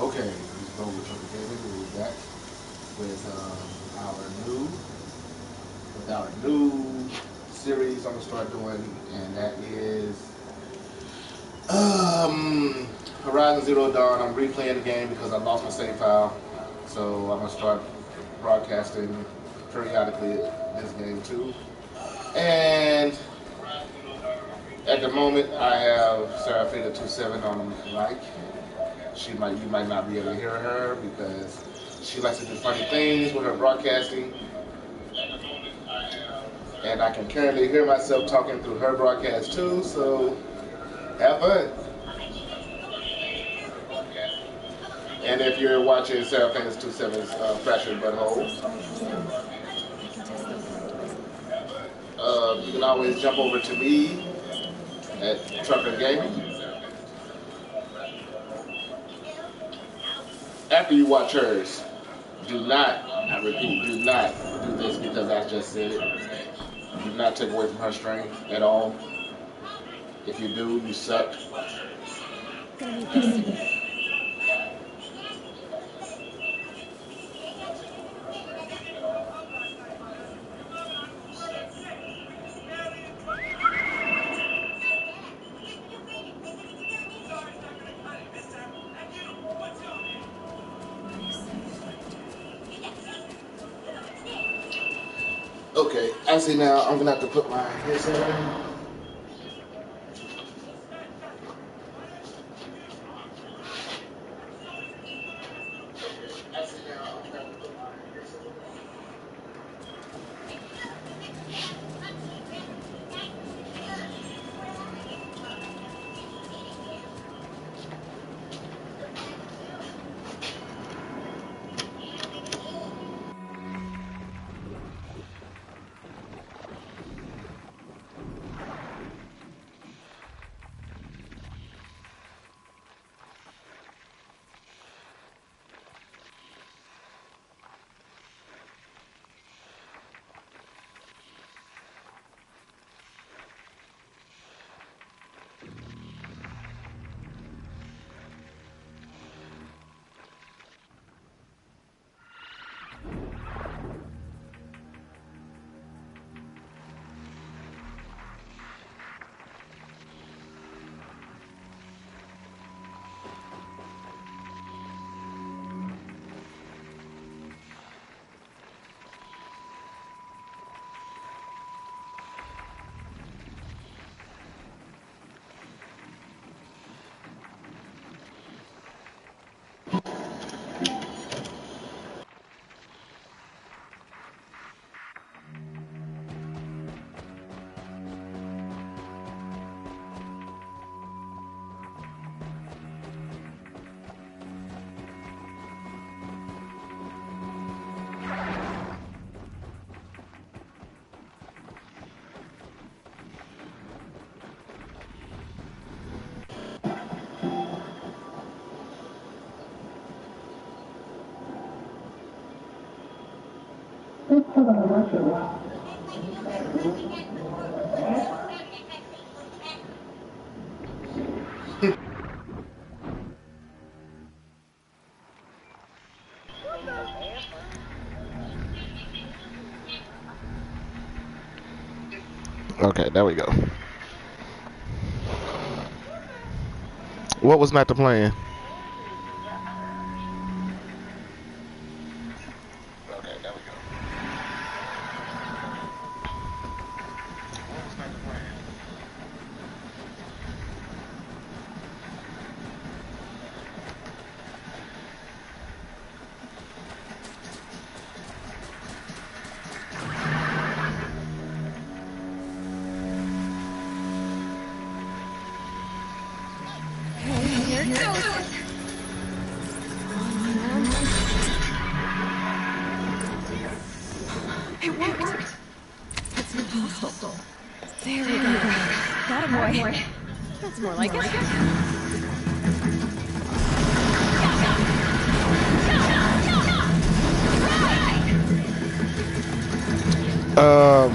Okay, let's go with Triple Gaming. We'll be back with our new with our new series I'm gonna start doing, and that is um, Horizon Zero Dawn. I'm replaying the game because I lost my save file, so I'm gonna start broadcasting periodically this game too. And at the moment, I have Seraphina 27 on mic. You might not be able to hear her because she likes to do funny things with her broadcasting, and I can currently hear myself talking through her broadcast too. So have fun. And if you're watching Sarah Fantas 27's Fractured Butthole, you can always jump over to me at Trucker Gaming. After you watch hers, do not, I repeat, do not do this because I just said it. Do not take away from her strength at all. If you do, you suck. Okay, I see now. I'm gonna have to put my headset on. Okay, there we go. What was not the plan? Okay, there we go. What was not the plan? Here it goes. It worked. It's impossible. There we go. Got a boy. That's more like it. Um,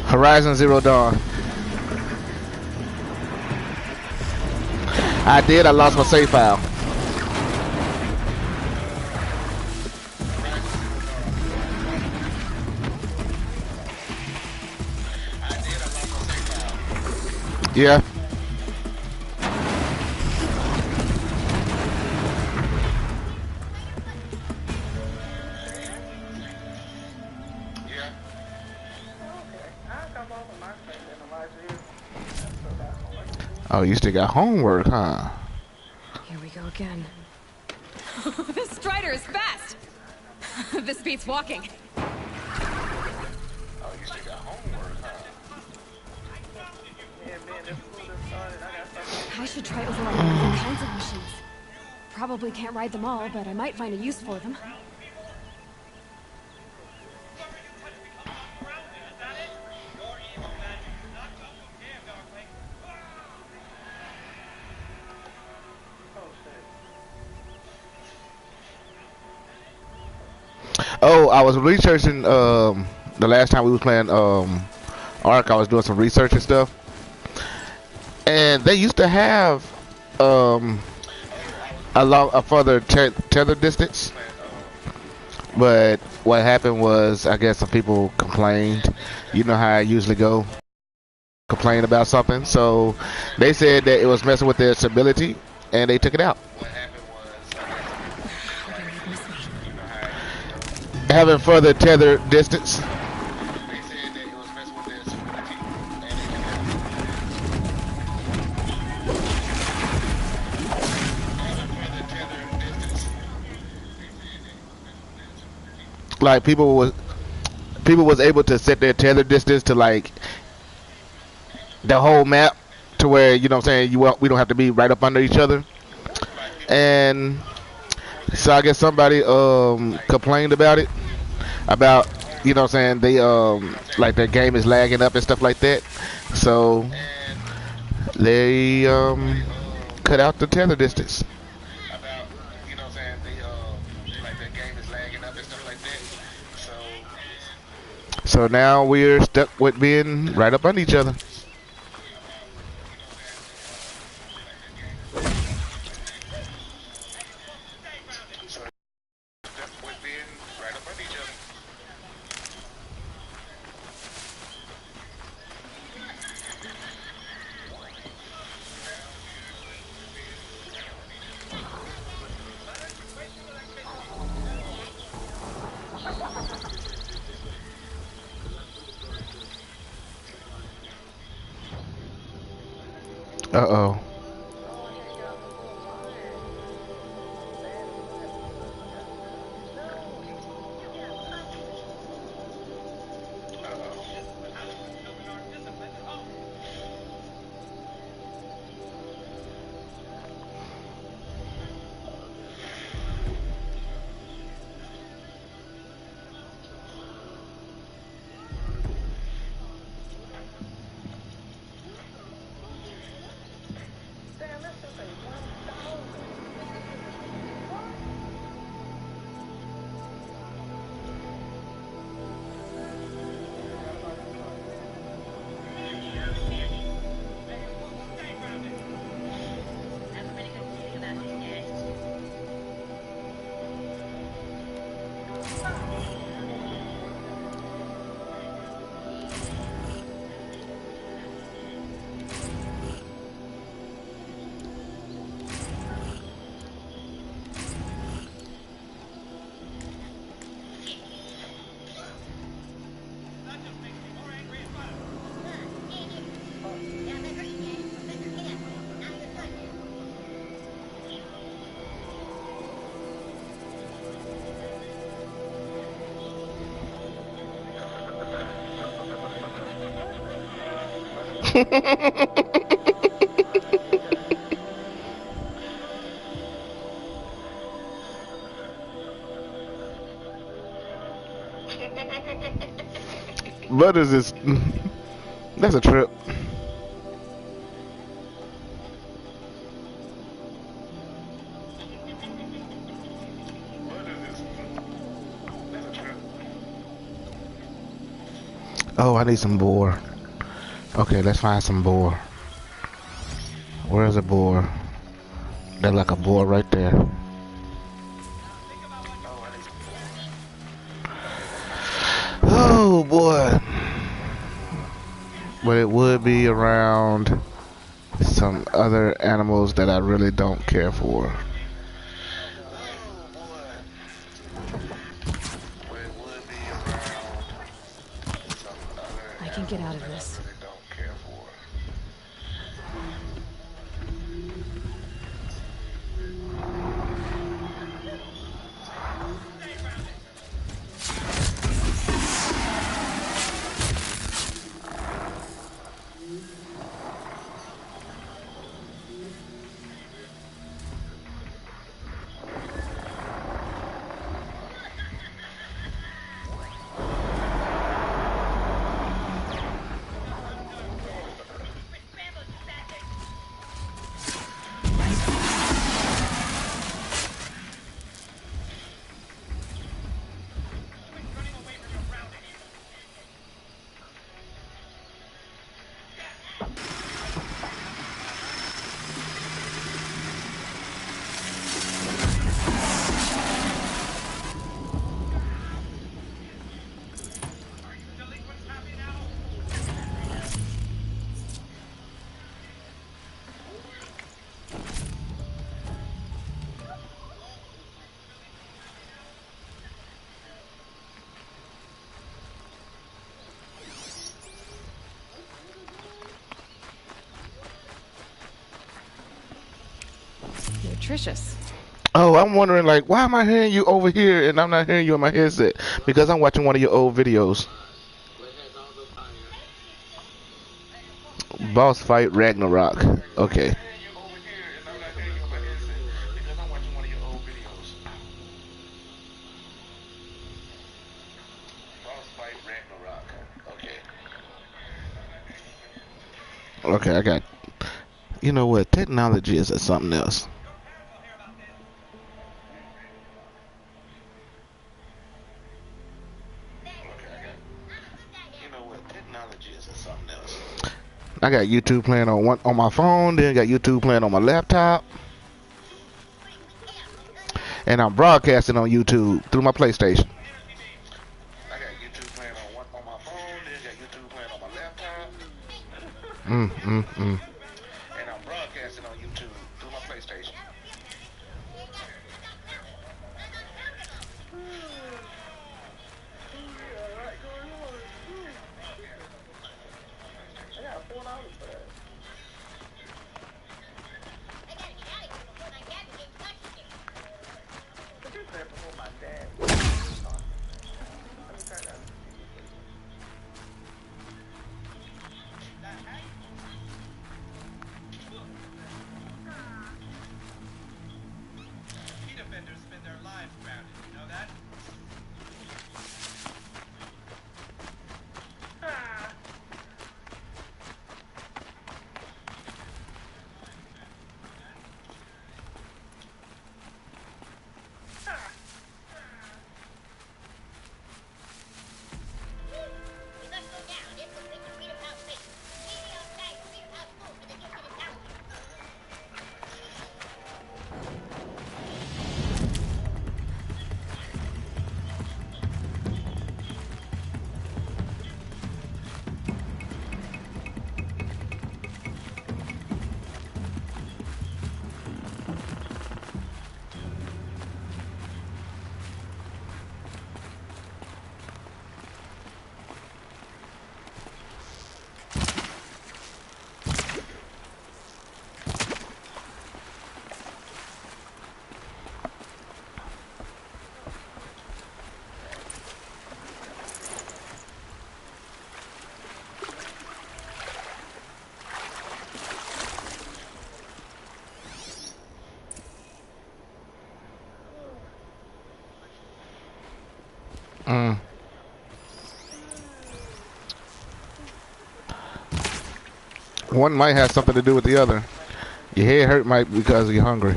Horizon Zero Dawn. I did. I lost my save file. Yeah. Oh, you still got homework, huh? Here we go again. This Strider is fast! This beats walking. Oh, you still got homework, huh? I should try overriding all kinds of machines. Probably can't ride them all, but I might find a use for them. Oh, I was researching the last time we was playing Ark. I was doing some research and stuff, and they used to have um a further tether distance, but what happened was I guess some people complained. You know how I usually go, complain about something. So they said that it was messing with their stability, and they took it out. Having further tether distance. Like people was able to set their tether distance to like the whole map to where you know what I'm saying we don't have to be right up under each other. And so I guess somebody complained about it, about you know what I'm saying they like their game is lagging up and stuff like that. So they cut out the tether distance. So now we're stuck with being right up under each other. Uh-oh. What is this? That's a trip. Oh, I need some boar. Okay, let's find some boar. Where's a boar? There's like a boar right there. Oh boy. But it would be around some other animals that I really don't care for. I can get out of this. Nutritious. Oh, I'm wondering, like, why am I hearing you over here and I'm not hearing you on my headset? Because I'm watching one of your old videos. Boss fight Ragnarok. Okay. Okay, I got. You know what? Technology is something else. I got YouTube playing on my phone, then got YouTube playing on my laptop, and I'm broadcasting on YouTube through my PlayStation. I got YouTube playing on my phone, then got YouTube playing on my laptop. And I'm broadcasting on YouTube through my PlayStation. One might have something to do with the other. Your head hurt might because you're hungry.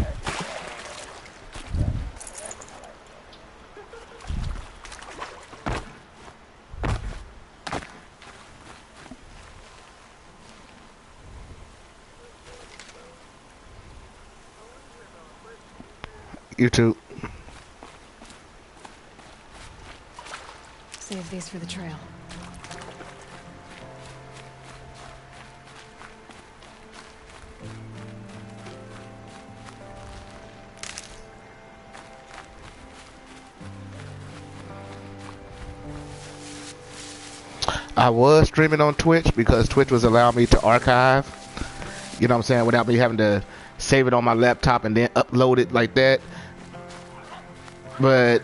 YouTube. Save these for the trail. I was streaming on Twitch because Twitch was allowing me to archive. You know what I'm saying? Without me having to save it on my laptop and then upload it like that. But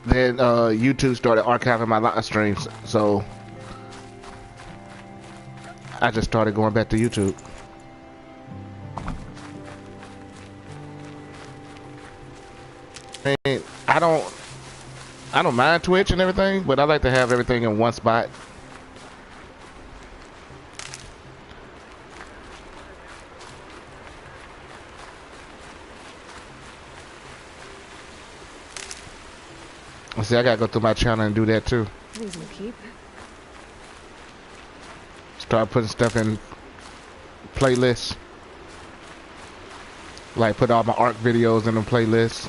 then YouTube started archiving my live streams, so I just started going back to YouTube. I mean, I don't mind Twitch and everything, but I like to have everything in one spot. See, I gotta go through my channel and do that too. These will keep. Start putting stuff in playlists. Like put all my art videos in the playlist.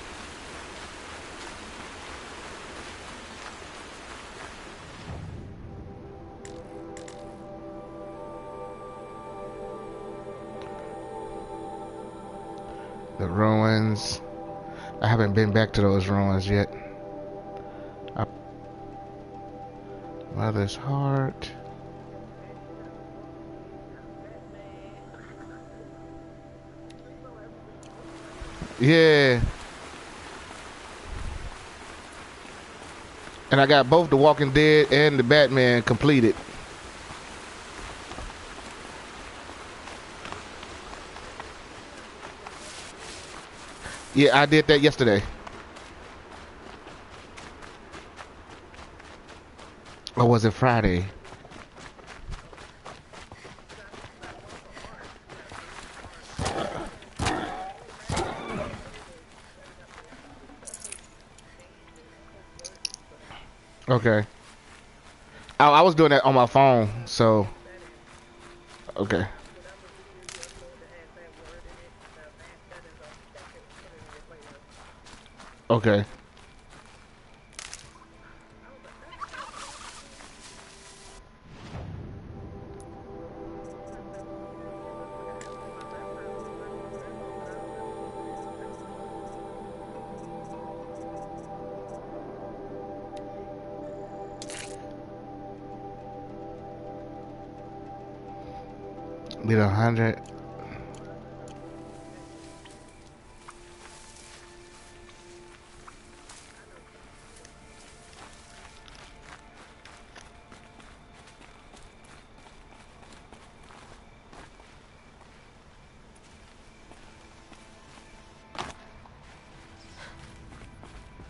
The ruins. I haven't been back to those ruins yet. Mother's heart. Yeah. And I got both The Walking Dead and the Batman completed. Yeah, I did that yesterday. Or was it Friday? Okay. I was doing that on my phone, so okay. Okay. Need 100.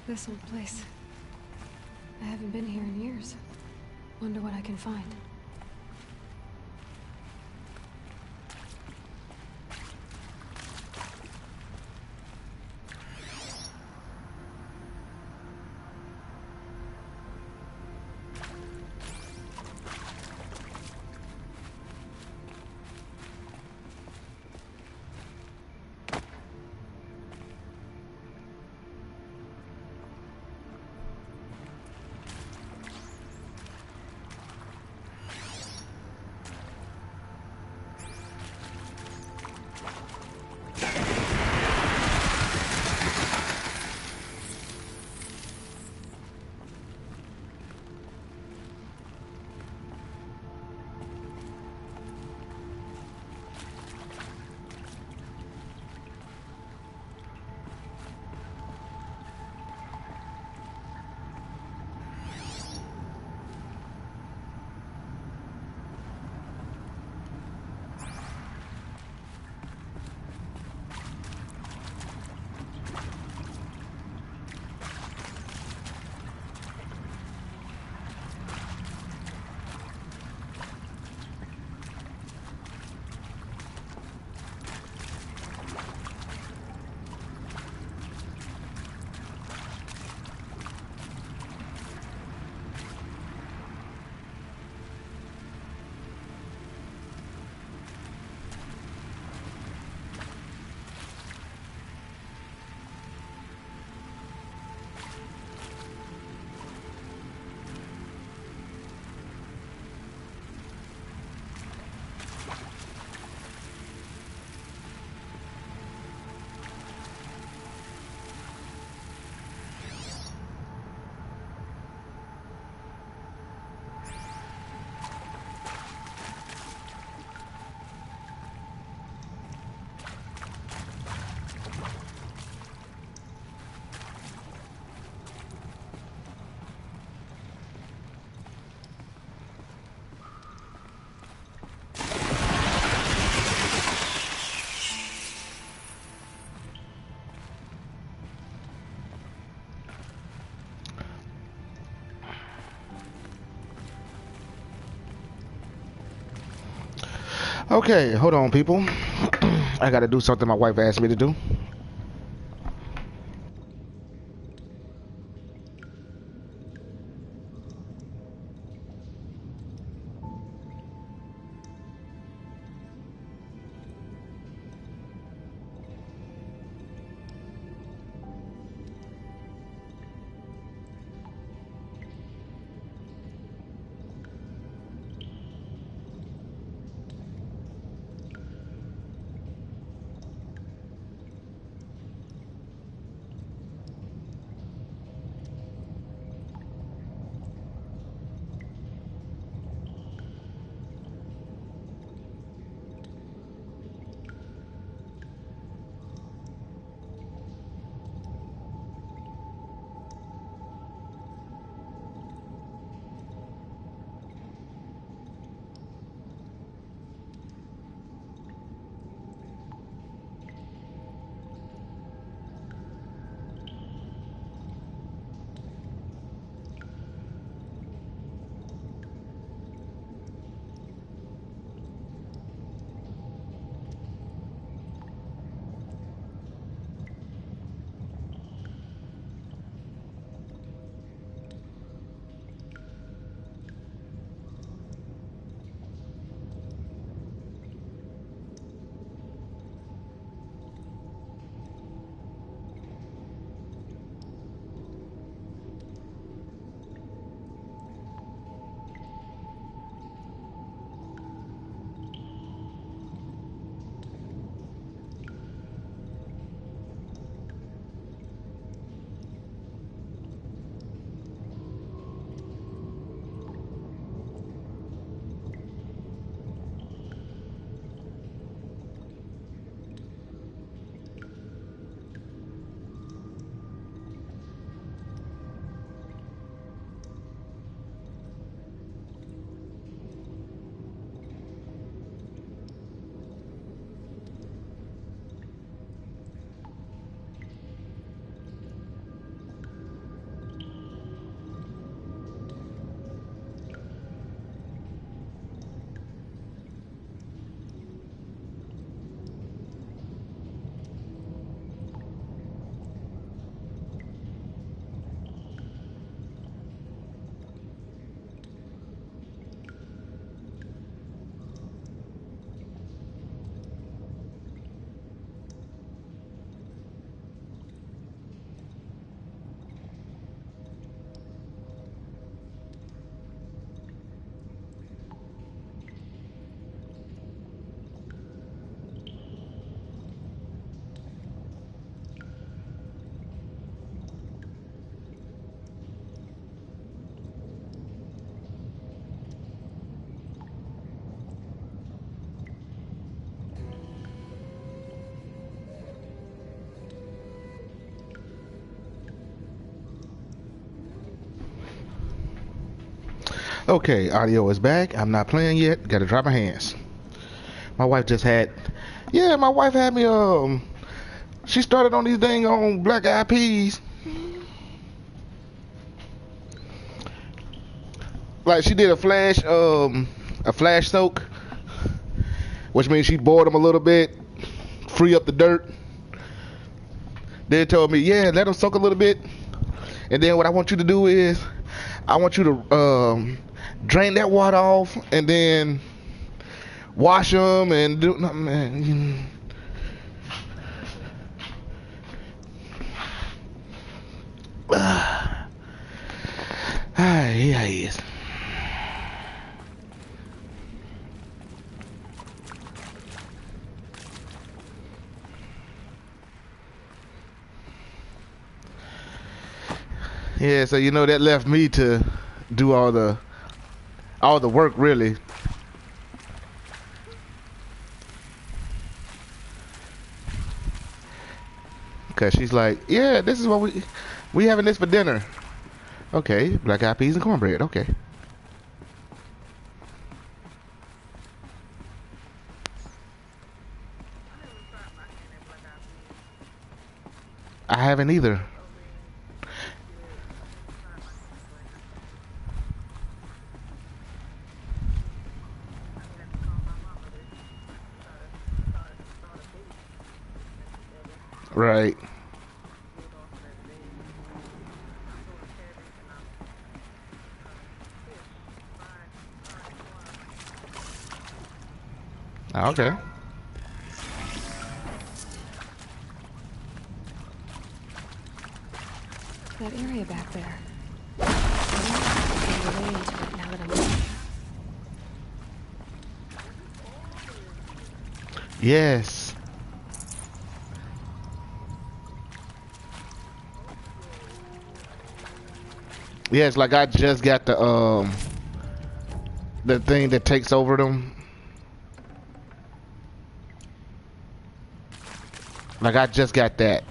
This old place. I haven't been here in years. Wonder what I can find. Okay, hold on, people. I gotta do something my wife asked me to do. Okay, audio is back. I'm not playing yet. Gotta dry my hands. My wife just had, yeah, my wife had me, she started on these dang on black eyed peas. Like she did a flash soak, which means she boiled them a little bit, free up the dirt. Then told me, yeah, let them soak a little bit. And then what I want you to do is, I want you to drain that water off and then wash them and do. No, man. Yeah, he is. Yeah, so you know that left me to do all the work really. Cause she's like, yeah, this is what we having this for dinner. Okay, black eyed peas and cornbread. Okay. I haven't either. Right. Okay. That area back there. I'm way into it now that I'm looking. Yes. Yes, like I just got the thing that takes over them. Like I just got that.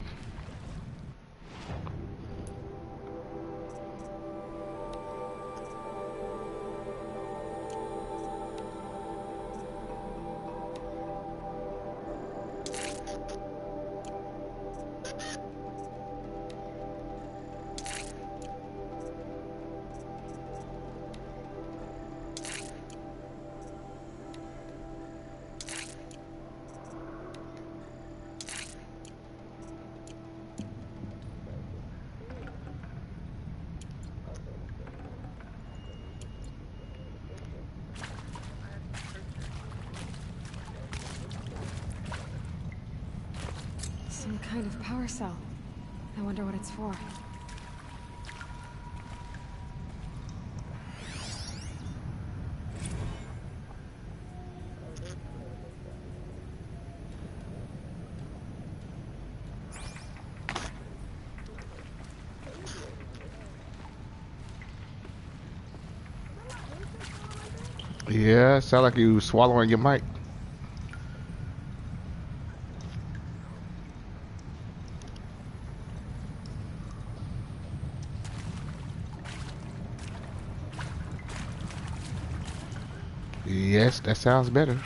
Some kind of power cell. I wonder what it's for. Yeah, sound like you swallowing your mic. Yes, that sounds better.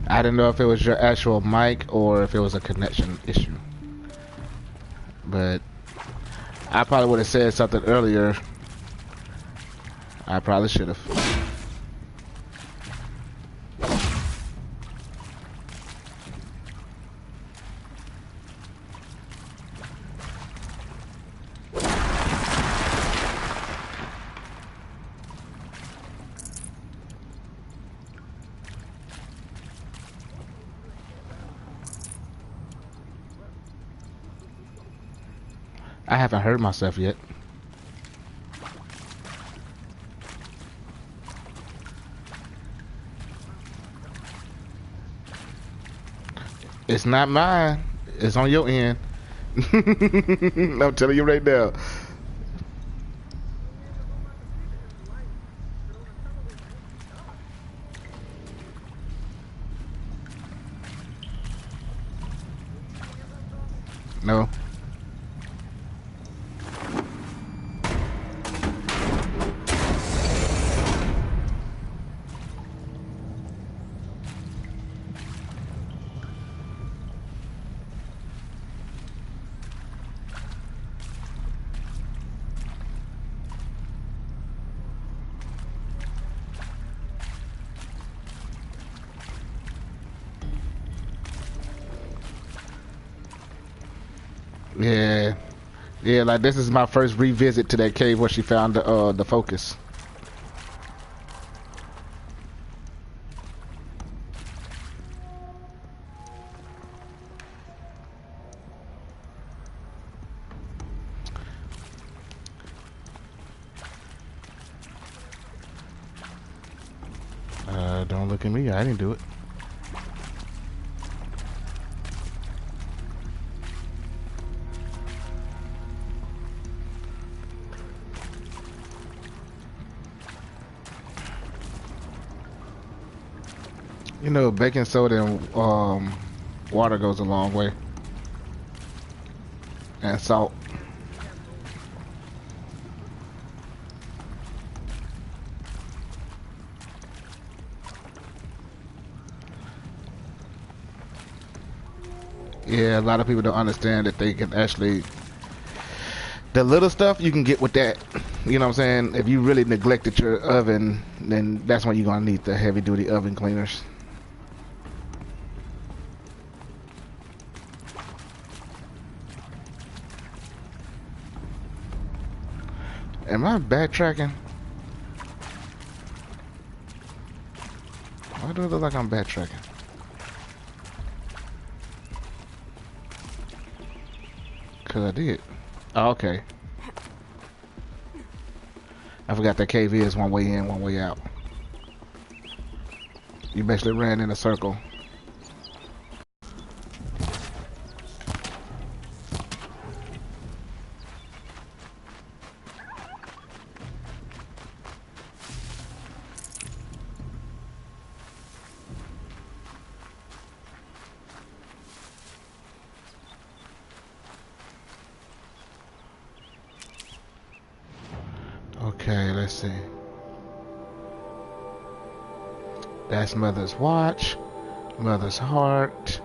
I didn't know if it was your actual mic or if it was a connection issue. But I probably would have said something earlier. I probably should have. I haven't heard myself yet. It's not mine. It's on your end. I'm telling you right now. No. Yeah. Yeah, like this is my first revisit to that cave where she found the focus. Don't look at me. I didn't do it. You know, baking soda and water goes a long way. And salt. Yeah, a lot of people don't understand that they can actually The little stuff you can get with that. You know what I'm saying? If you really neglected your oven, then that's when you're gonna need the heavy duty oven cleaners. Am I backtracking? Why do it look like I'm backtracking? Cause I did. Oh, okay. I forgot that cave is one way in, one way out. You basically ran in a circle. Okay, let's see. That's Mother's watch, Mother's heart.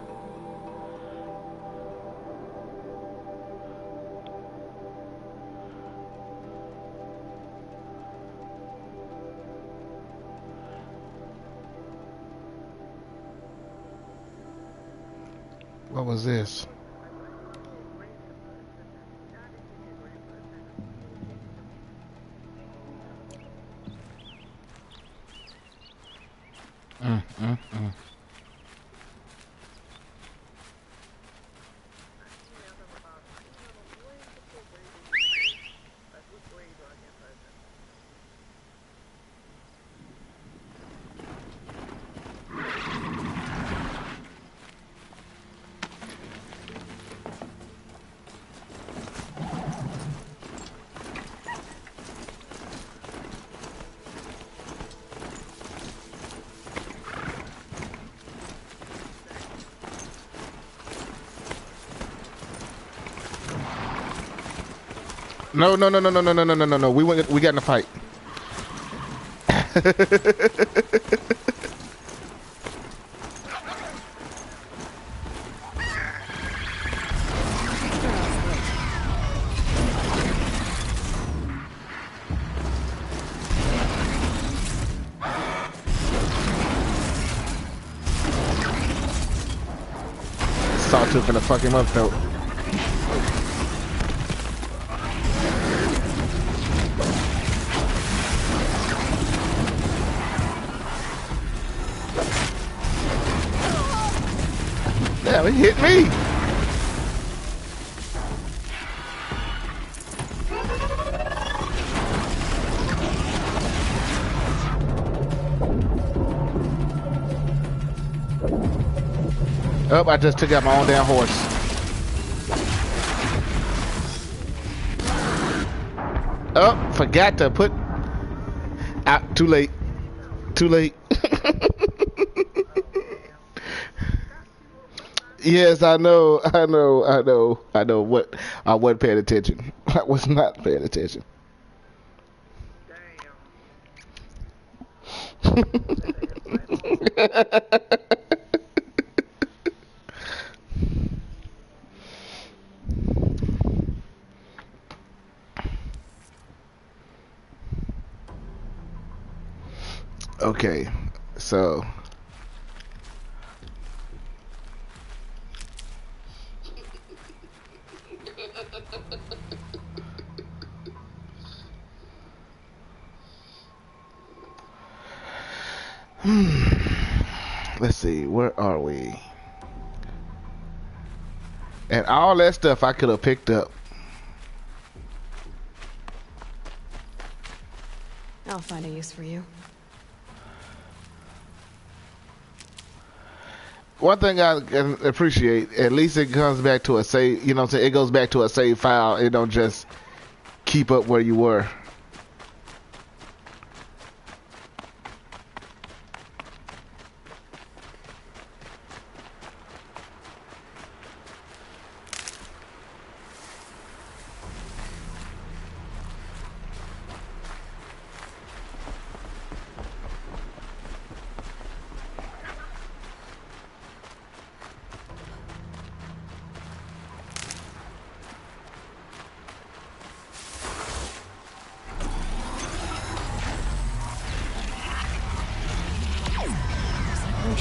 What was this? Mm, mm, mm. No, no, no, no, no, no, no, no, no, no, no. We got in a fight. Sawtooth finna fuck him up though. Damn, it hit me. Oh, I just took out my own damn horse. Oh, forgot to put out. Too late. Too late. Yes, I know. I know. I know. I know. What? I wasn't paying attention. I was not paying attention. Okay, so let's see, where are we? And all that stuff I could have picked up. I'll find a use for you. One thing I can appreciate, at least it comes back to a save, you know what I'm saying? It goes back to a save file. It don't just keep up where you were.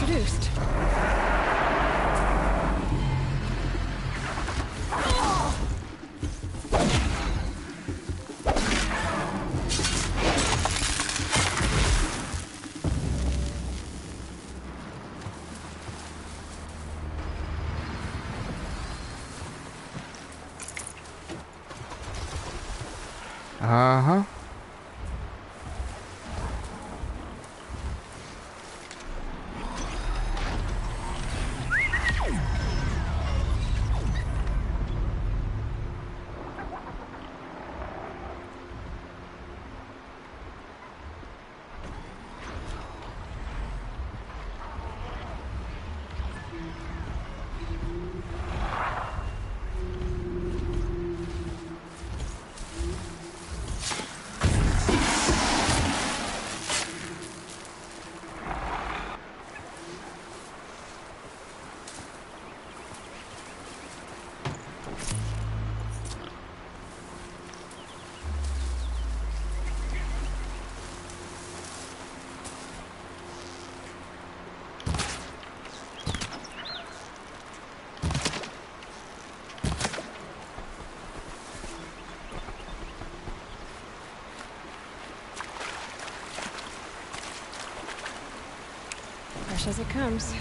introduced. Uh-huh. Fresh as it comes.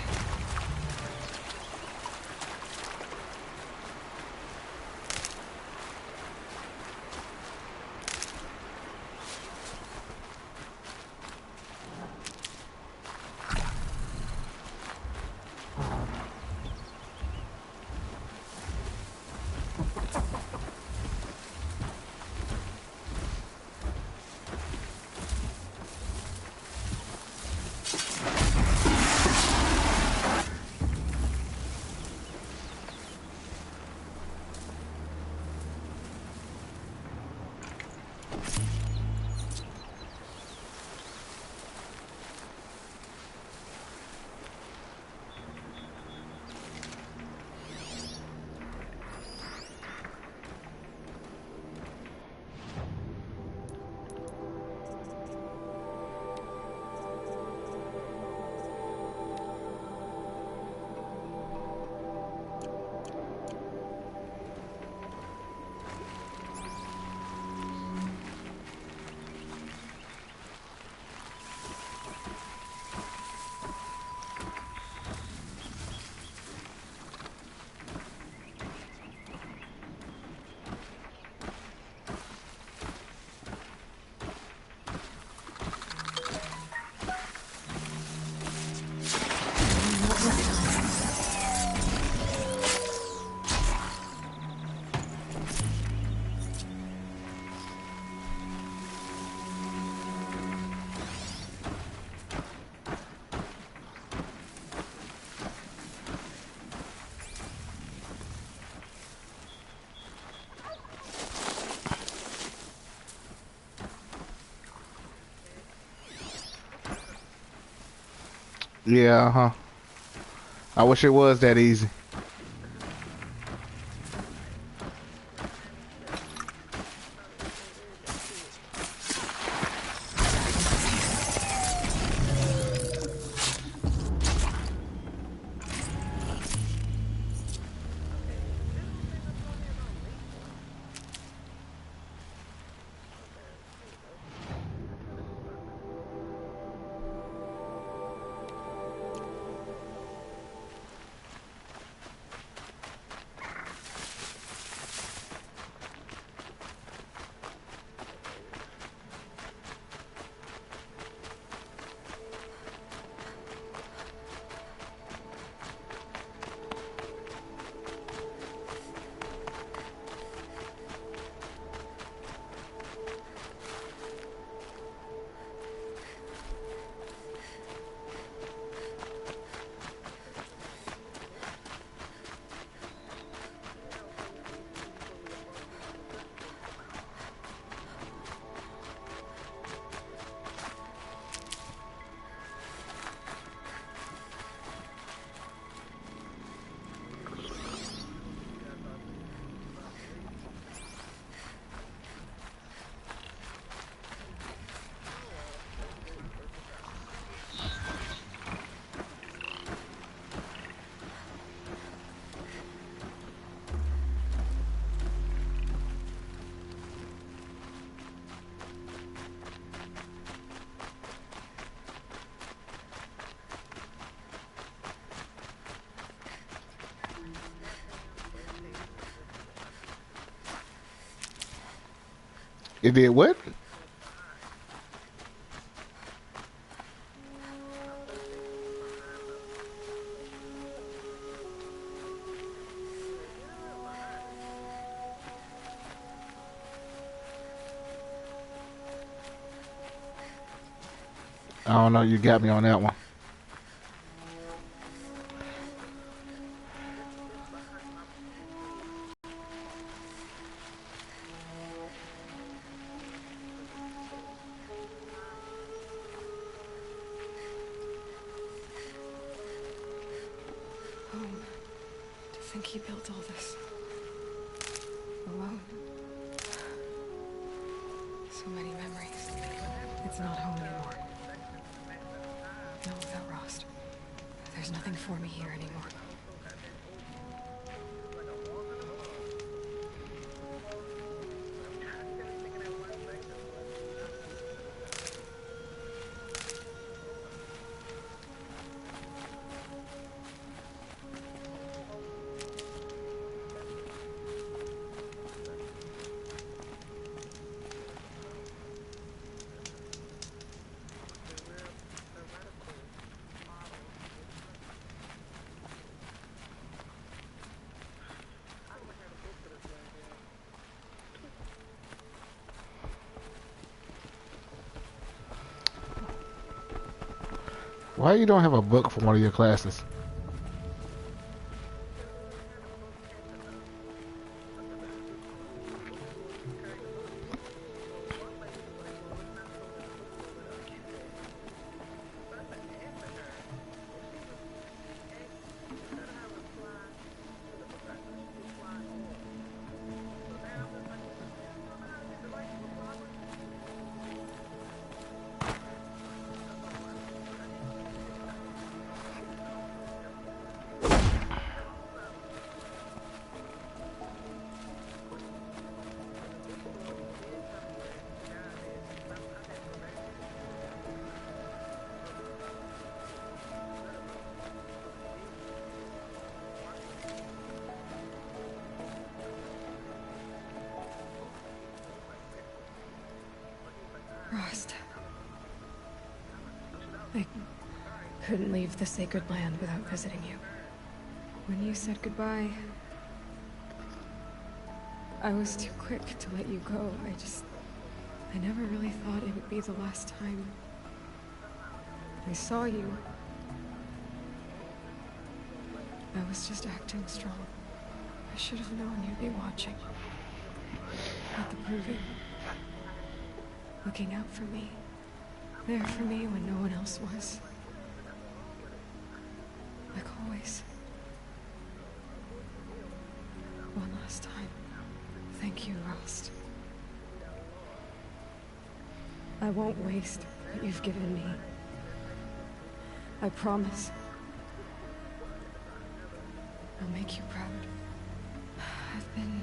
Yeah, huh. I wish it was that easy. It did what? I don't know. You got me on that one. Home. To think he built all this. Alone. So many memories. It's not home anymore. Not without Rost. There's nothing for me here anymore. Why you don't have a book for one of your classes? Rost. I couldn't leave the sacred land without visiting you. When you said goodbye, I was too quick to let you go. I never really thought it would be the last time I saw you. I was just acting strong. I should have known you'd be watching. At the proving. Looking out for me. There for me when no one else was. Like always. One last time. Thank you, Rost. I won't waste what you've given me. I promise. I'll make you proud. I've been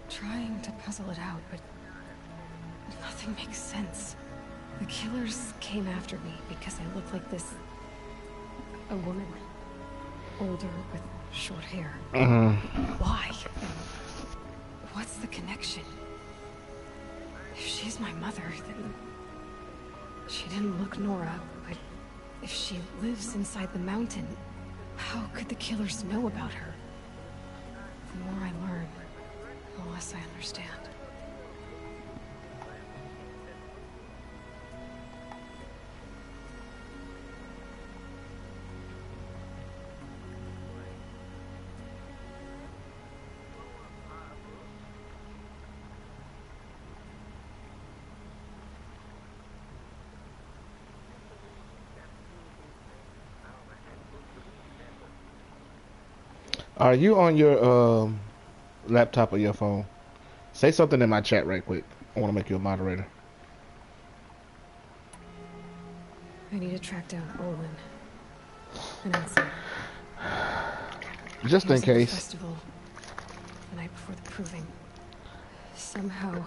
trying to puzzle it out, but nothing makes sense. The killers came after me because I look like this... a woman. Older with short hair. Why? What's the connection? If she's my mother, then... she didn't look Nora, but if she lives inside the mountain, how could the killers know about her? The more I learn, the less I understand. Are you on your laptop or your phone? Say something in my chat right quick. I want to make you a moderator. I need to track down Olin. And Ensign. Just He in was at the case. festival the night before the proving. Somehow,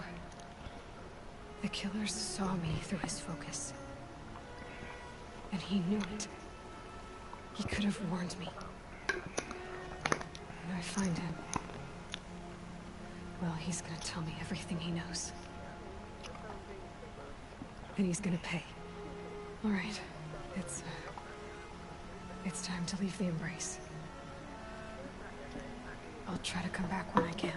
the killers saw me through his focus. And he knew it. He could have warned me. When I find him, Well, he's gonna tell me everything he knows. And he's gonna pay. All right. It's time to leave the embrace. I'll try to come back when I can.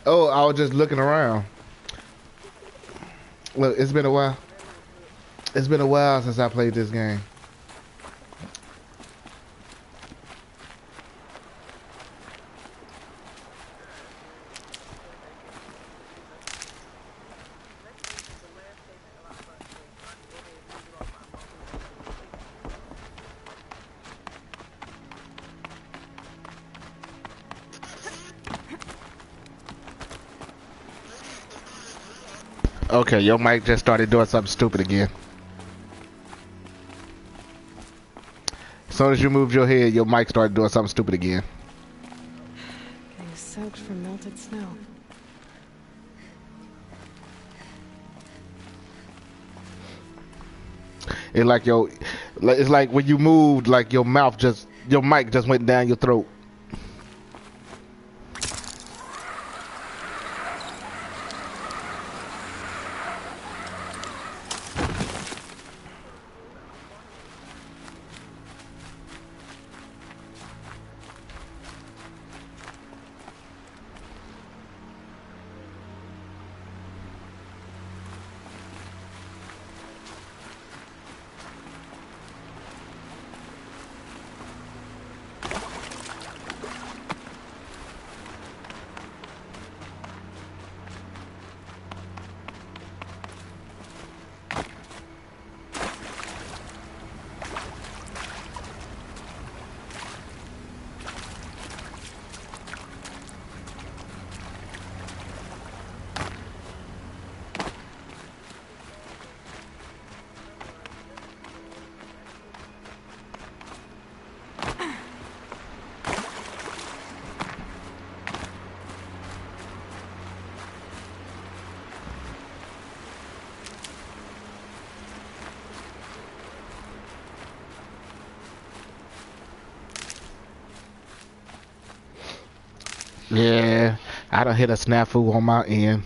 Oh, I was just looking around. Look, it's been a while. It's been a while since I played this game. Okay, your mic just started doing something stupid again. As soon as you moved your head, your mic started doing something stupid again. Getting soaked from melted snow. It's like when you moved, like your mic just went down your throat. Yeah, I done hit a snafu on my end.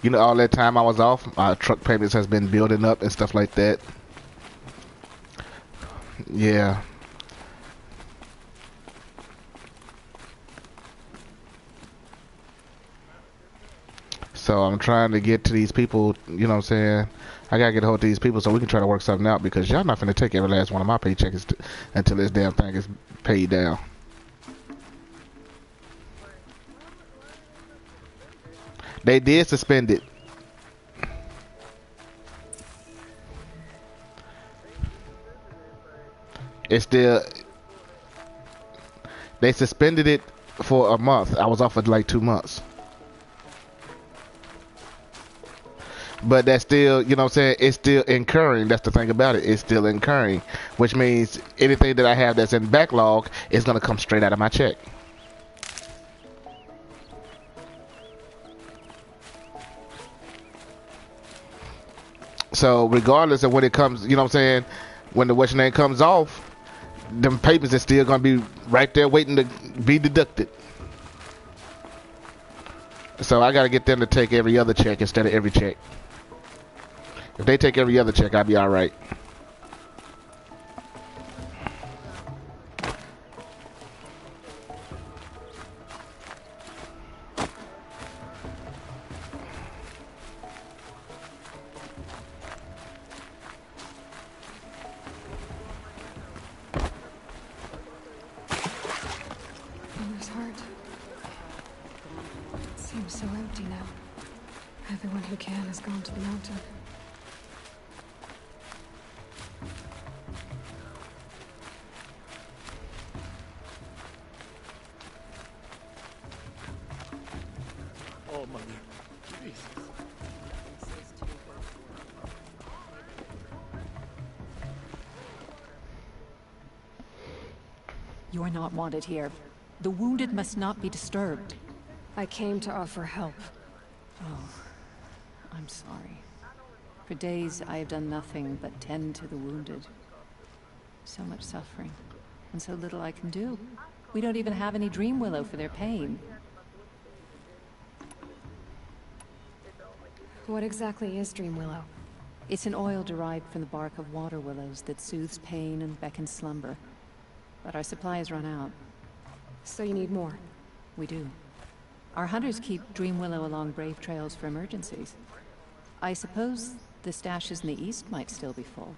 You know, all that time I was off, my truck payments has been building up and stuff like that. Yeah. So I'm trying to get to these people, you know what I'm saying? I gotta get a hold of these people so we can try to work something out because y'all not finna take every last one of my paychecks until this damn thing is paid down. They did suspend it. It's still, they suspended it for a month. I was off for like 2 months. But that's still, you know what I'm saying, it's still incurring. That's the thing about it. It's still incurring, which means anything that I have that's in backlog is going to come straight out of my check. So regardless of when it comes, you know what I'm saying, when the what's name comes off, them papers are still going to be right there waiting to be deducted. So I got to get them to take every other check instead of every check. If they take every other check, I'll be all right. Mother's heart. It seems so empty now. Everyone who can has gone to the mountain. money. Jesus. You are not wanted here. The wounded must not be disturbed. I came to offer help. Oh, I'm sorry. For days, I have done nothing but tend to the wounded. So much suffering, and so little I can do. We don't even have any dream willow for their pain. What exactly is dream willow? It's an oil derived from the bark of water willows that soothes pain and beckons slumber. But our supply has run out. So you need more? We do. Our hunters keep dream willow along brave trails for emergencies. I suppose the stashes in the east might still be full.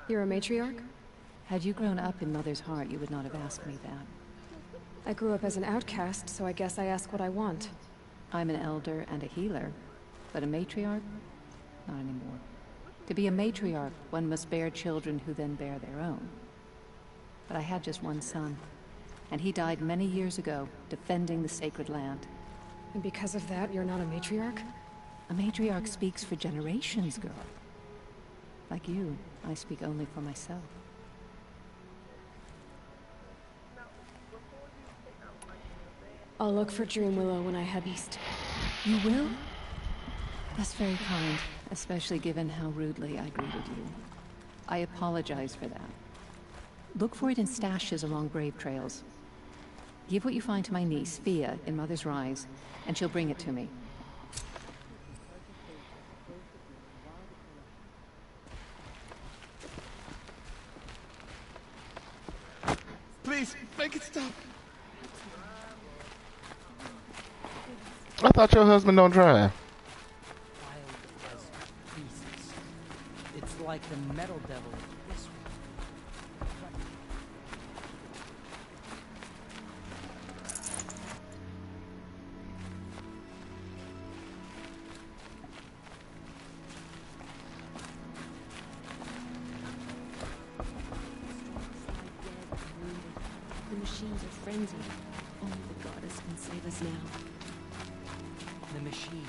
You're a matriarch? Had you grown up in Mother's Heart, you would not have asked me that. I grew up as an outcast, so I guess I ask what I want. I'm an elder and a healer, but a matriarch? Not anymore. To be a matriarch, one must bear children who then bear their own. But I had just one son, and he died many years ago, defending the sacred land. And because of that, you're not a matriarch? A matriarch speaks for generations, girl. Like you, I speak only for myself. I'll look for dream willow when I head east. You will? That's very kind, especially given how rudely I greeted you. I apologize for that. Look for it in stashes along brave trails. Give what you find to my niece, Fia, in Mother's Rise, and she'll bring it to me. Please, make it stop. I thought your husband don't drive. Wild as beasts. It's like the metal devil. This The machines are frenzied. Only the goddess can save us now. the machine.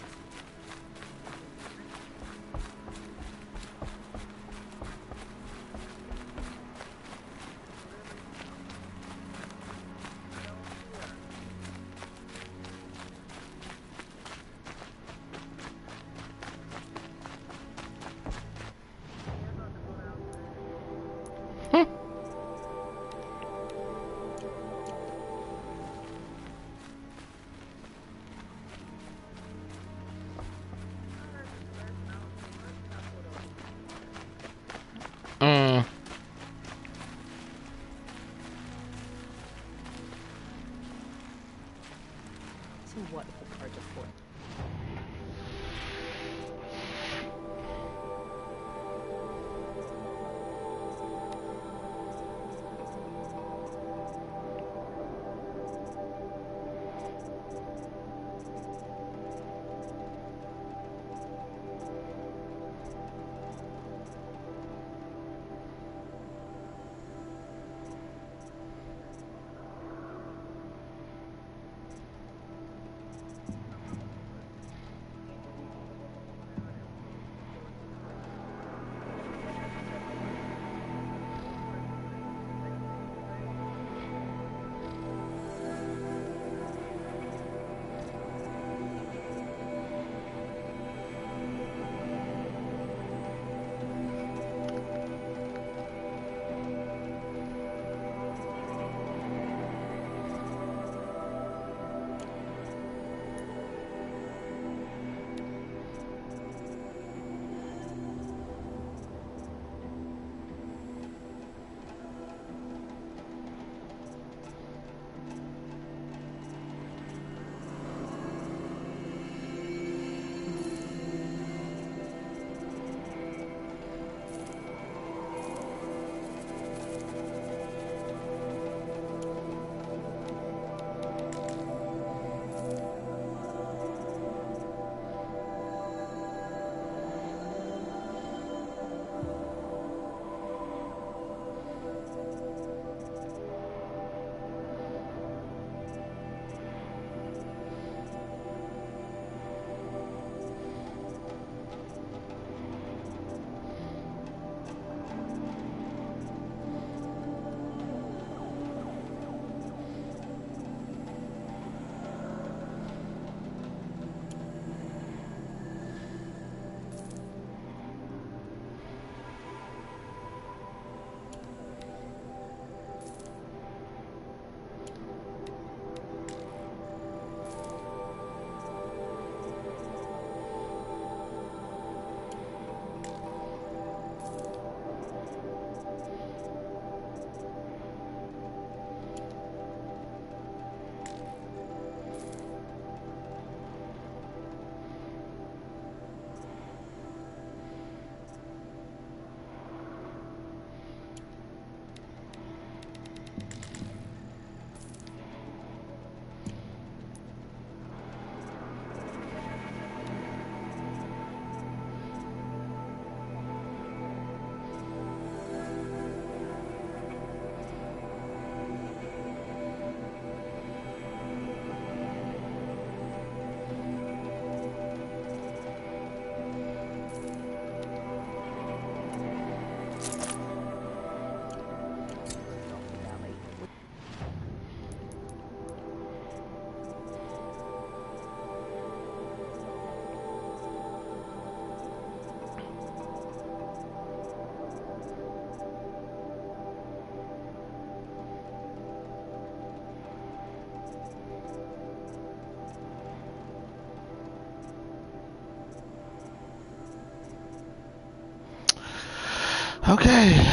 Okay,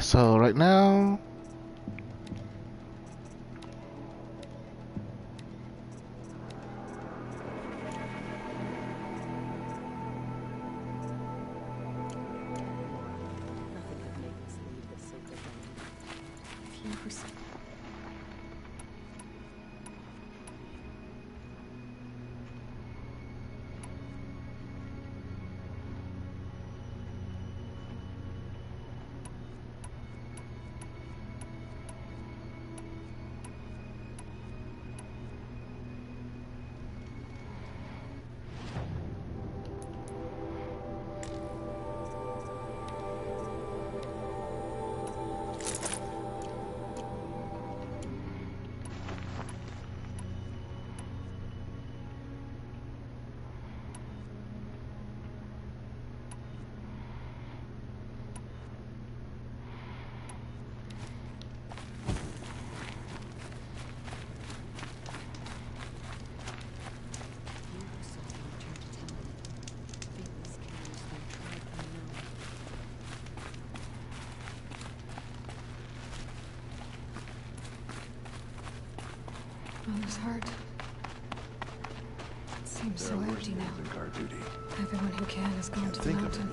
so right now, Nothing could make us leave this sacred land. If you were so... Mother's heart. It seems so empty now. Everyone who can has gone to the mountain.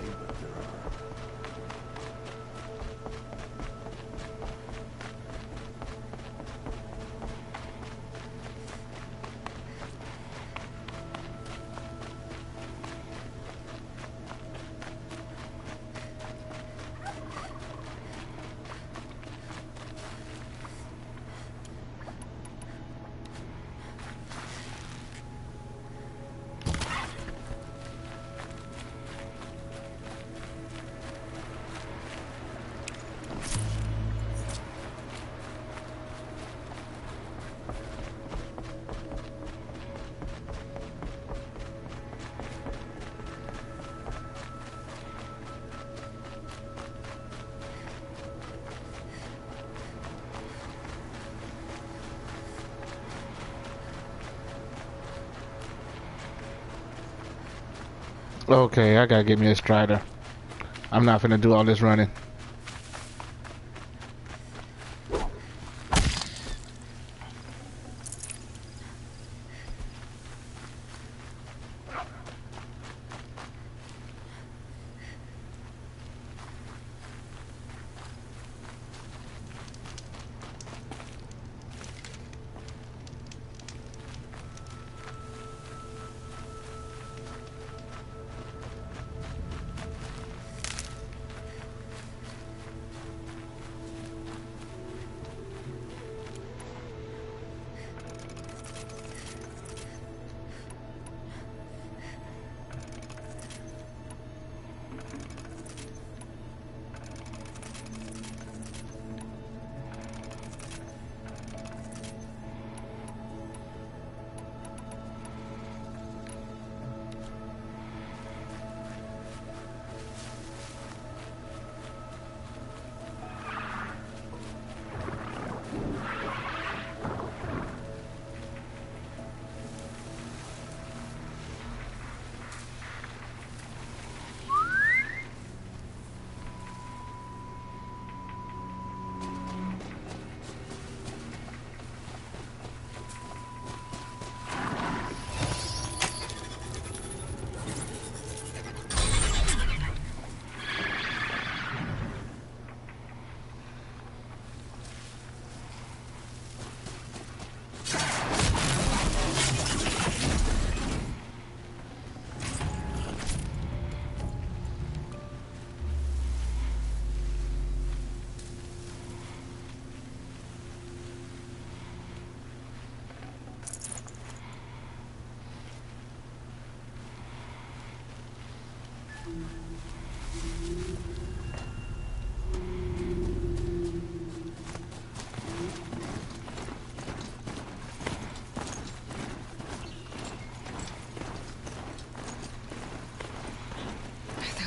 okay, I gotta get me a strider. I'm not finna do all this running.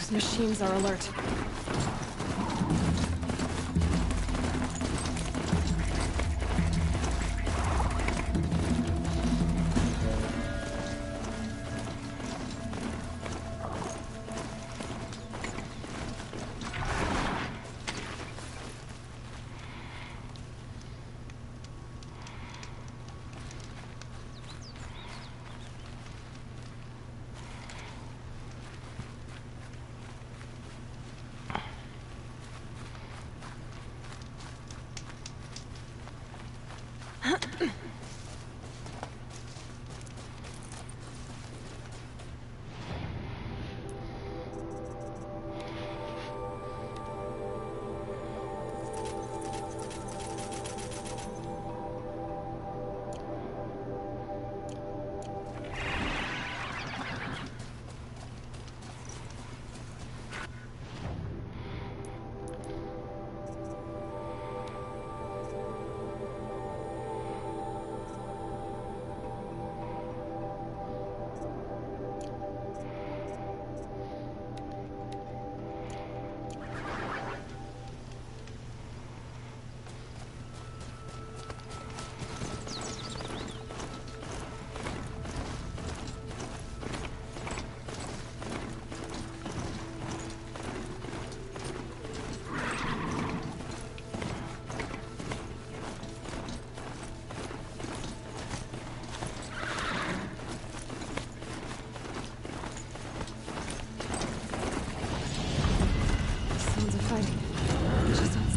Those machines are alert.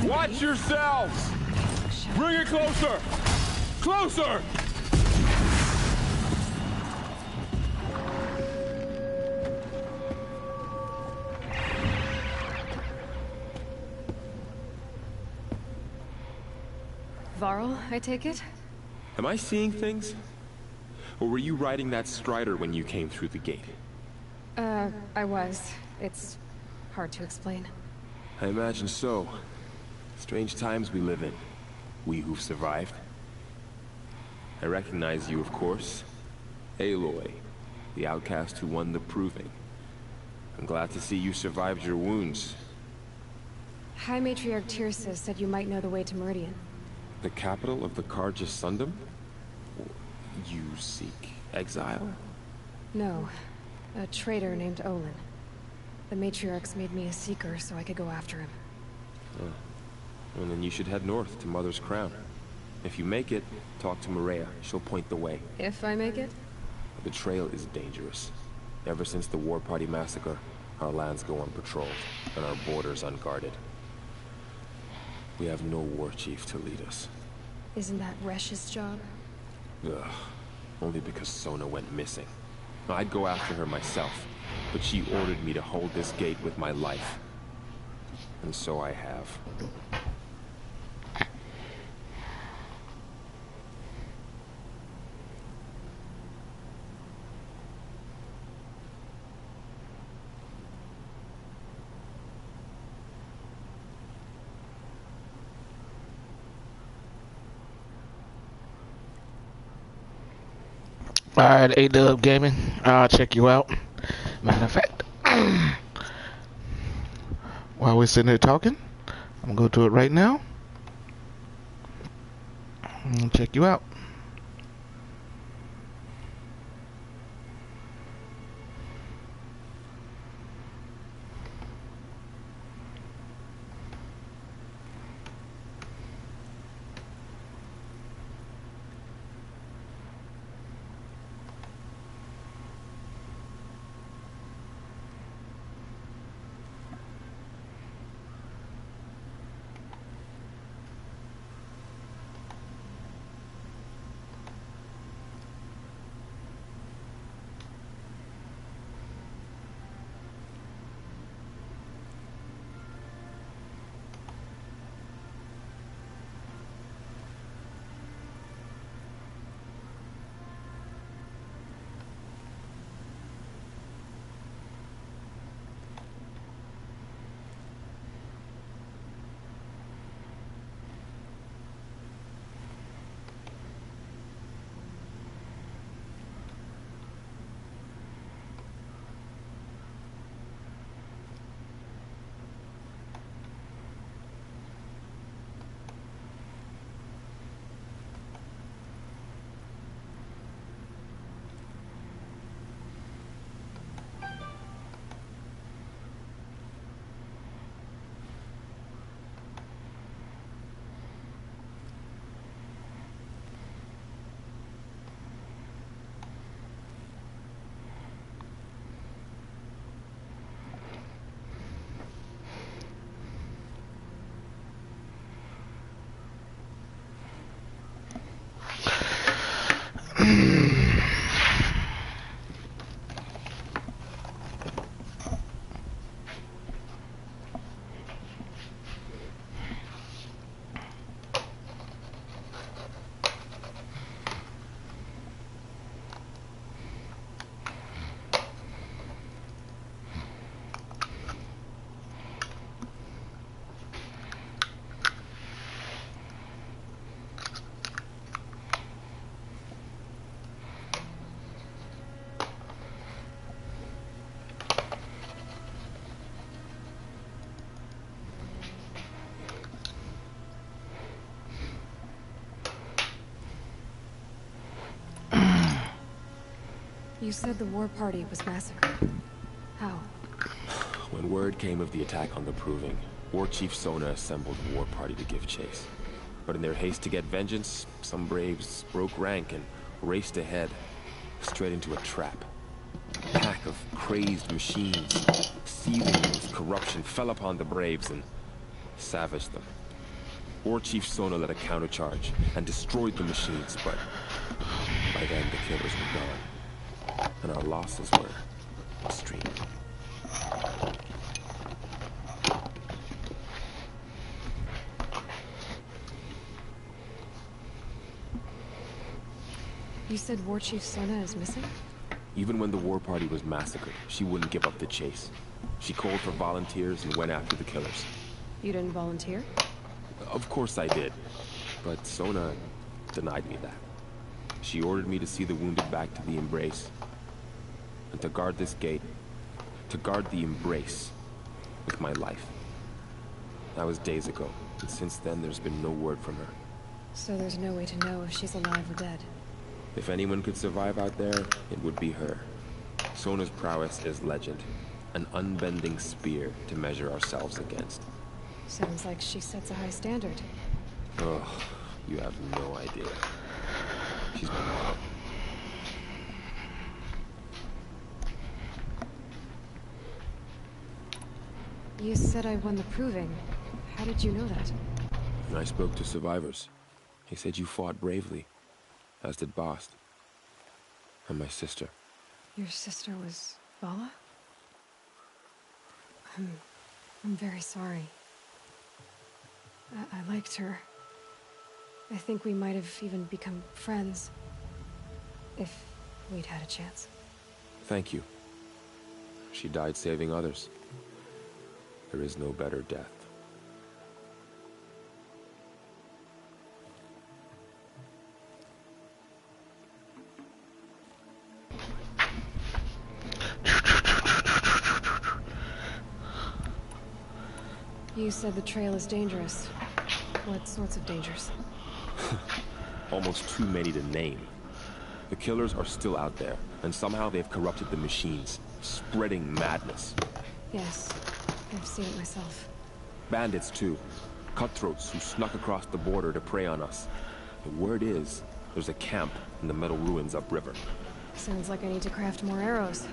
Watch yourselves! Bring it closer! Closer! Varl, I take it? Am I seeing things? Or were you riding that Strider when you came through the gate? I was. It's hard to explain. I imagine so. Strange times we live in. We who've survived. I recognize you, of course. Aloy, the outcast who won the proving. I'm glad to see you survived your wounds. High Matriarch Tirsa said you might know the way to Meridian. The capital of the Carja Sundom? You seek exile? No. A traitor named Olin. The Matriarchs made me a seeker so I could go after him. Well, then you should head north to Mother's Crown. If you make it, talk to Maria. She'll point the way. If I make it? The trail is dangerous. Ever since the War Party massacre, our lands go unpatrolled, and our borders unguarded. We have no war chief to lead us. Isn't that Resh's job? Ugh. Only because Sona went missing. I'd go after her myself, but she ordered me to hold this gate with my life. And so I have. Alright, A-Dub Gaming. I'll check you out. Matter of fact, while we're sitting here talking, I'm gonna go to it right now. And check you out. You said the war party was massacred. How? When word came of the attack on the Proving, War Chief Sona assembled a war party to give chase. But in their haste to get vengeance, some braves broke rank and raced ahead, straight into a trap. A pack of crazed machines, seething with corruption, fell upon the braves and savaged them. War Chief Sona led a countercharge and destroyed the machines, but by then the killers were gone, and our losses were extreme. You said War Chief Sona is missing? Even when the war party was massacred, she wouldn't give up the chase. She called for volunteers and went after the killers. You didn't volunteer? Of course I did, but Sona denied me that. She ordered me to see the wounded back to the Embrace, and to guard this gate, to guard the Embrace with my life. That was days ago, and since then there's been no word from her. So there's no way to know if she's alive or dead. If anyone could survive out there, it would be her. Sona's prowess is legend, an unbending spear to measure ourselves against. Sounds like she sets a high standard. Oh, you have no idea. She's my model. You said I won the proving. How did you know that? I spoke to survivors. They said you fought bravely, as did Bast. And my sister. Your sister was Vala? I'm very sorry. I liked her. I think we might have even become friends. If we'd had a chance. Thank you. She died saving others. There is no better death. You said the trail is dangerous. What sorts of dangers? Almost too many to name. The killers are still out there, and somehow they've corrupted the machines, spreading madness. Yes, I've seen it myself. Bandits, too. Cutthroats who snuck across the border to prey on us. The word is, there's a camp in the metal ruins upriver. Sounds like I need to craft more arrows.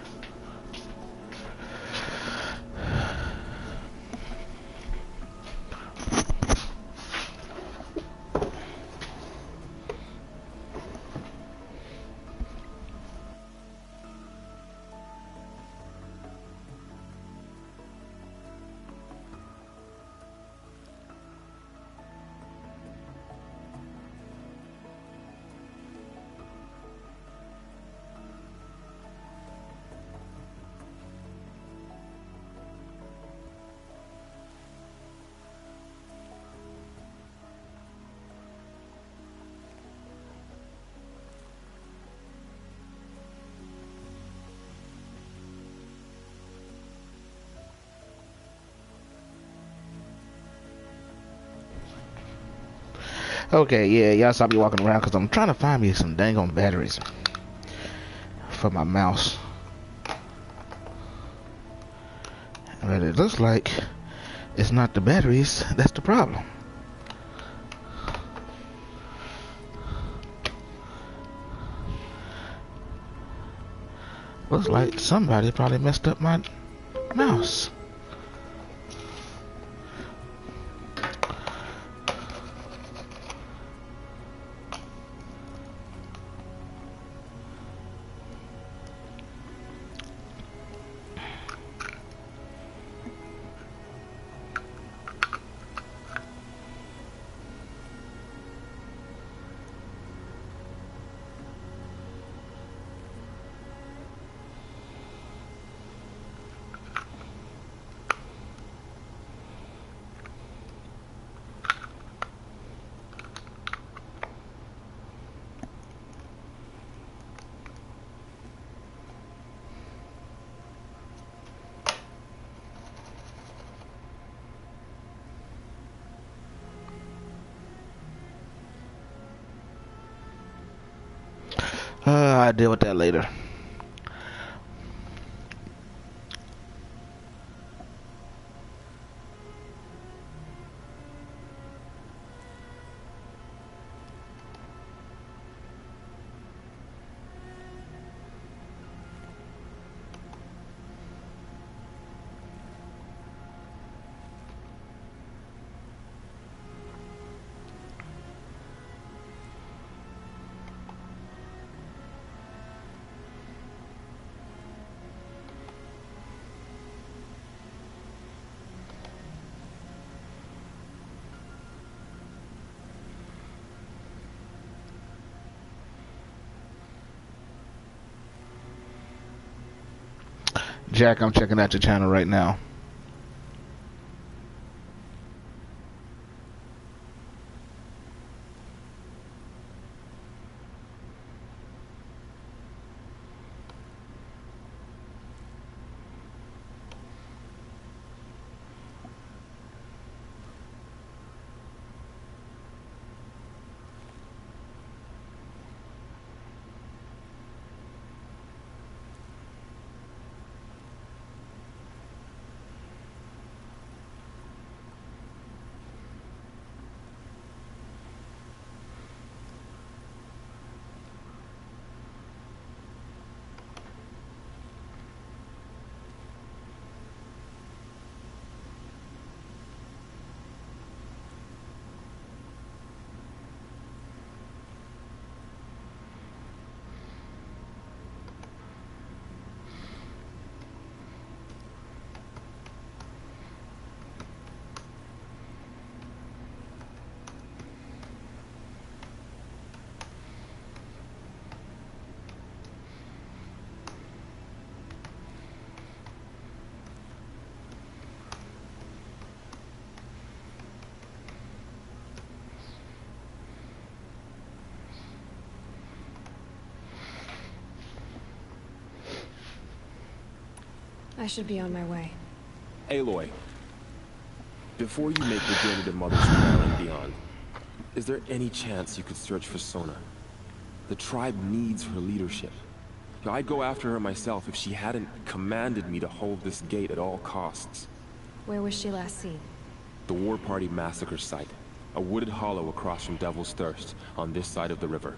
Okay, yeah, y'all stop me walking around because I'm trying to find me some dang on batteries for my mouse. But it looks like it's not the batteries that's the problem. Looks like somebody probably messed up my mouse. I'll deal with that later. Jack, I'm checking out your channel right now. I should be on my way. Aloy, before you make the journey to Mother's Crown and beyond, is there any chance you could search for Sona? The tribe needs her leadership. I'd go after her myself if she hadn't commanded me to hold this gate at all costs. Where was she last seen? The War Party massacre site. A wooded hollow across from Devil's Thirst, on this side of the river.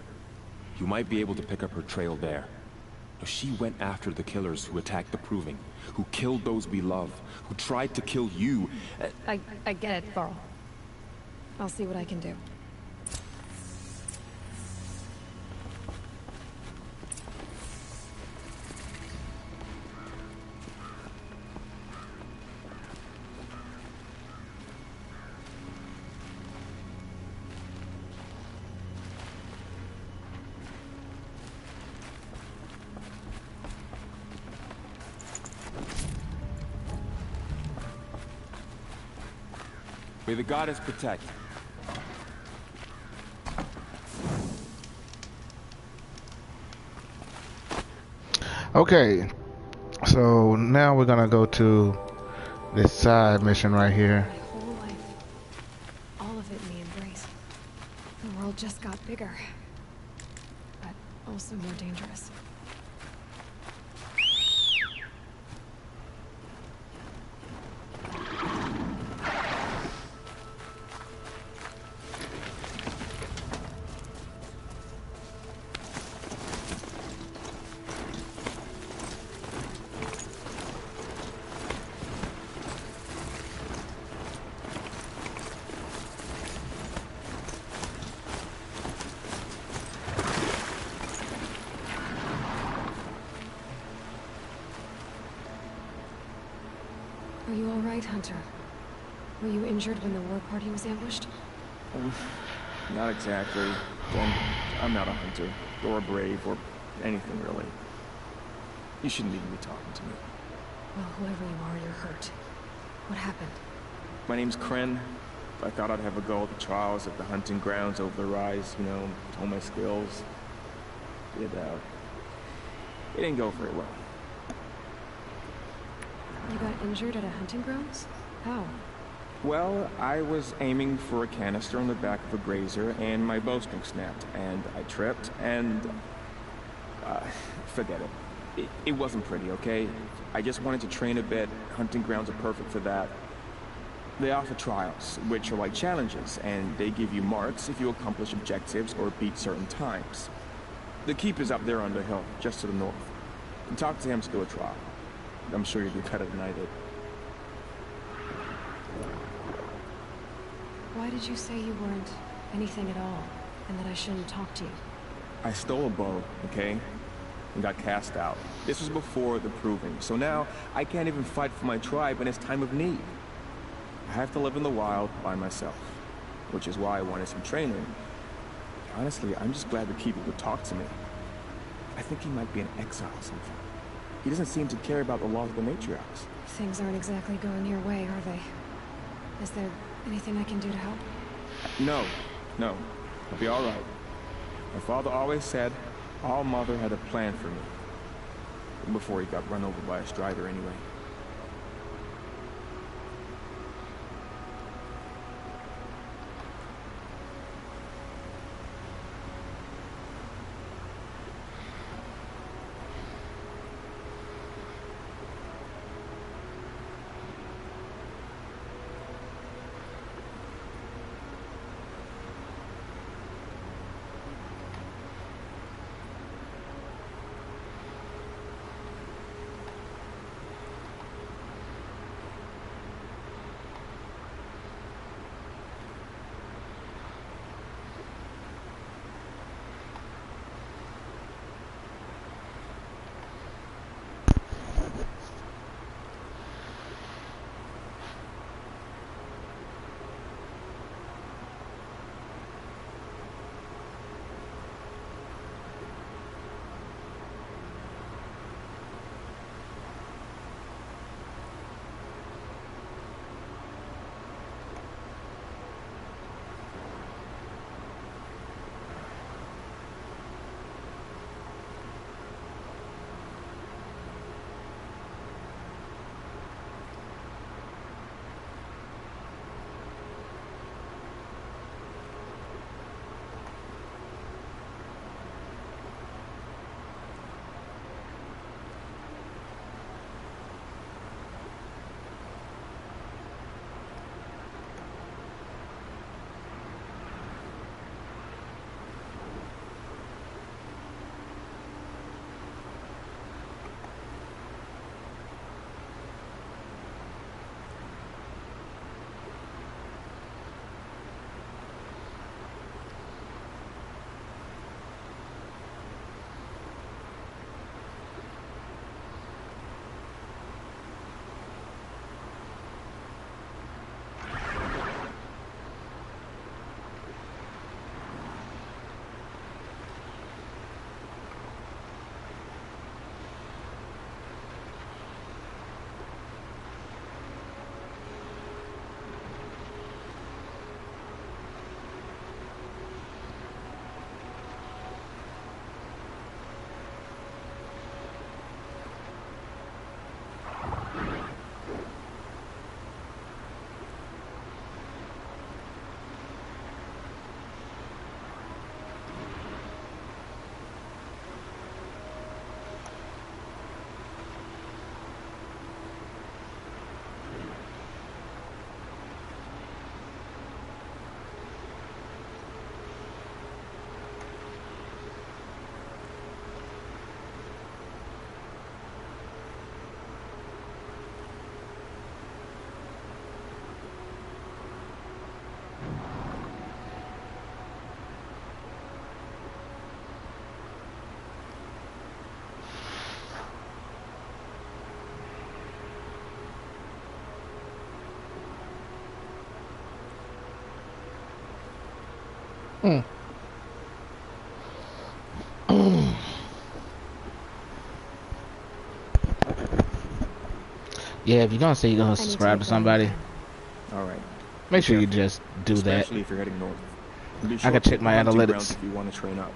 You might be able to pick up her trail there. She went after the killers who attacked the Proving, who killed those we love, who tried to kill you. I get it, Varl. I'll see what I can do. May the goddess protect. Okay, so now we're gonna go to this side mission right here. My whole life, all of it in the embrace. The world just got bigger, but also more dangerous. Are you all right, Hunter? Were you injured when the war party was ambushed? Not exactly. Then I'm not a hunter, or a brave, or anything really. You shouldn't even be talking to me. Well, whoever you are, you're hurt. What happened? My name's Kren. I thought I'd have a go at the trials at the hunting grounds over the rise, you know, hone my skills. It didn't go very well. You got injured at a hunting grounds? How? Well, I was aiming for a canister on the back of a grazer, and my bowstring snapped, and I tripped, and... forget it. It wasn't pretty, okay? I just wanted to train a bit. Hunting grounds are perfect for that. They offer trials, which are like challenges, and they give you marks if you accomplish objectives or beat certain times. The keep is up there on the hill, just to the north. You talk to him to do a trial. I'm sure you'll do better than I did. Why did you say you weren't anything at all, and that I shouldn't talk to you? I stole a bow, okay? And got cast out. This was before the Proving, so now I can't even fight for my tribe in its time of need. I have to live in the wild by myself, which is why I wanted some training. Honestly, I'm just glad the keeper would talk to me. I think he might be in exile somewhere. He doesn't seem to care about the laws of the matriarchs. Things aren't exactly going your way, are they? Is there anything I can do to help? No, no. I'll be all right. My father always said our mother had a plan for me. Before he got run over by a strider anyway. Yeah, if you're gonna say you're gonna I need to subscribe to make that somebody, again. All right. make sure you Careful, just do that. especially if you're heading north. And be I sure can to check hit my hunting grounds analytics. if you want to train up.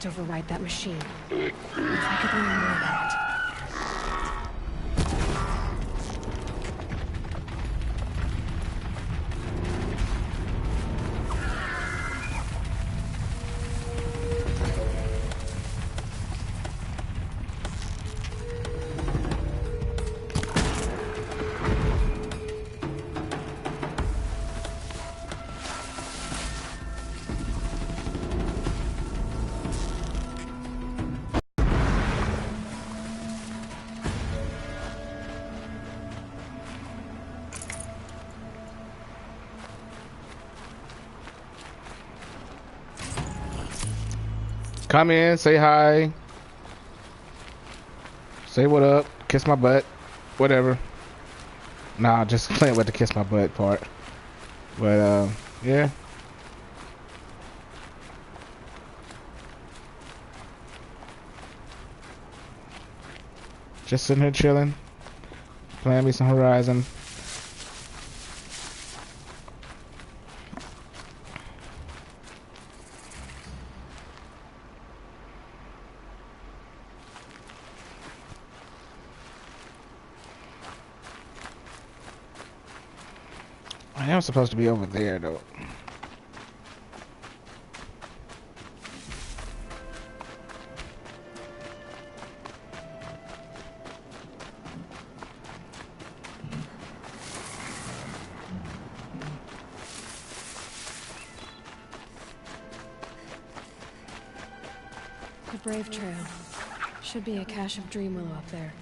can't override that machine. If I could learn more about it. Come in, say hi. Say what up, kiss my butt, whatever. Nah, just playing with the kiss my butt part. But, yeah. Just sitting here chilling. Playing me some Horizon. I am supposed to be over there, though. The Brave Trail. Should be a cache of Dreamwillow up there.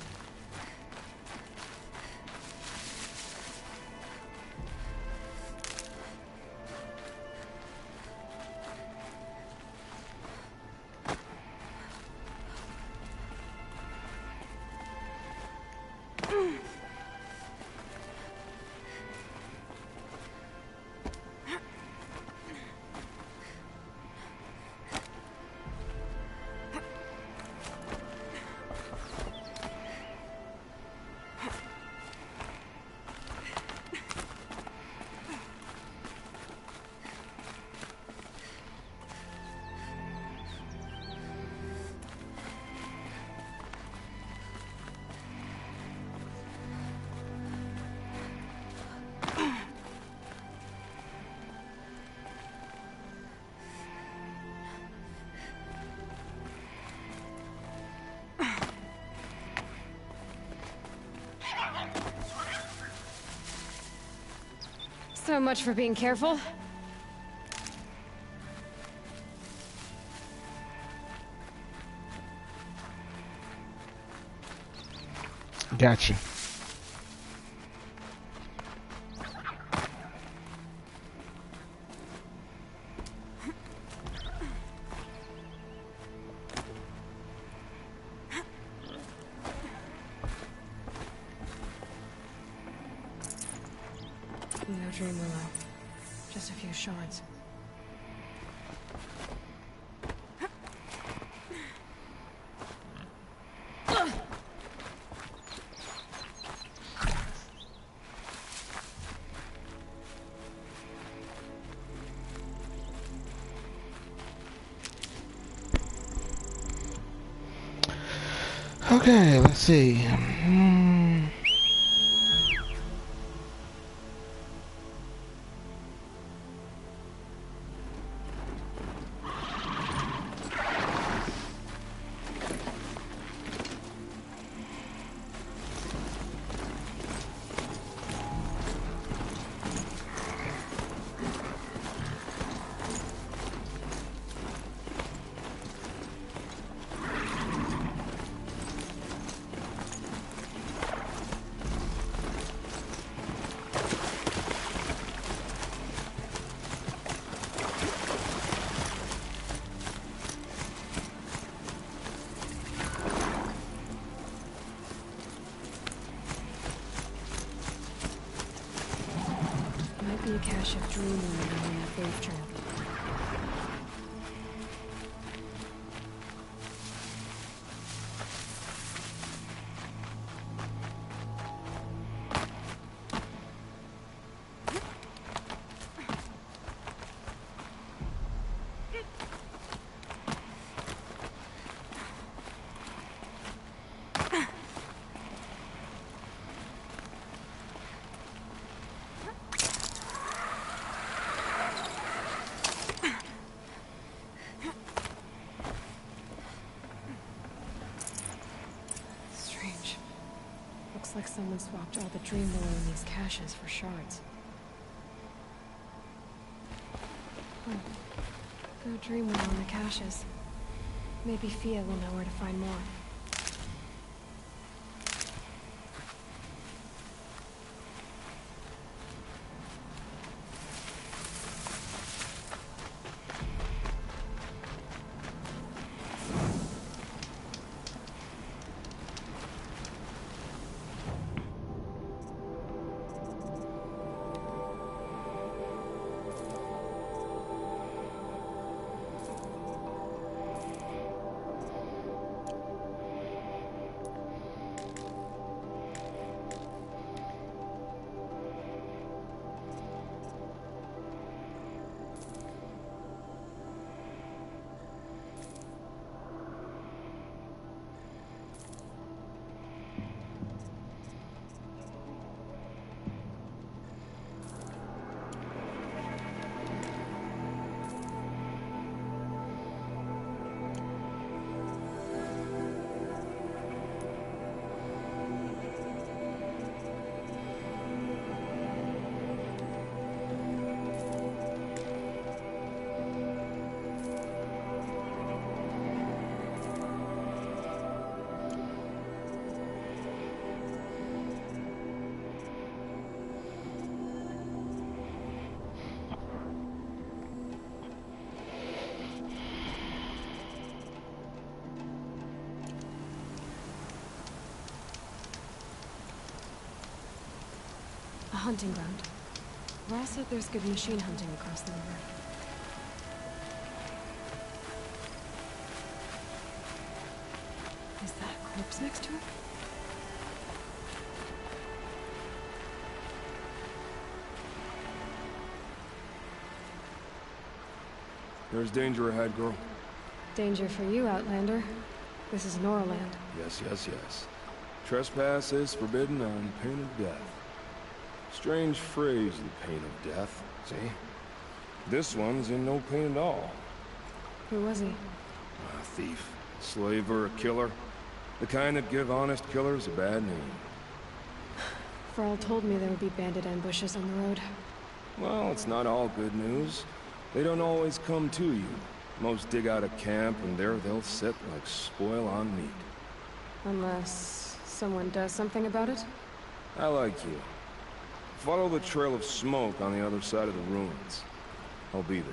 So much for being careful. Gotcha. No Dreamwillow. Just a few shards. Okay, let's see. Might be a cache of Dreamwillow on that Brave Trail. like someone swapped all the dream lore in these caches for shards. Oh. Go dream lore on the caches. Maybe Fia will know where to find more. A hunting ground. Ross said there's good machine hunting across the river. Is that a corpse next to it? There's danger ahead, girl. Danger for you, Outlander. This is Norland. Yes, yes, yes. Trespass is forbidden on pain of death. Strange phrase, the pain of death, see? This one's in no pain at all. Who was he? A thief, slaver, a killer. The kind that give honest killers a bad name. Farrell told me there would be bandit ambushes on the road. Well, it's not all good news. They don't always come to you. Most dig out a camp, and there they'll sit like spoil on meat. Unless someone does something about it? I like you. Follow the trail of smoke on the other side of the ruins. I'll be there.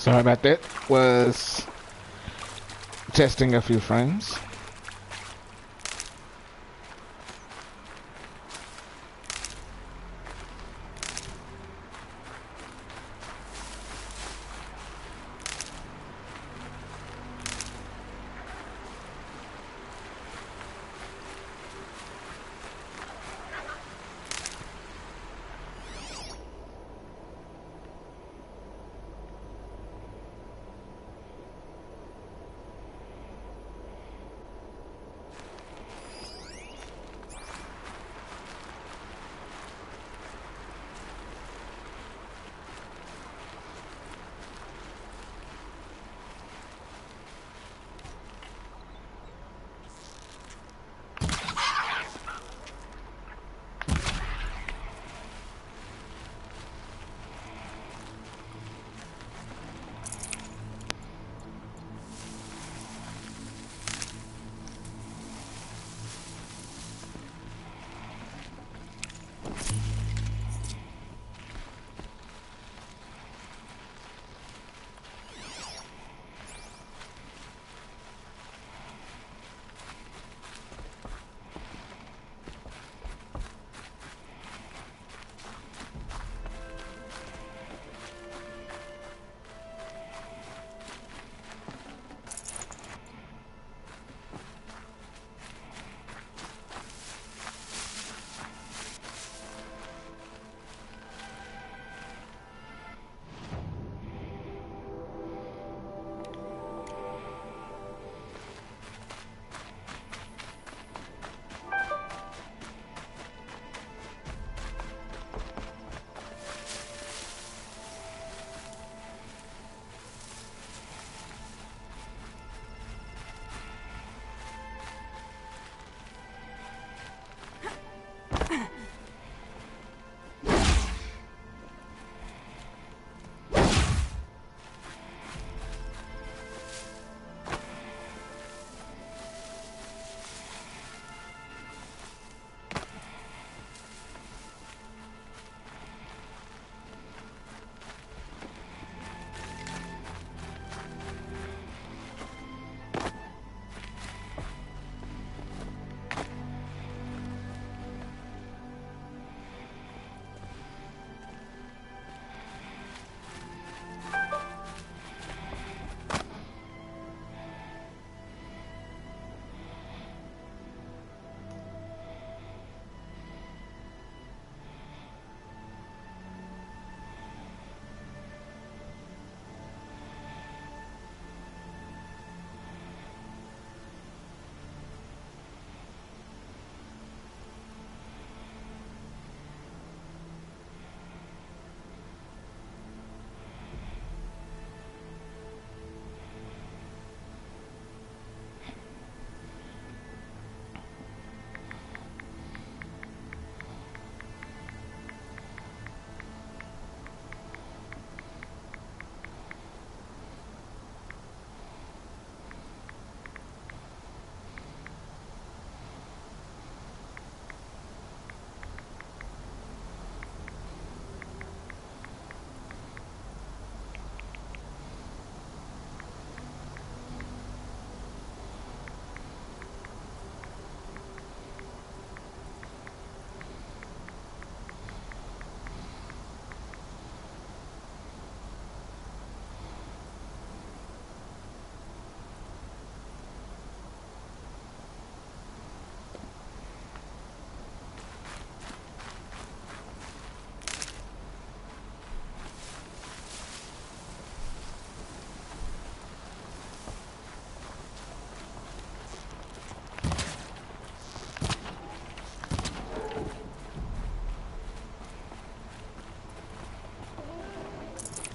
Sorry about that. Was testing a few frames.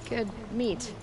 Good meat.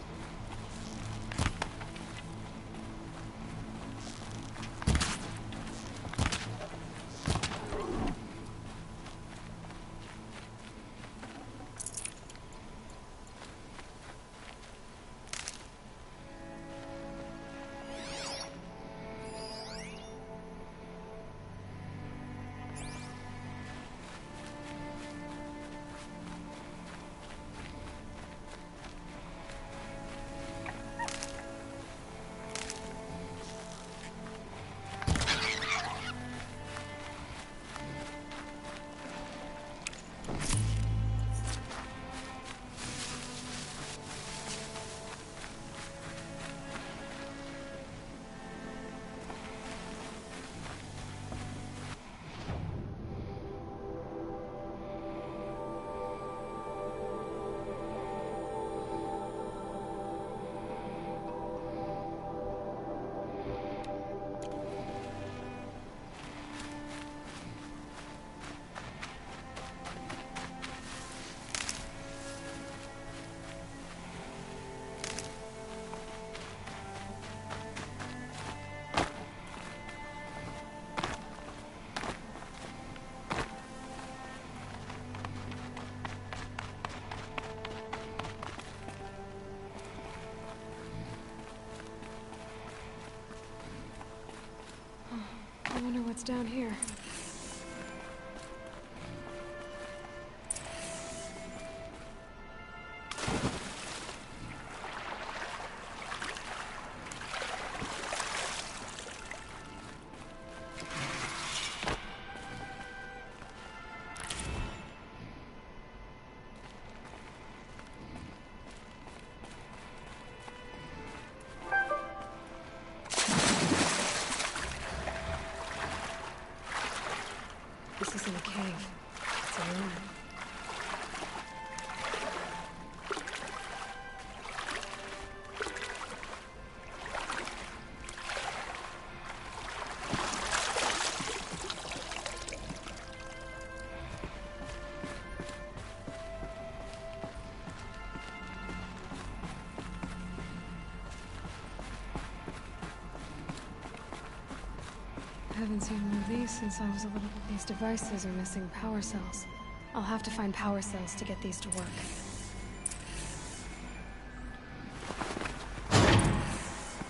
wonder what's down here. This isn't a cave. It's a room. I haven't seen one of these since I was a little. These devices are missing power cells. I'll have to find power cells to get these to work.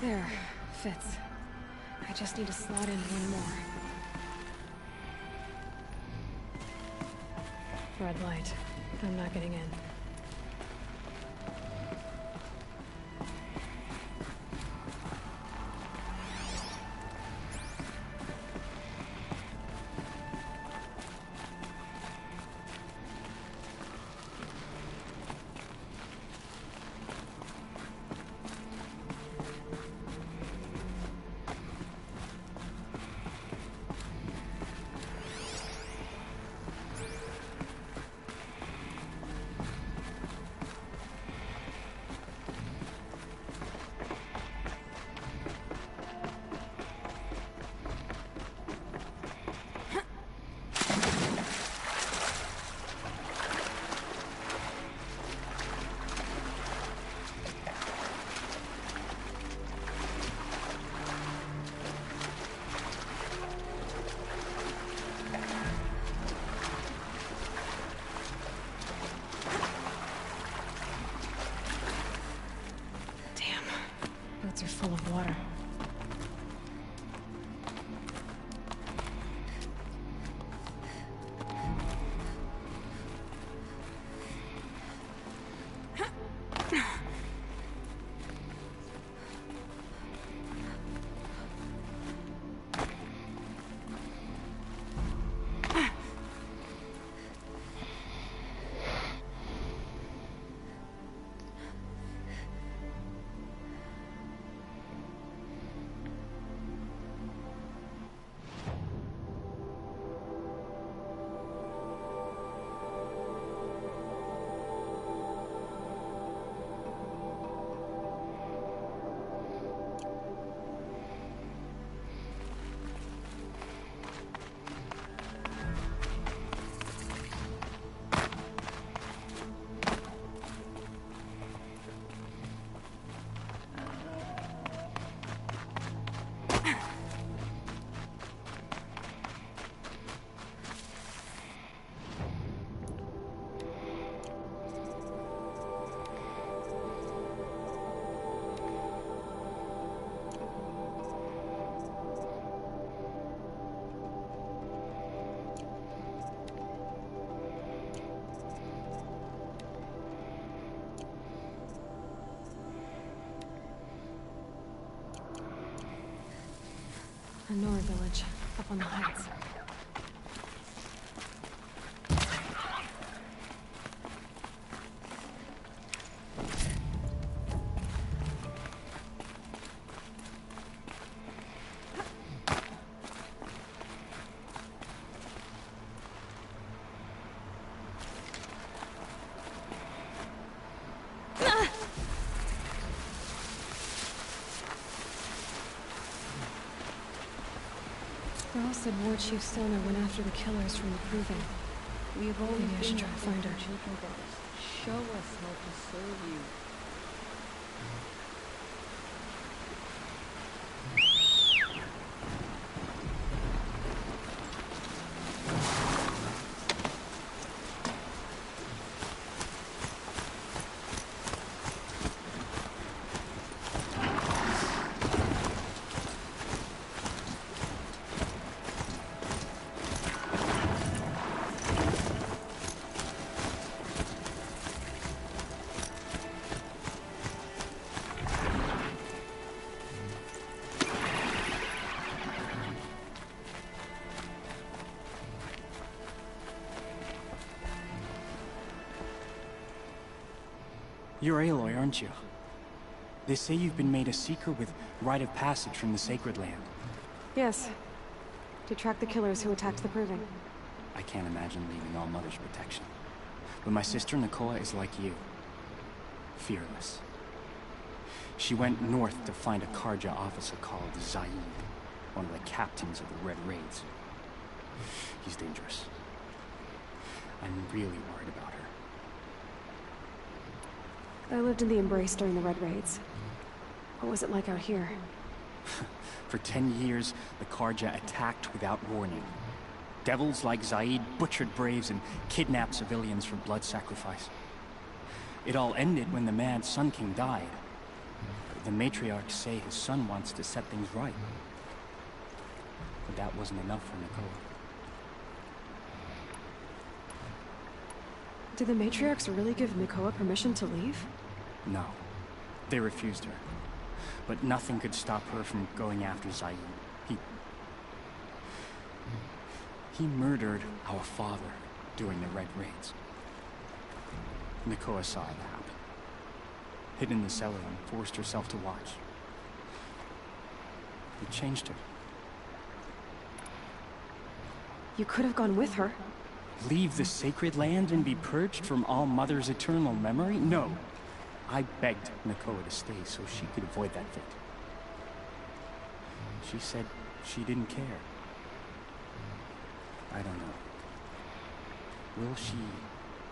There, fits. I just need to slot in one more. Red light. I'm not getting in. Are full of water. A Nora village, up on the heights. Earl said War Chief Stoner went after the killers from the Proving. We have always Maybe I should been try to find her. children brothers. Show us how to serve you. You're Aloy, aren't you? They say you've been made a seeker with rite of passage from the Sacred Land. Yes. To track the killers who attacked the Proving. I can't imagine leaving All Mother's protection. But my sister Nakoa is like you. Fearless. She went north to find a Karja officer called Zaid, one of the captains of the Red Raids. He's dangerous. I'm really worried about her. I lived in the Embrace during the Red Raids. What was it like out here? For 10 years, the Karja attacked without warning. Devils like Zaid butchered braves and kidnapped civilians for blood sacrifice. It all ended when the mad Sun King died. The matriarchs say his son wants to set things right. But that wasn't enough for Nakoa. Did the matriarchs really give Nakoa permission to leave? No. They refused her. But nothing could stop her from going after Zaid. He murdered our father during the Red Raids. Nakoa saw it happen. Hid in the cellar and forced herself to watch. It changed her. You could have gone with her. Leave the Sacred Land and be purged from All Mother's eternal memory? No. I begged Nakoa to stay so she could avoid that fate. She said she didn't care. I don't know. Will she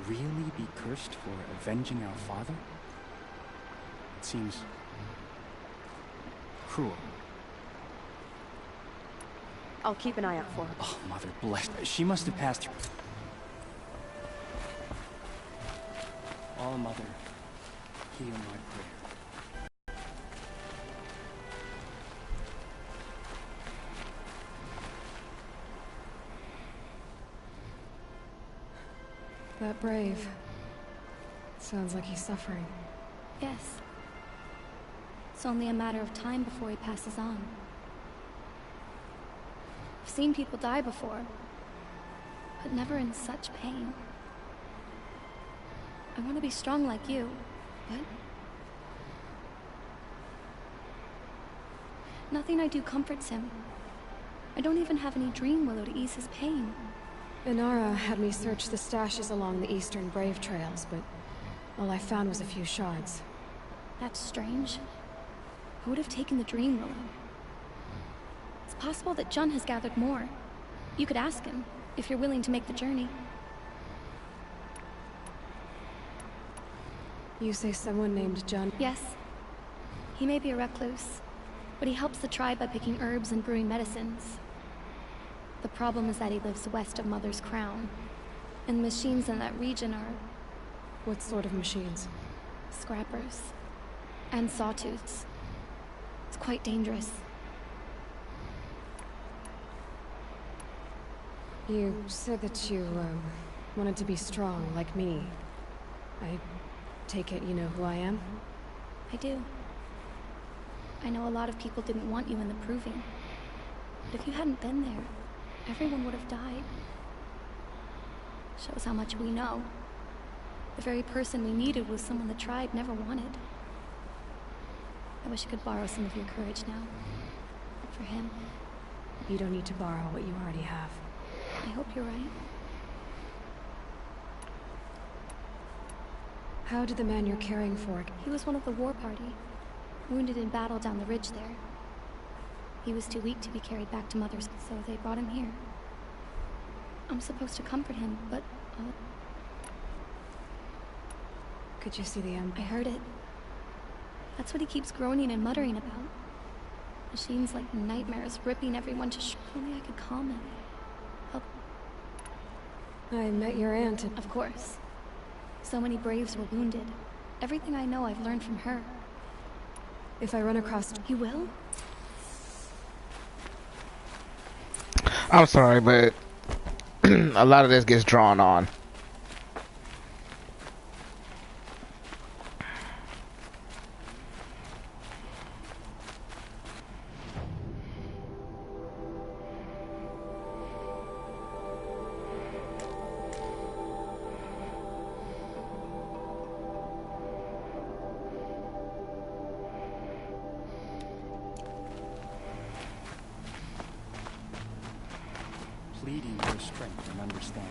really be cursed for avenging our father? It seems cruel. I'll keep an eye out for her. Oh, Mother bless. She must have passed through. All Mother, hear my prayer. That brave. Sounds like he's suffering. Yes. It's only a matter of time before he passes on. I've seen people die before, but never in such pain. I want to be strong like you, but nothing I do comforts him. I don't even have any dream willow to ease his pain. Inara had me search the stashes along the eastern Brave trails, but all I found was a few shards. That's strange. Who would have taken the dream willow? It's possible that Jun has gathered more. You could ask him, if you're willing to make the journey. You say someone named Jun? Yes. He may be a recluse, but he helps the tribe by picking herbs and brewing medicines. The problem is that he lives west of Mother's Crown, and the machines in that region are... What sort of machines? Scrappers. And sawtooths. It's quite dangerous. You said that you, wanted to be strong, like me. I take it you know who I am? I do. I know a lot of people didn't want you in the Proving. But if you hadn't been there, everyone would have died. Shows how much we know. The very person we needed was someone the tribe never wanted. I wish I could borrow some of your courage now. For him. You don't need to borrow what you already have. I hope you're right. How did the man you're caring for... He was one of the war party. Wounded in battle down the ridge there. He was too weak to be carried back to Mother's, so they brought him here. I'm supposed to comfort him, but Could you see the M? I heard it. That's what he keeps groaning and muttering about. Machines like nightmares, ripping everyone to If only I could calm him. Help. I met your aunt and... Of course. So many braves were wounded. Everything I know I've learned from her. If I run across... You will? I'm sorry, but a lot of this gets drawn on. leading your strength and understanding.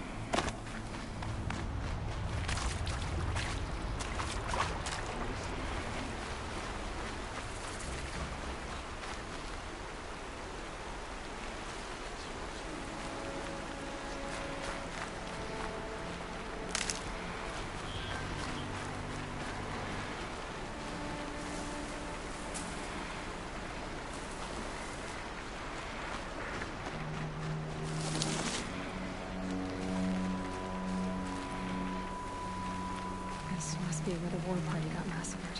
This must be where the war party got massacred.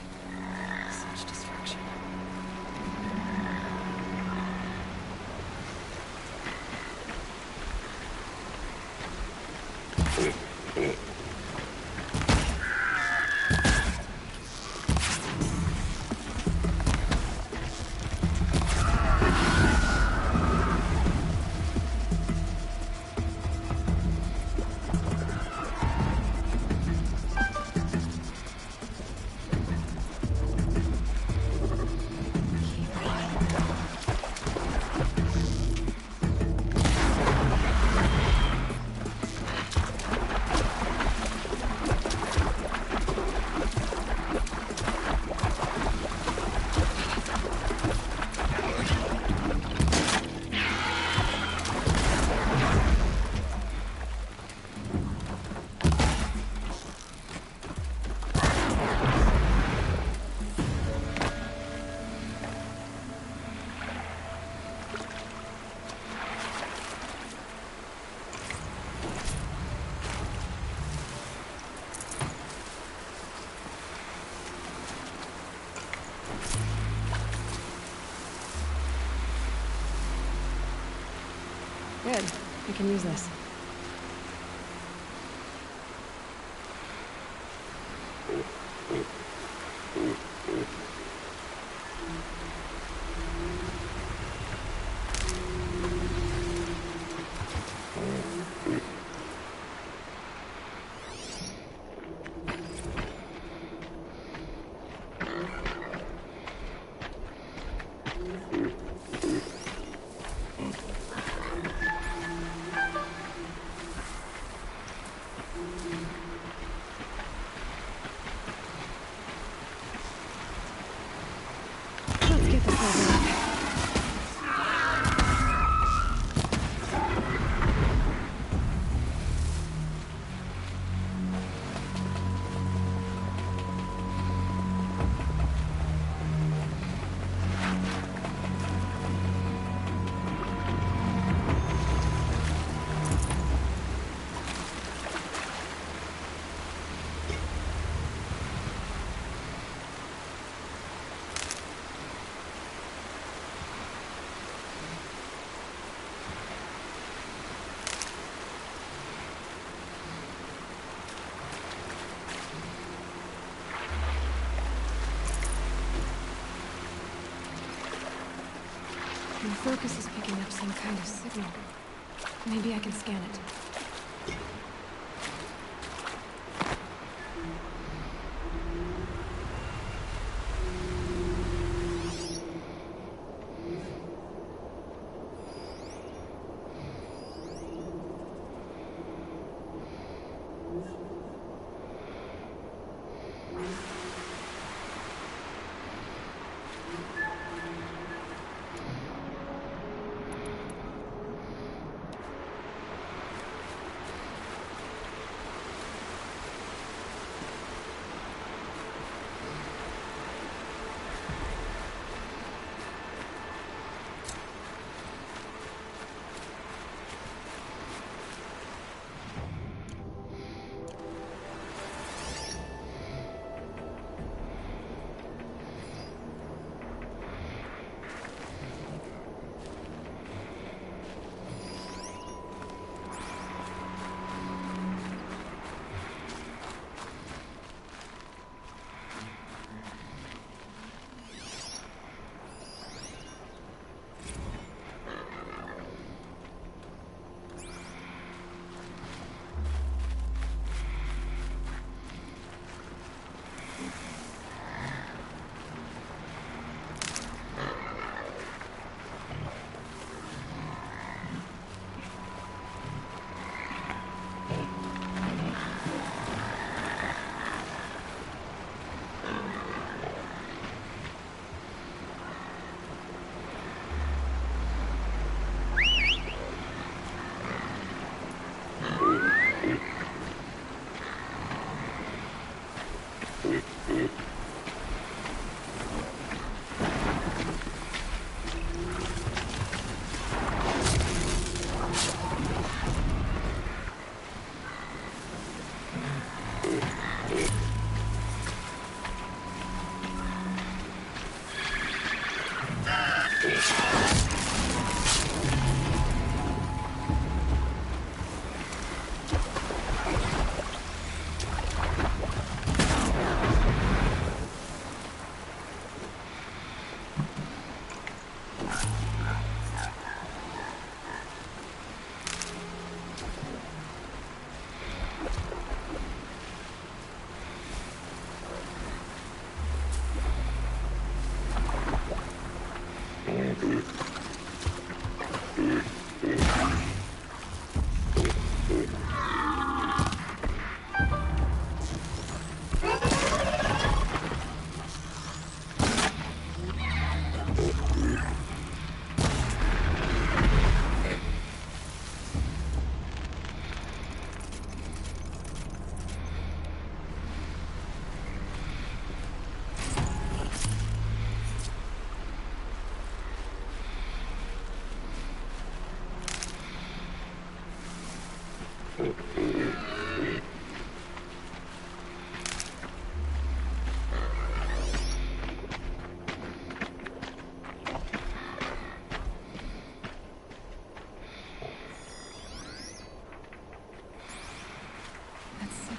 Such destruction. Good. I can use this. Let's get this over with. My focus is picking up some kind of signal. Maybe I can scan it.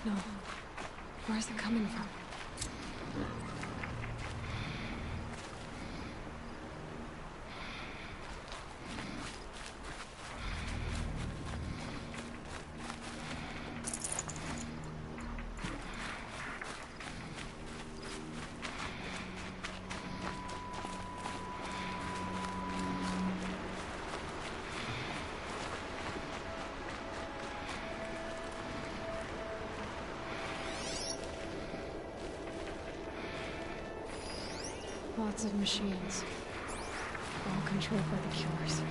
No. Where's it coming from? Lots of machines, all controlled by the killers.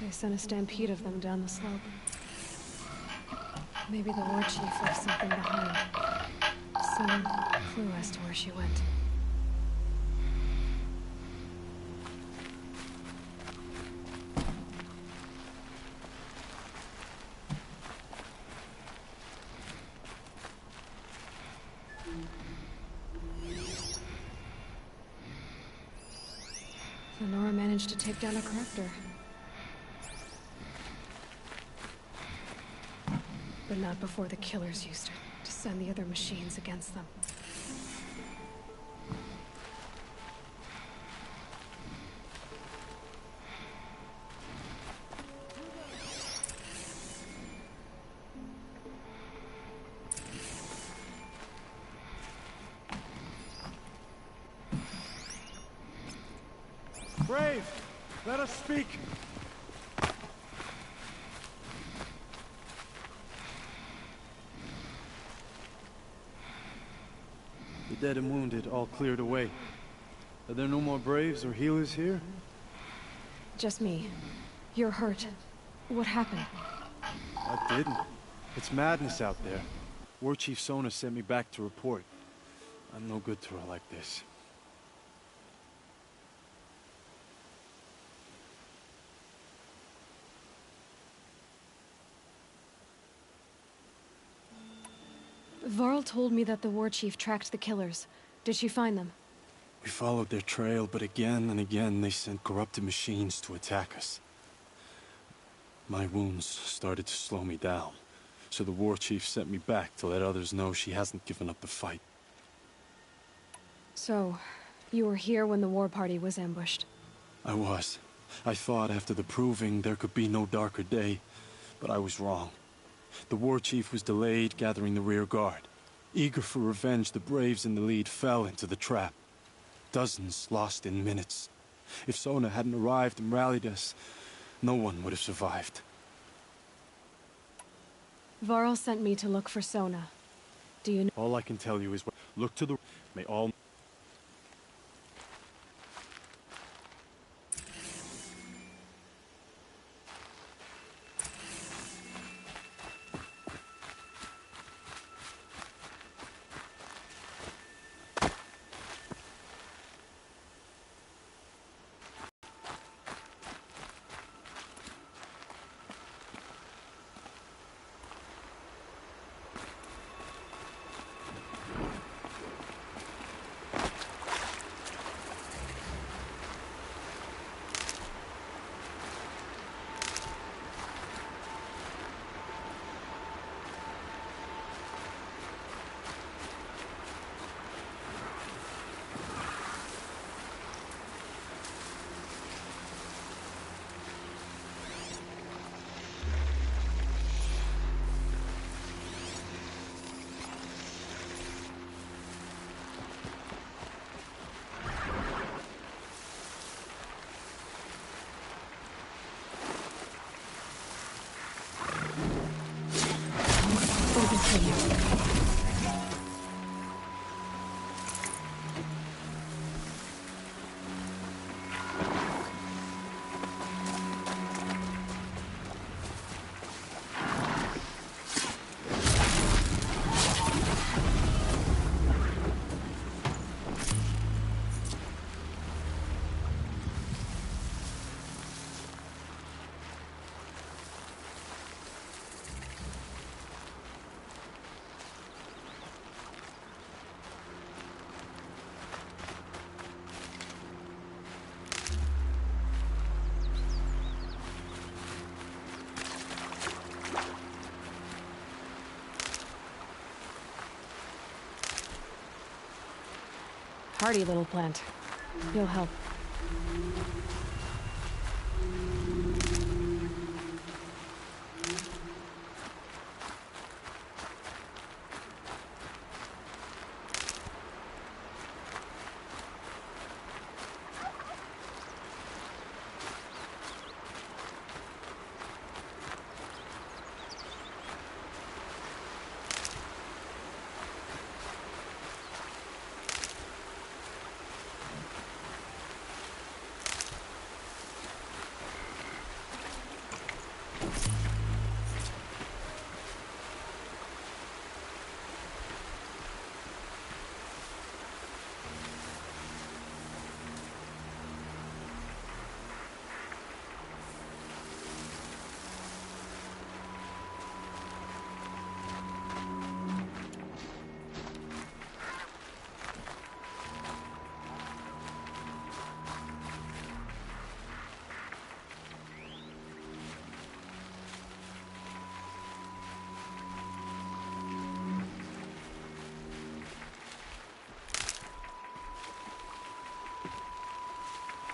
They sent a stampede of them down the slope. Maybe the war chief left something behind. Some clue as to where she went. Lenora managed to take down a corruptor. But not before the killers used her to send the other machines against them. Brave, let us speak. The dead and wounded all cleared away. Are there no more Braves or healers here? Just me. You're hurt. What happened? I didn't. It's madness out there. War Chief Sona sent me back to report. I'm no good to her like this. Varl told me that the war chief tracked the killers. Did she find them? We followed their trail, but again and again they sent corrupted machines to attack us. My wounds started to slow me down, so the war chief sent me back to let others know she hasn't given up the fight. So, you were here when the war party was ambushed? I was. I thought after the proving there could be no darker day, but I was wrong. The war chief was delayed gathering the rear guard. Eager for revenge, the Braves in the lead fell into the trap. Dozens lost in minutes. If Sona hadn't arrived and rallied us, no one would have survived. Varl sent me to look for Sona. Do you know? All I can tell you is look to the... May all... hardy little plant. You'll help.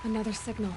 Another signal.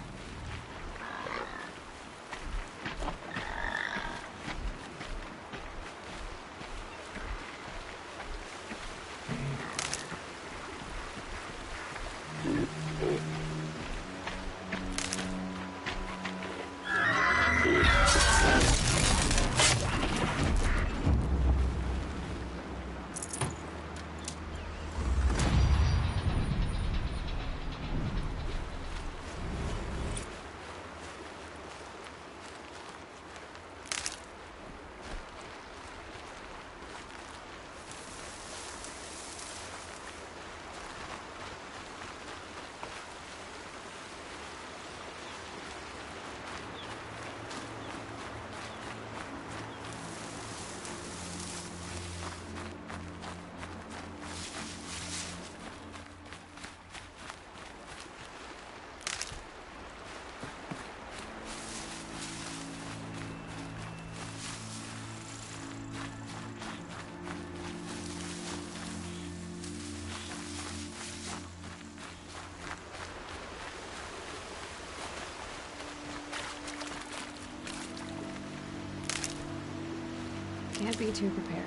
Can't be too prepared.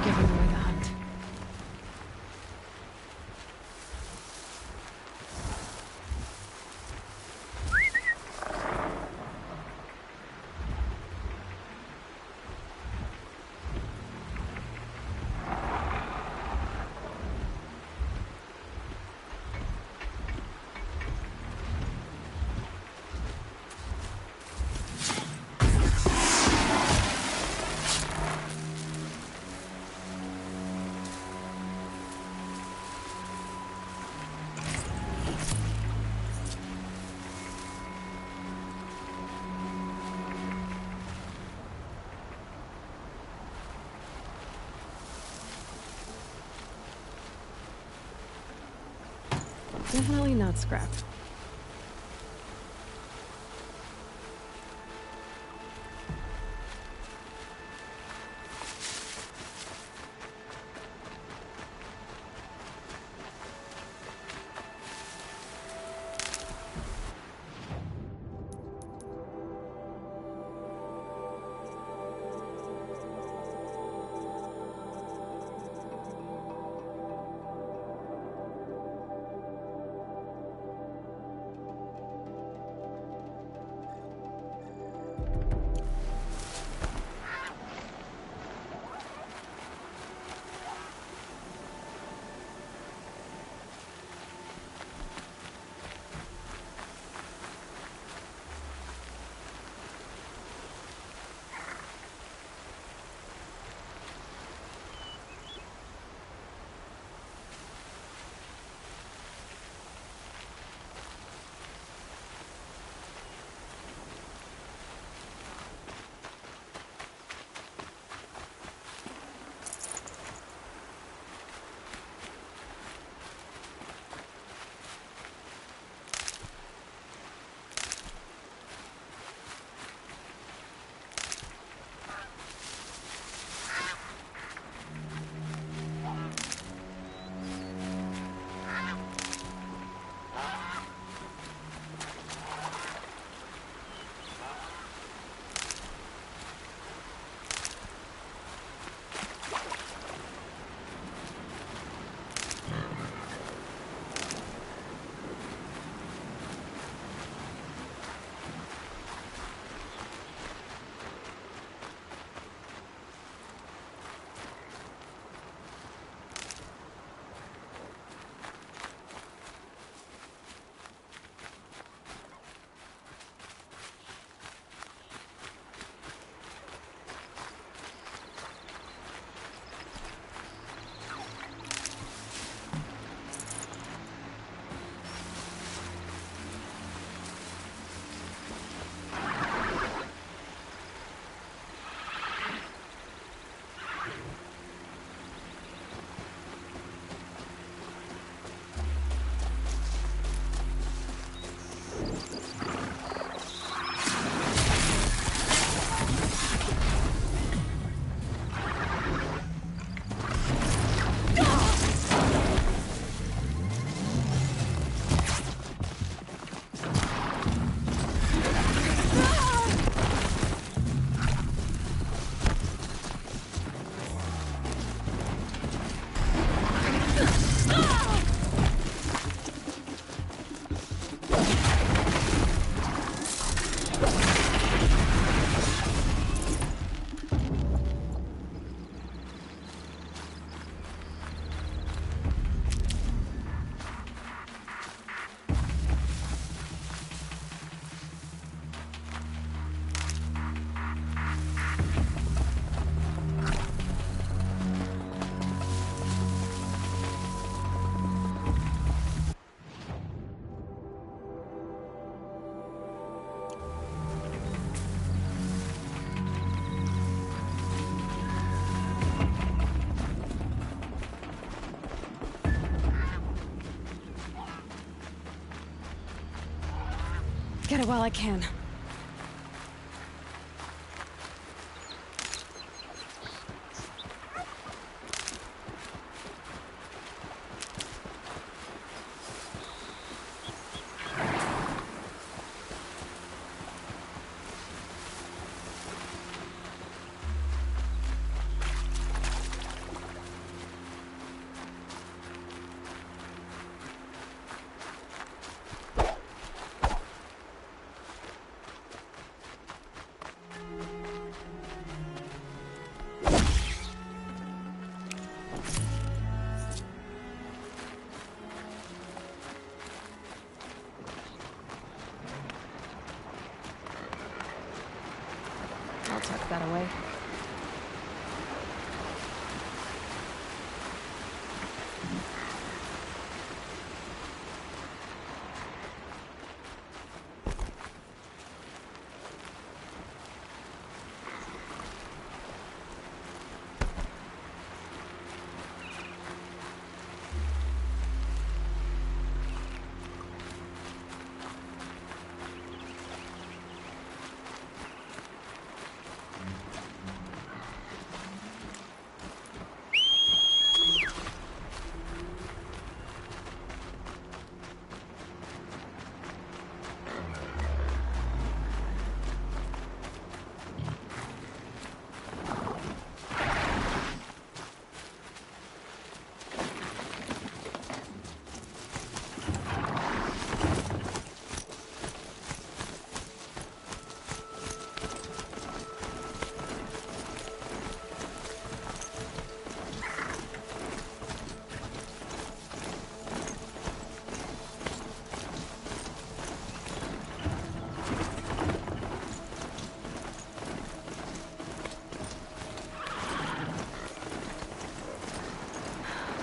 Giving away the hunt. Definitely not scrap. get it while I can. I'll tuck that away.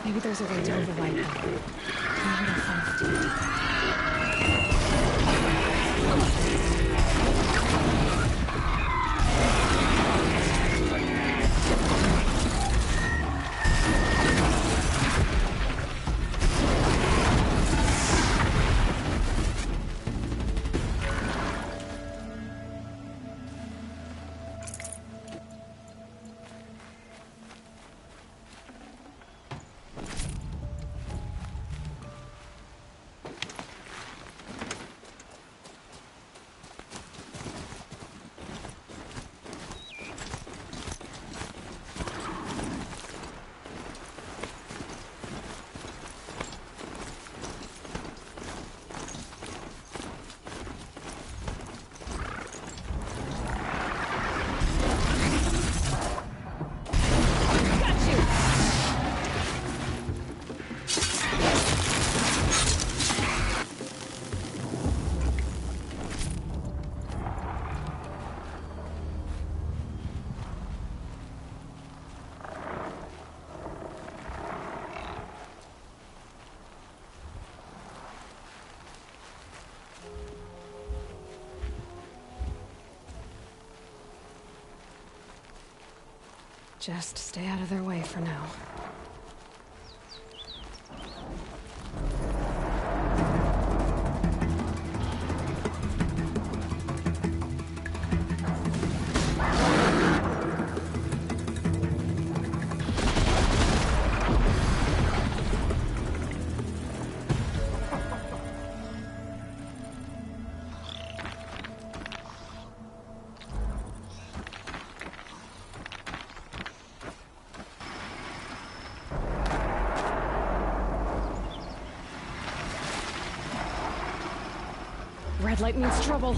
Maybe there's a way to override that. Maybe I'll find it. Just stay out of their way for now. Red light means trouble.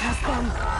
past them.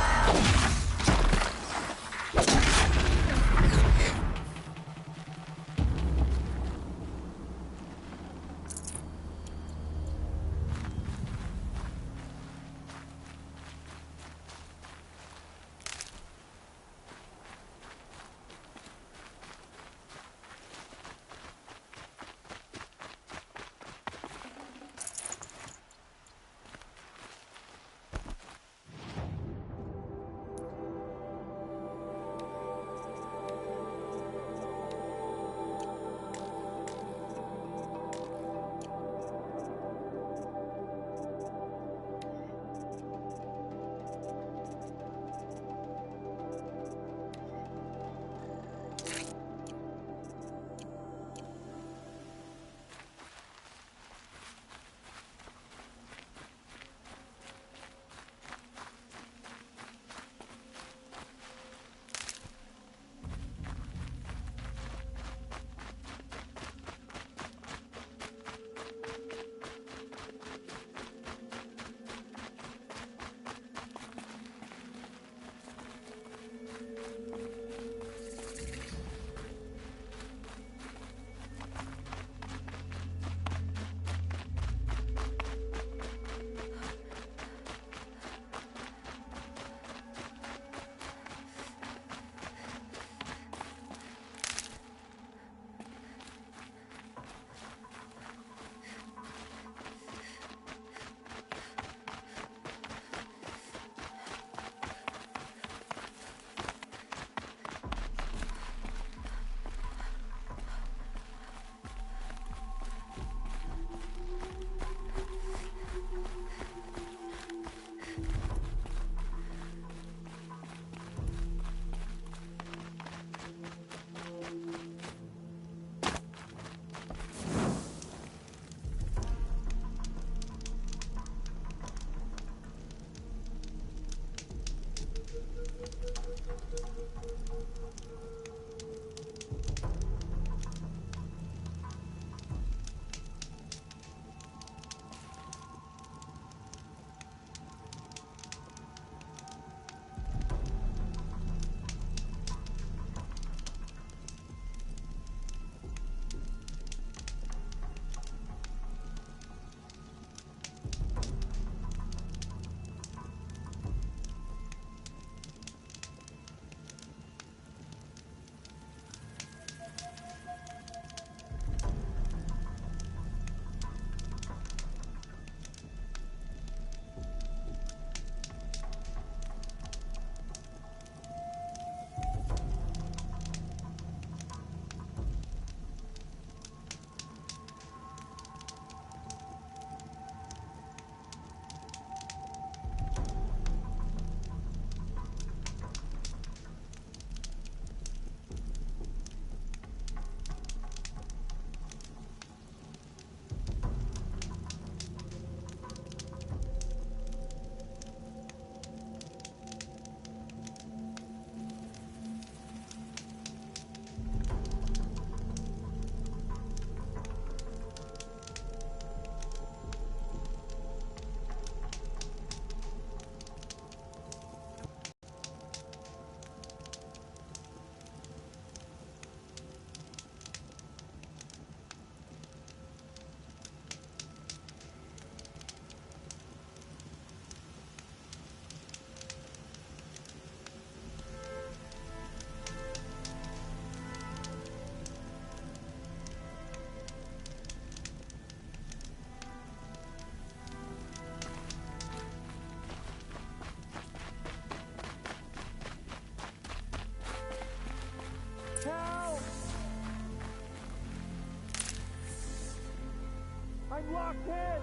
I'm locked in!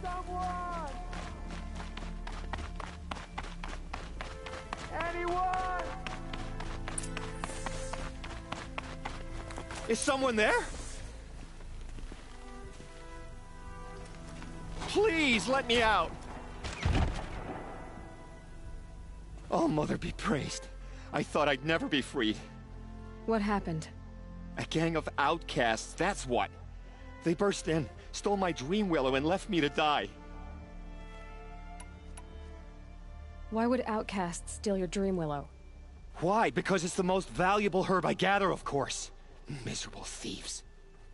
Someone! Anyone! Is someone there? Please let me out! Oh, Mother be praised. I thought I'd never be freed. What happened? A gang of outcasts, that's what. They burst in, stole my dream willow, and left me to die. Why would outcasts steal your dream willow? Why? Because it's the most valuable herb I gather, of course. Miserable thieves.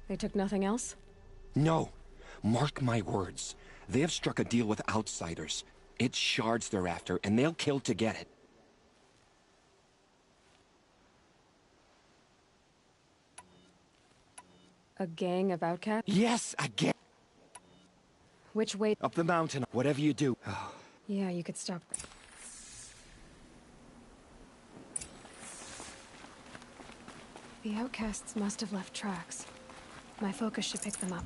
They took nothing else? No. Mark my words. They have struck a deal with outsiders. It's shards they're after, and they'll kill to get it. A gang of outcasts? Yes, a gang. Which way? Up the mountain, whatever you do. Yeah, you could stop. The outcasts must have left tracks. My focus should pick them up.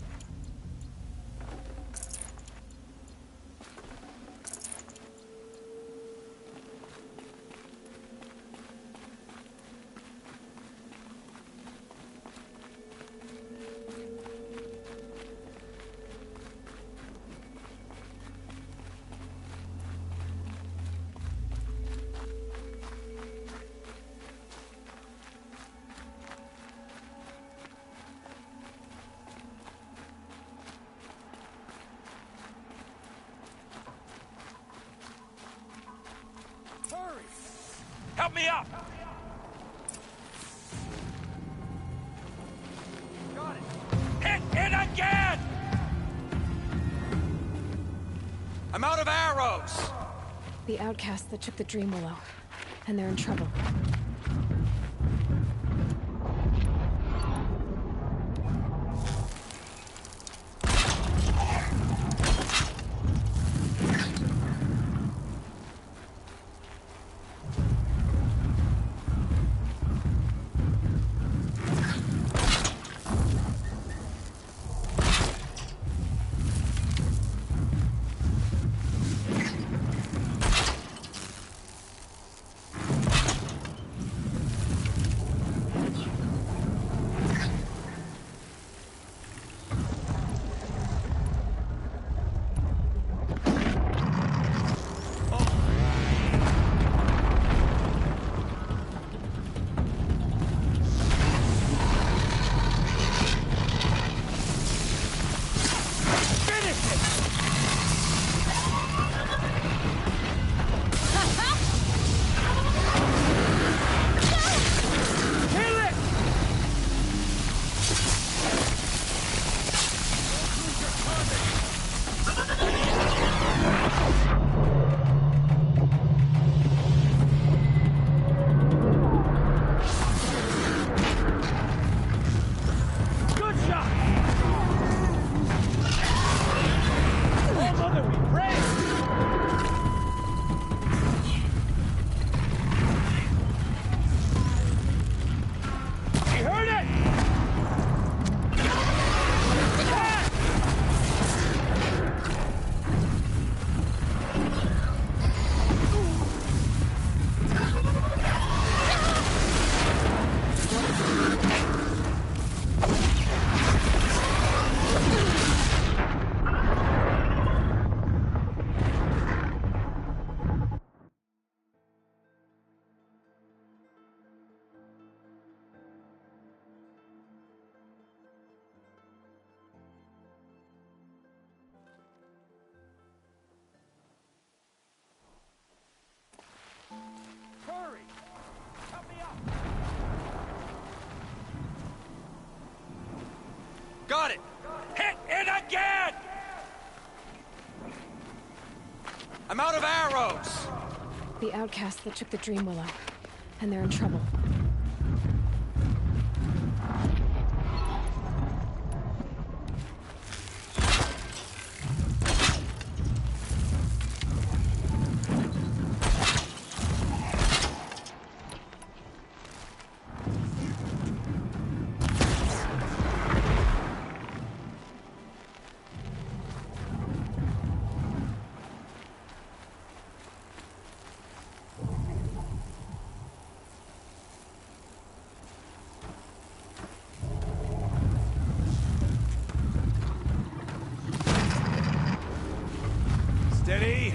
Help me up! Got it! Hit it again! I'm out of arrows! The outcasts that took the dream willow. And they're in trouble. Hurry! Help me up! Got it! Hit it again! I'm out of arrows! The outcasts that took the dream willow. And they're in trouble. Steady!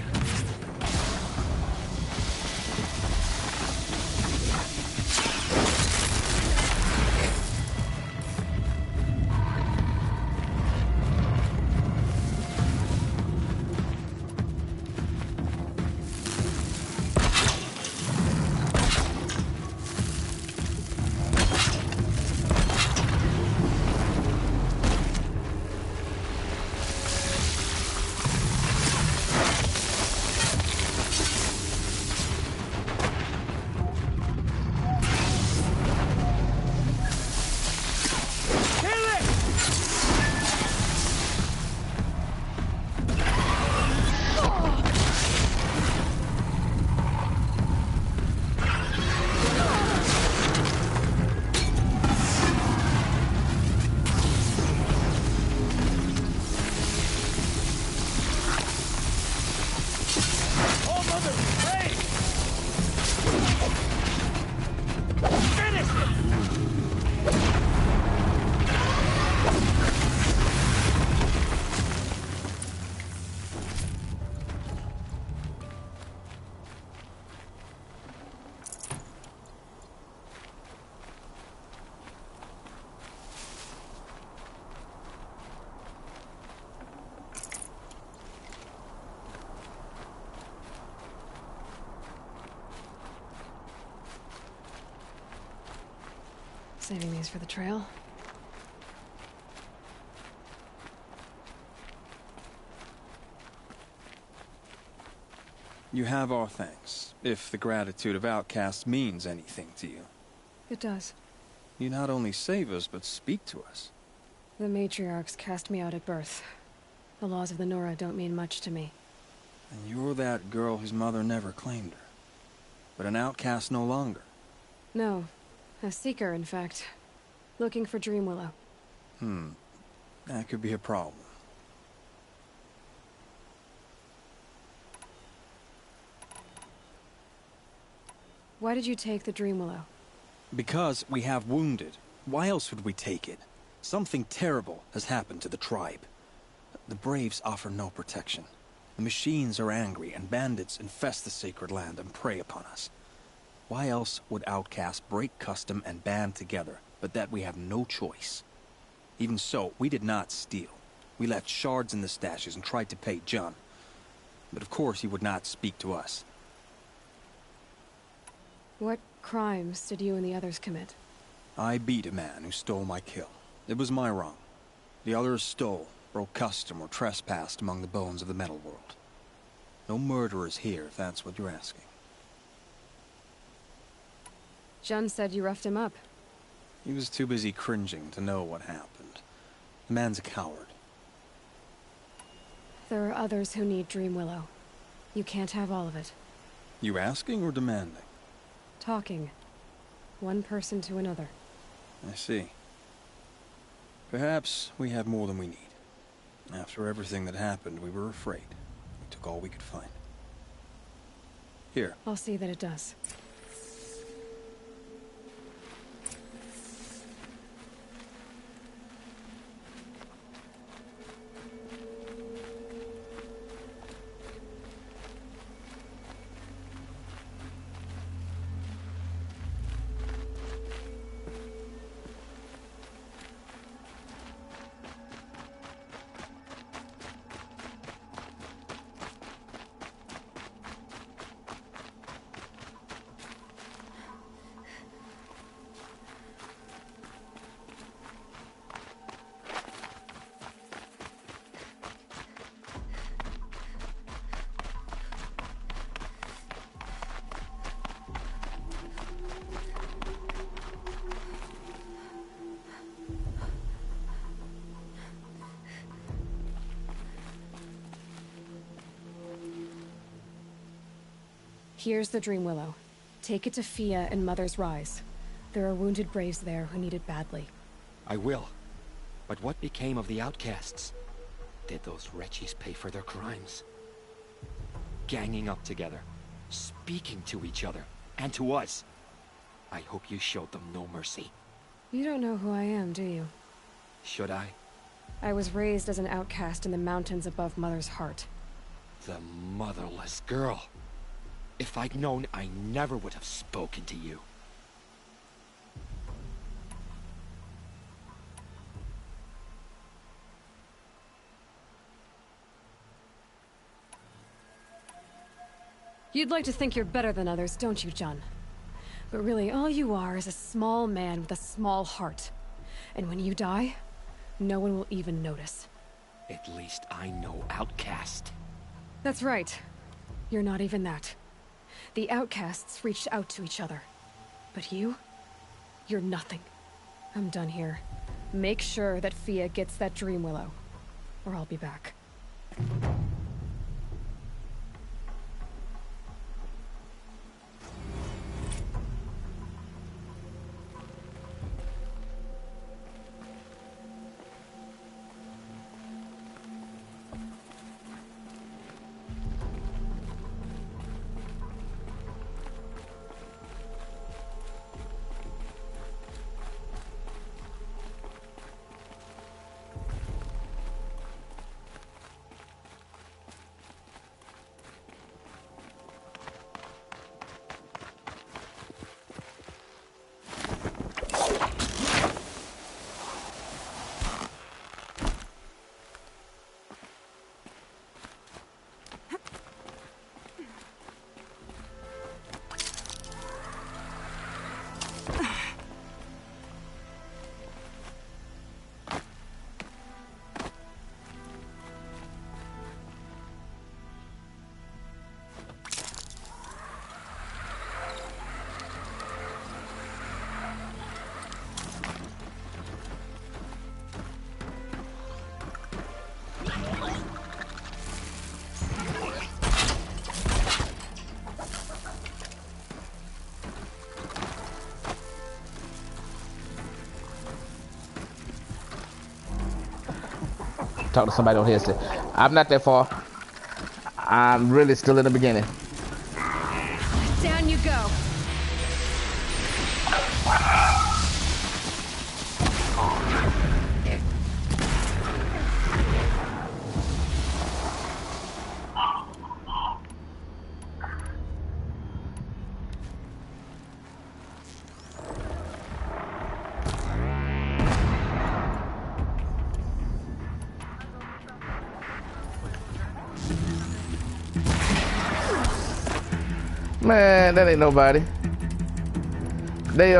Saving these for the trail. You have our thanks, if the gratitude of outcasts means anything to you. It does. You not only save us, but speak to us. The matriarchs cast me out at birth. The laws of the Nora don't mean much to me. And you're that girl whose mother never claimed her. But an outcast no longer. No. A seeker, in fact. Looking for Dreamwillow. That could be a problem. Why did you take the Dreamwillow? Because we have wounded. Why else would we take it? Something terrible has happened to the tribe. The Braves offer no protection. The machines are angry, and bandits infest the sacred land and prey upon us. Why else would outcasts break custom and band together, but that we have no choice? Even so, we did not steal. We left shards in the stashes and tried to pay John. But of course he would not speak to us. What crimes did you and the others commit? I beat a man who stole my kill. It was my wrong. The others stole, broke custom, or trespassed among the bones of the metal world. No murderers here, if that's what you're asking. Jun said you roughed him up. He was too busy cringing to know what happened. The man's a coward. There are others who need Dreamwillow. You can't have all of it. You asking or demanding? Talking. One person to another. I see. Perhaps we have more than we need. After everything that happened, we were afraid. We took all we could find. Here. I'll see that it does. Here's the Dreamwillow. Take it to Fia and Mother's Rise. There are wounded Braves there who need it badly. I will. But what became of the outcasts? Did those wretches pay for their crimes? Ganging up together, speaking to each other, and to us. I hope you showed them no mercy. You don't know who I am, do you? Should I? I was raised as an outcast in the mountains above Mother's Heart. The motherless girl. If I'd known, I never would have spoken to you. You'd like to think you're better than others, don't you, John? But really, all you are is a small man with a small heart. And when you die, no one will even notice. At least I know outcast. That's right. You're not even that. The outcasts reached out to each other. But you're nothing. I'm done here. Make sure that Fia gets that Dreamwillow, or I'll be back. talk to somebody on headset. I'm not that far. I'm really still in the beginning. Down you go. Man, that ain't nobody. They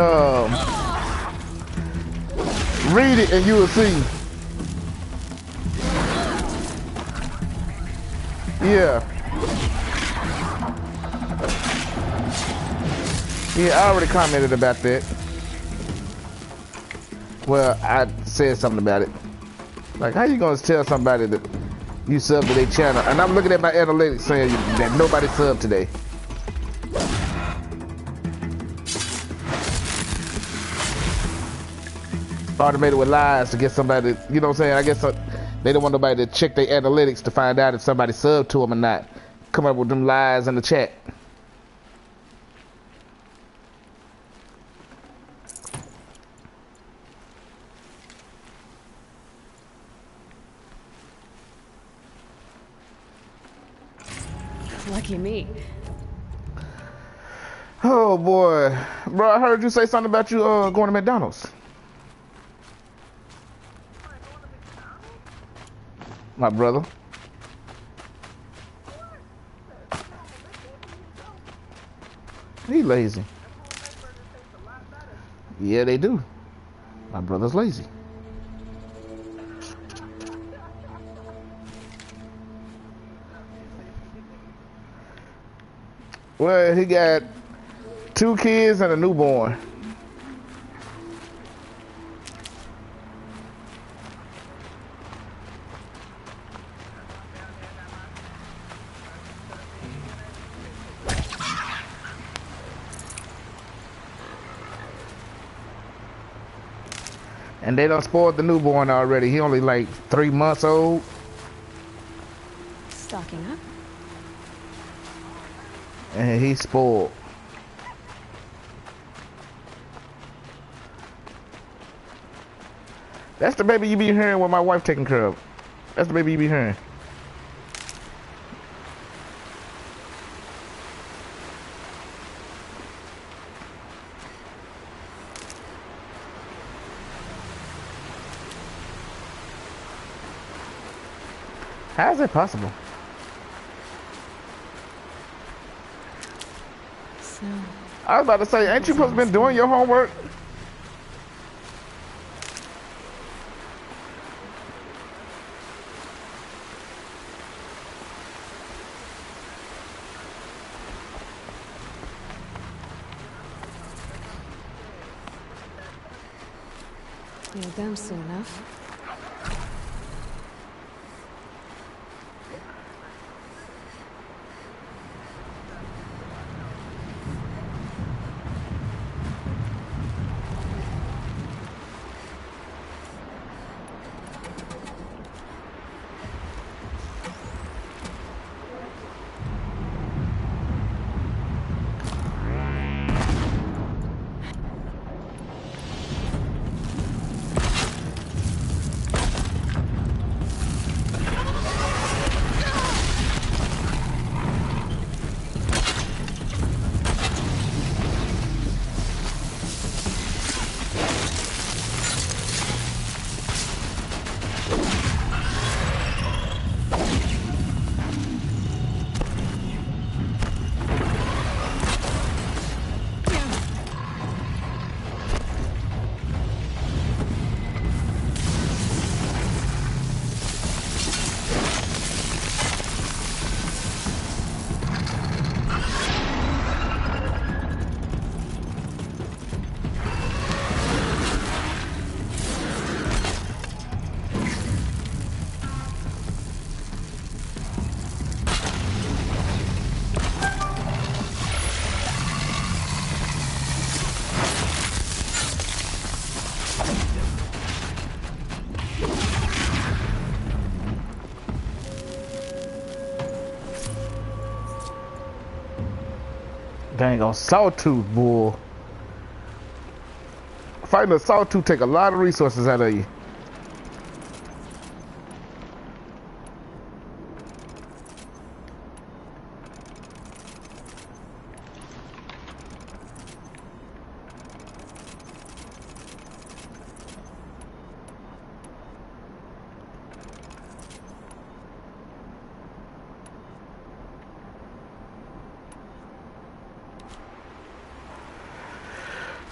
read it and you will see. Yeah. Yeah, I already commented about that. Well, I said something about it. Like, how you gonna tell somebody that you subbed to their channel? And I'm looking at my analytics saying that nobody subbed today. Automated with lies to get somebody, you know what I'm saying? I guess they don't want nobody to check their analytics to find out if somebody subbed to them or not. Come up with them lies in the chat. Lucky me. Oh boy. Bro, I heard you say something about you going to McDonald's. My brother. He lazy. Yeah, they do. My brother's lazy. Well, he got 2 kids and a newborn. And they done spoiled the newborn already. He only like 3 months old. Stocking up. And he's spoiled. That's the baby you be hearing with my wife taking care of. That's the baby you be hearing. How is that possible? So, I was about to say, ain't you supposed to been doing your homework? you're done soon enough. Dang on Sawtooth, boy. Fighting a Sawtooth take a lot of resources out of you.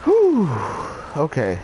Whew. Okay.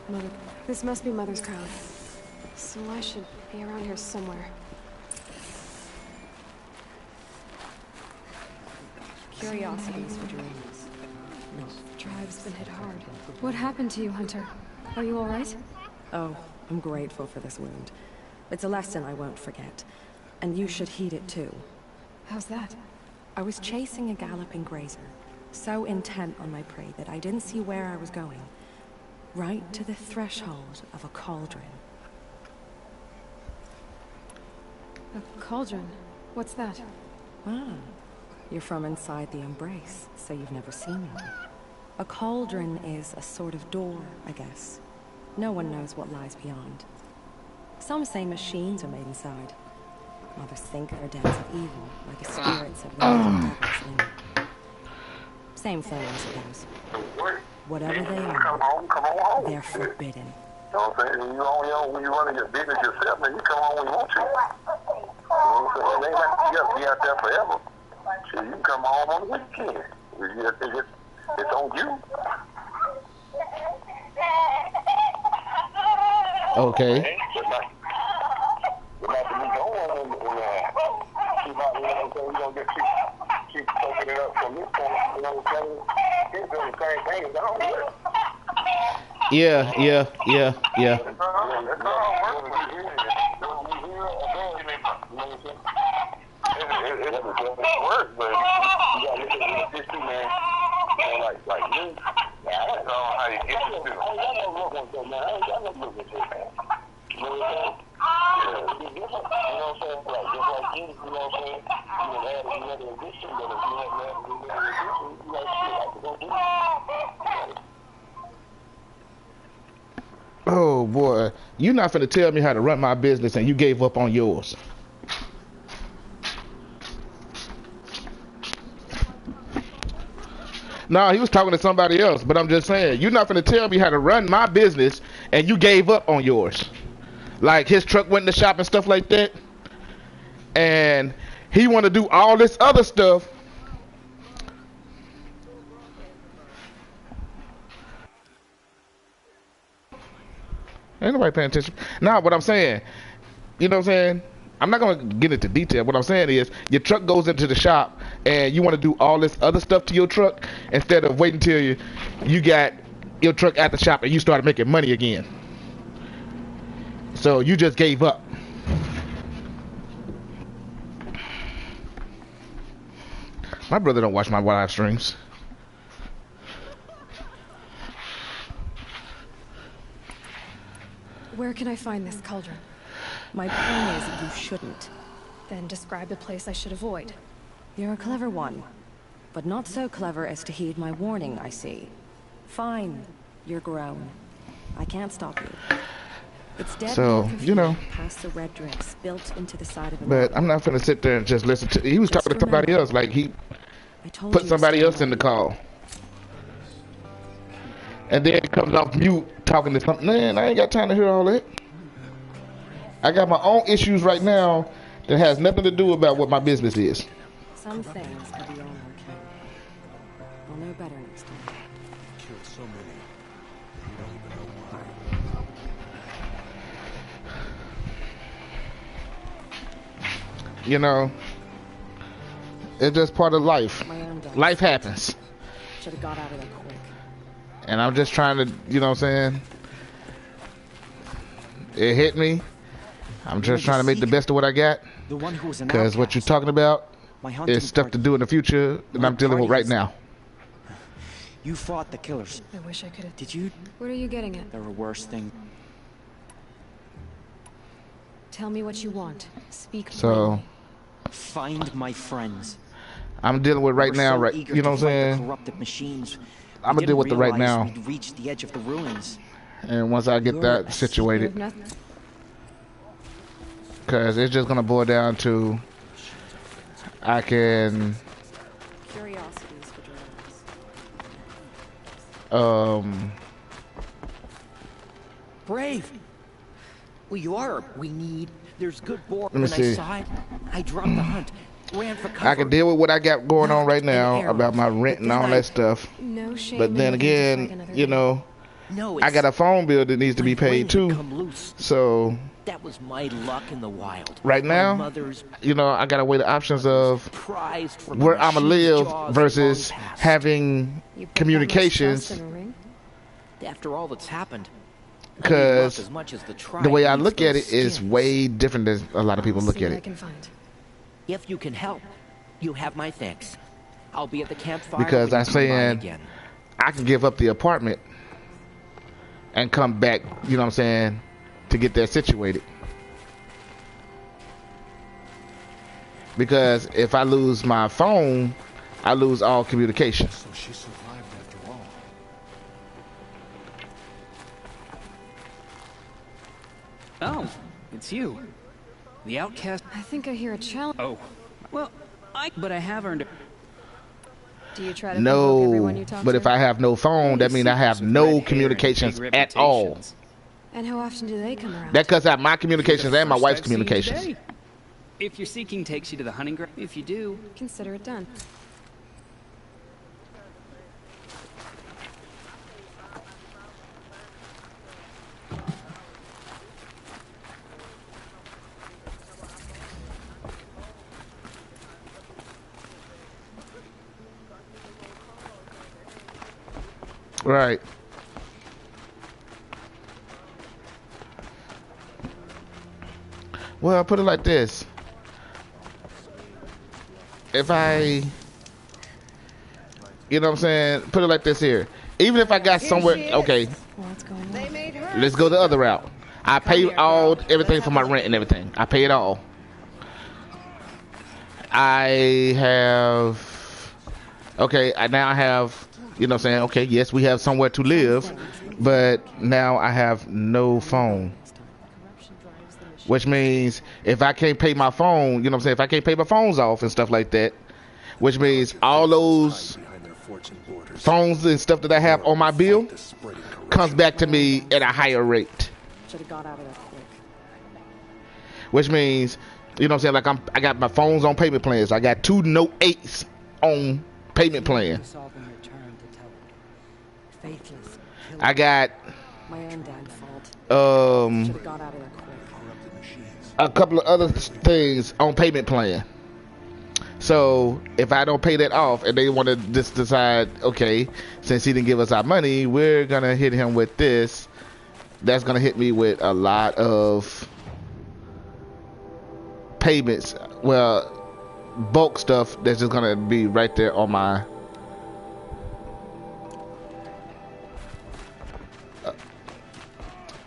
Mother, this must be Mother's crown. So I should be around here somewhere. Curiosities for dreams. No. The tribe's been hit hard. What happened to you, Hunter? Are you all right? Oh, I'm grateful for this wound. It's a lesson I won't forget. And you should heed it too. How's that? I was chasing a galloping grazer, so intent on my prey that I didn't see where I was going. Right to the threshold of a cauldron. A cauldron? What's that? Ah, you're from inside the Embrace, so you've never seen one. A cauldron is a sort of door, I guess. No one knows what lies beyond. Some say machines are made inside. Others think they're dens of evil, like the spirits of the devils linger. Same thing, I suppose. Whatever they are, they're forbidden. You know what I'm saying? When you running your business yourself, man, you come home when you want to. You know what I'm saying? It ain't like you got to be out there forever. Shit, you can come home on the weekend. It's on you. Okay. But like the week on, keep out, you know what I'm saying? We're going to keep soaking it up from this point, you know what I'm saying? It's doing the same thing as I don't. Yeah. That's all work, but you got to listen to this too, man. Like me, I don't know how you get this to. I ain't got no look on that, man. I ain't got no look at this, man. You know what I'm saying? Yeah, it's different. You know what I'm saying? Like, just like you know what I'm saying? You would add another addition, but if you hadn't added another addition, you like, shit, I could go do it. Oh boy, you not finna tell me how to run my business and you gave up on yours. No, he was talking to somebody else, but I'm just saying, you're not finna tell me how to run my business and you gave up on yours. Like his truck went in the shop and stuff like that, and he want to do all this other stuff. Ain't nobody paying attention. Now, what I'm saying, you know what I'm saying? I'm not going to get into detail. What I'm saying is your truck goes into the shop and you want to do all this other stuff to your truck instead of waiting till you got your truck at the shop and you started making money again. So you just gave up. My brother don't watch my live streams. Where can I find this cauldron? My point is, you shouldn't. Then describe a place I should avoid. You're a clever one, but not so clever as to heed my warning, I see. Fine, you're grown. I can't stop you. It's dead So, you know. Past the red drifts built into the side of the But I'm not gonna sit there and just listen to. He was talking to somebody else, like he put somebody else in the call, and then it comes off mute talking to something. Man, I ain't got time to hear all that. I got my own issues right now that has nothing to do about what my business is. Some things are beyond our ken. I'll know better next time. Killed so many. You don't even know why. You know, it's just part of life. Life happens. Should have got out of there quick. And I'm just trying to, you know what I'm saying? It hit me. I'm just trying to make the best of what I got. Because what you're talking about is stuff to do in the future that I'm dealing with right now. You fought the killers. I wish I could have. Did you? What are you getting at? There were worse things. Tell me what you want. Speak. So, find my friends. I'm dealing with right now, right? You know what I'm saying? Corrupted machines. I'm gonna deal with it right now. We'd reached the edge of the ruins. And once I get that situated, because it's just gonna boil down to I can Brave. Well, you are. We need. There's good boar. Let me see. I dropped the hunt. Ran for cover. I can deal with what I got going on right now about my rent and all that stuff. No shame. But then again, you know, I got a phone bill that needs to be paid too. So that was my luck in the wild. Right now, you know, I gotta weigh the options of where I'ma live versus having communications. After all that's happened, because the way I look at it is way different than a lot of people look at it. If you can help, you have my thanks. I'll be at the campfire. Because I'm saying I can give up the apartment and come back, you know what I'm saying, to get that situated. Because if I lose my phone, I lose all communication. So she survived after all. Oh, it's you. The outcast. I think I hear a challenge. Oh, well, but I have earned it. Do you try to provoke everyone you talk but to? if I have no phone, that means I have no communications at all. And how often do they come around? That cuts out my communications and my wife's communications. If your seeking takes you to the hunting ground, if you do, consider it done. Right. Well, I'll put it like this. If I, you know what I'm saying, put it like this here. Even if I got somewhere, okay, let's go the other route. I pay everything for my rent and everything. I pay it all. I have, okay, I now have, you know what I'm saying, okay, yes, we have somewhere to live, but now I have no phone. Which means if I can't pay my phone, you know what I'm saying, if I can't pay my phones off and stuff like that, which means all those phones and stuff that I have on my bill comes back to me at a higher rate. Should have got out of there quick. Which means, you know what I'm saying, like I got my phones on payment plans. I got 2 Note 8s on payment plan. I got my own damn fault. Should have got out of there quick. A couple of other things on payment plan. So if I don't pay that off and they want to just decide, okay, since he didn't give us our money, we're gonna hit him with this, that's gonna hit me with a lot of payments. Well, bulk stuff that's just gonna be right there on my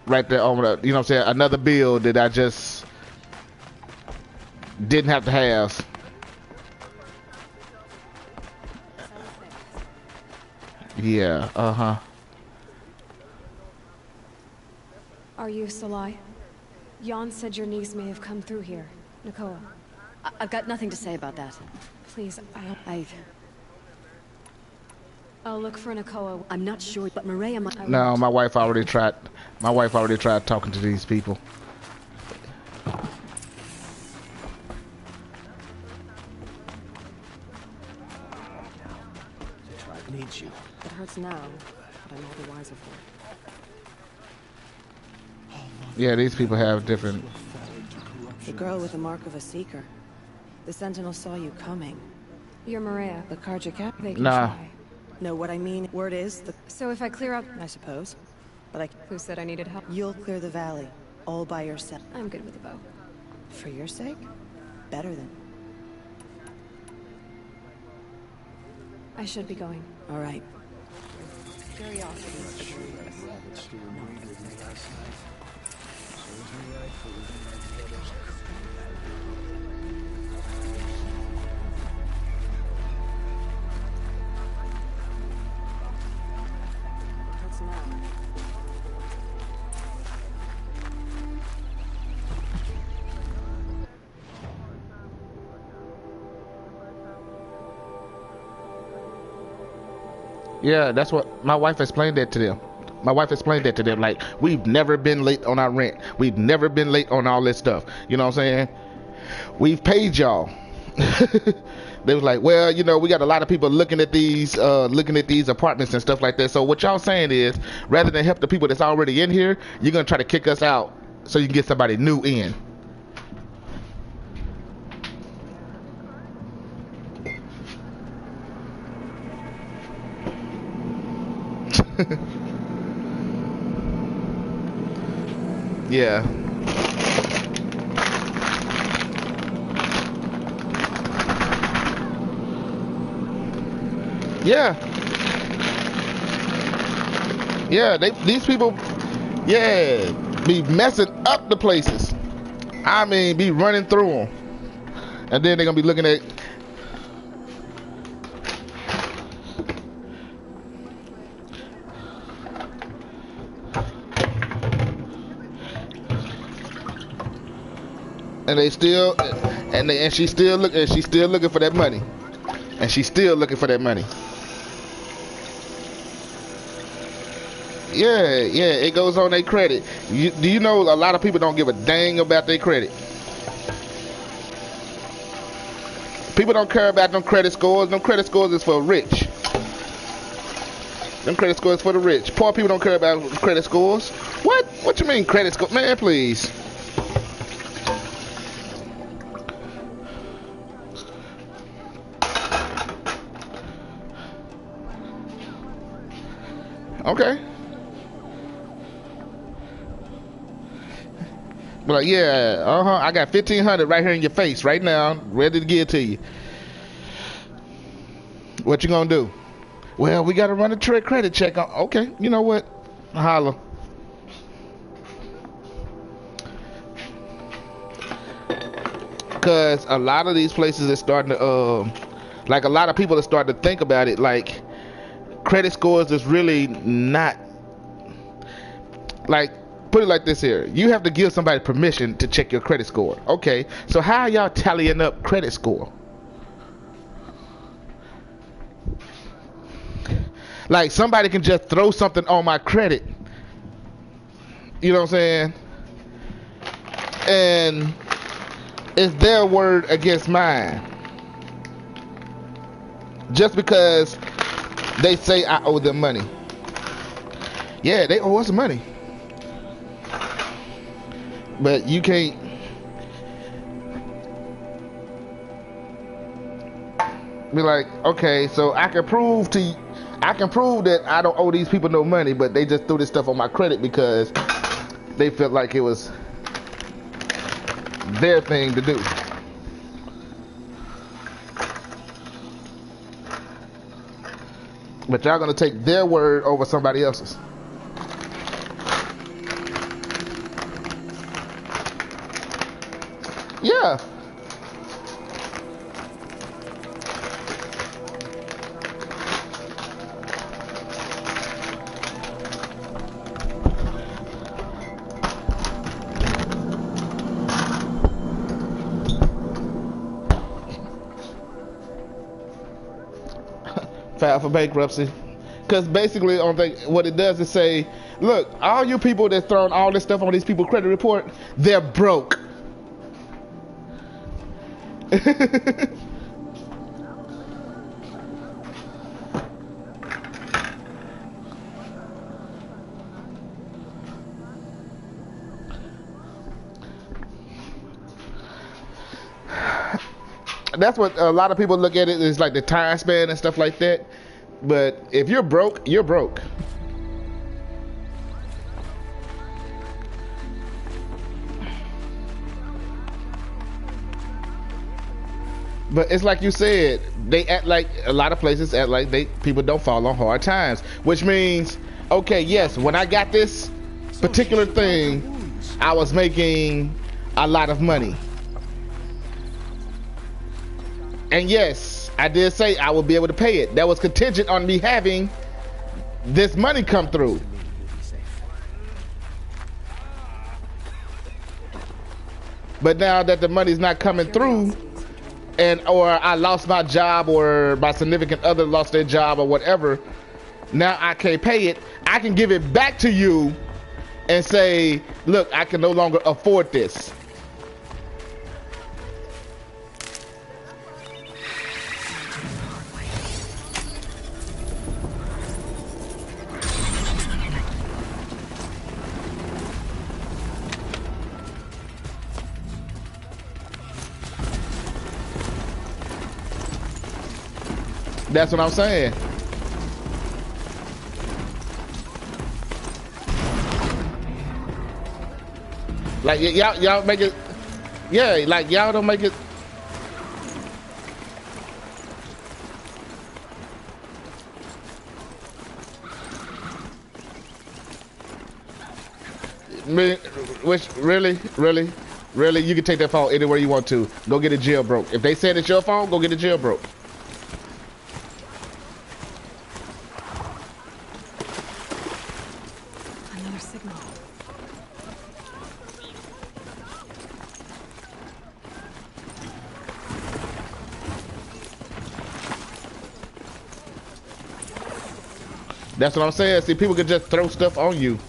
right there on the, you know what I'm saying, another build that I just didn't have to have. Yeah, Are you Salai? Jan said your niece may have come through here. Nakoa. I've got nothing to say about that. Please, I'll look for Nakoa. I'm not sure, but Maria might... No, my wife already tried. My wife already tried talking to these people. The tribe needs you. It hurts now, but I'm all the wiser for it. Yeah, these people have different... The girl with the mark of a seeker. The Sentinel saw you coming. You're Maria. The Karja cap? Nah. No, what I mean, word is the... So if I clear out... I suppose. But I... Who said I needed help? You'll clear the valley, all by yourself. I'm good with a bow. For your sake? Better than... I should be going. All right. Curiosity. Yeah, that's what my wife explained that to them. My wife explained that to them. Like, we've never been late on our rent. We've never been late on all this stuff. You know what I'm saying? We've paid y'all. They was like, well, you know, we got a lot of people looking at these apartments and stuff like that. So what y'all saying is, rather than help the people that's already in here, you're gonna try to kick us out so you can get somebody new in. Yeah. Yeah. Yeah, these people, yeah, be messing up the places. I mean, be running through them. And then they're going to be looking at... And they still, and she's still looking for that money, and she's still looking for that money. Yeah, it goes on their credit. Do you know a lot of people don't give a dang about their credit? People don't care about them credit scores. Them credit scores is for rich. Them credit scores for the rich. Poor people don't care about credit scores. What? What you mean credit score? Man, please. Okay. But like, yeah, I got 1,500 right here in your face right now, ready to give it to you. What you gonna do? Well, we gotta run a credit check on. Okay, you know what? Holla. Because a lot of these places are starting to, like a lot of people are starting to think about it, like credit scores is really not, like, put it like this here. You have to give somebody permission to check your credit score. Okay, so how are y'all tallying up credit score? Like, somebody can just throw something on my credit. You know what I'm saying? And it's their word against mine. Just because they say I owe them money. Yeah, they owe us money. But you can't. Be like, okay, so I can prove that I don't owe these people no money, but they just threw this stuff on my credit because they felt like it was their thing to do. But y'all gonna take their word over somebody else's. Yeah. File for bankruptcy. Because basically, what it does is say, look, all you people that's throwing all this stuff on these people's credit report, they're broke. That's what a lot of people look at it is like the time span and stuff like that. But if you're broke, you're broke. But it's like you said, they act like a lot of places act like people don't fall on hard times, which means, okay, yes, when I got this particular thing, I was making a lot of money. And yes, I did say I would be able to pay it. That was contingent on me having this money come through. But now that the money's not coming through, or I lost my job, or my significant other lost their job, or whatever, now I can't pay it. I can give it back to you and say, look, I can no longer afford this. That's what I'm saying. Like y'all make it, yeah. Like y'all don't make it. Which really, you can take that phone anywhere you want to. Go get it jailbroke. If they said it's your phone, go get it jailbroke. That's what I'm saying. See, people can just throw stuff on you.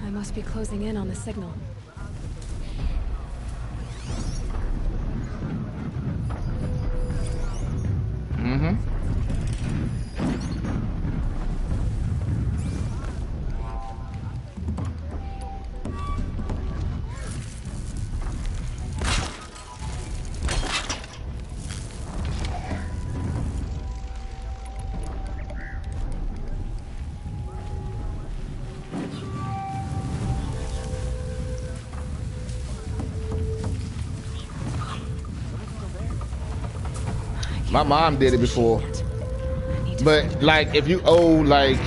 I must be closing in on the signal. Mm-hmm. My mom did it before. But like if you owe like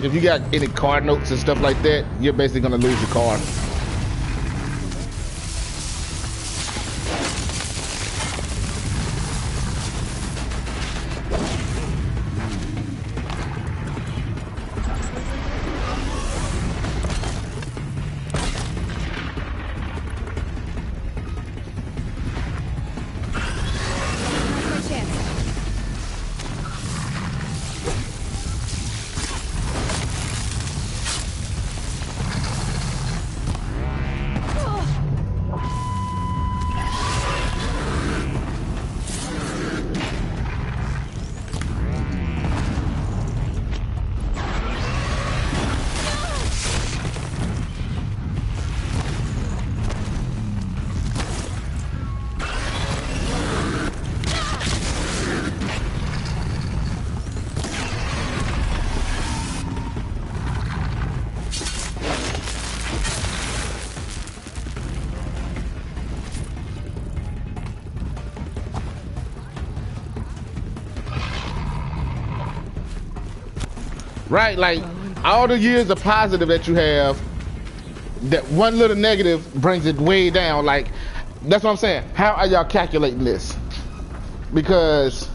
if you got any car notes and stuff like that, you're basically gonna lose your car. Right, like all the years of positive that you have, that one little negative brings it way down. Like, that's what I'm saying. How are y'all calculating this? Because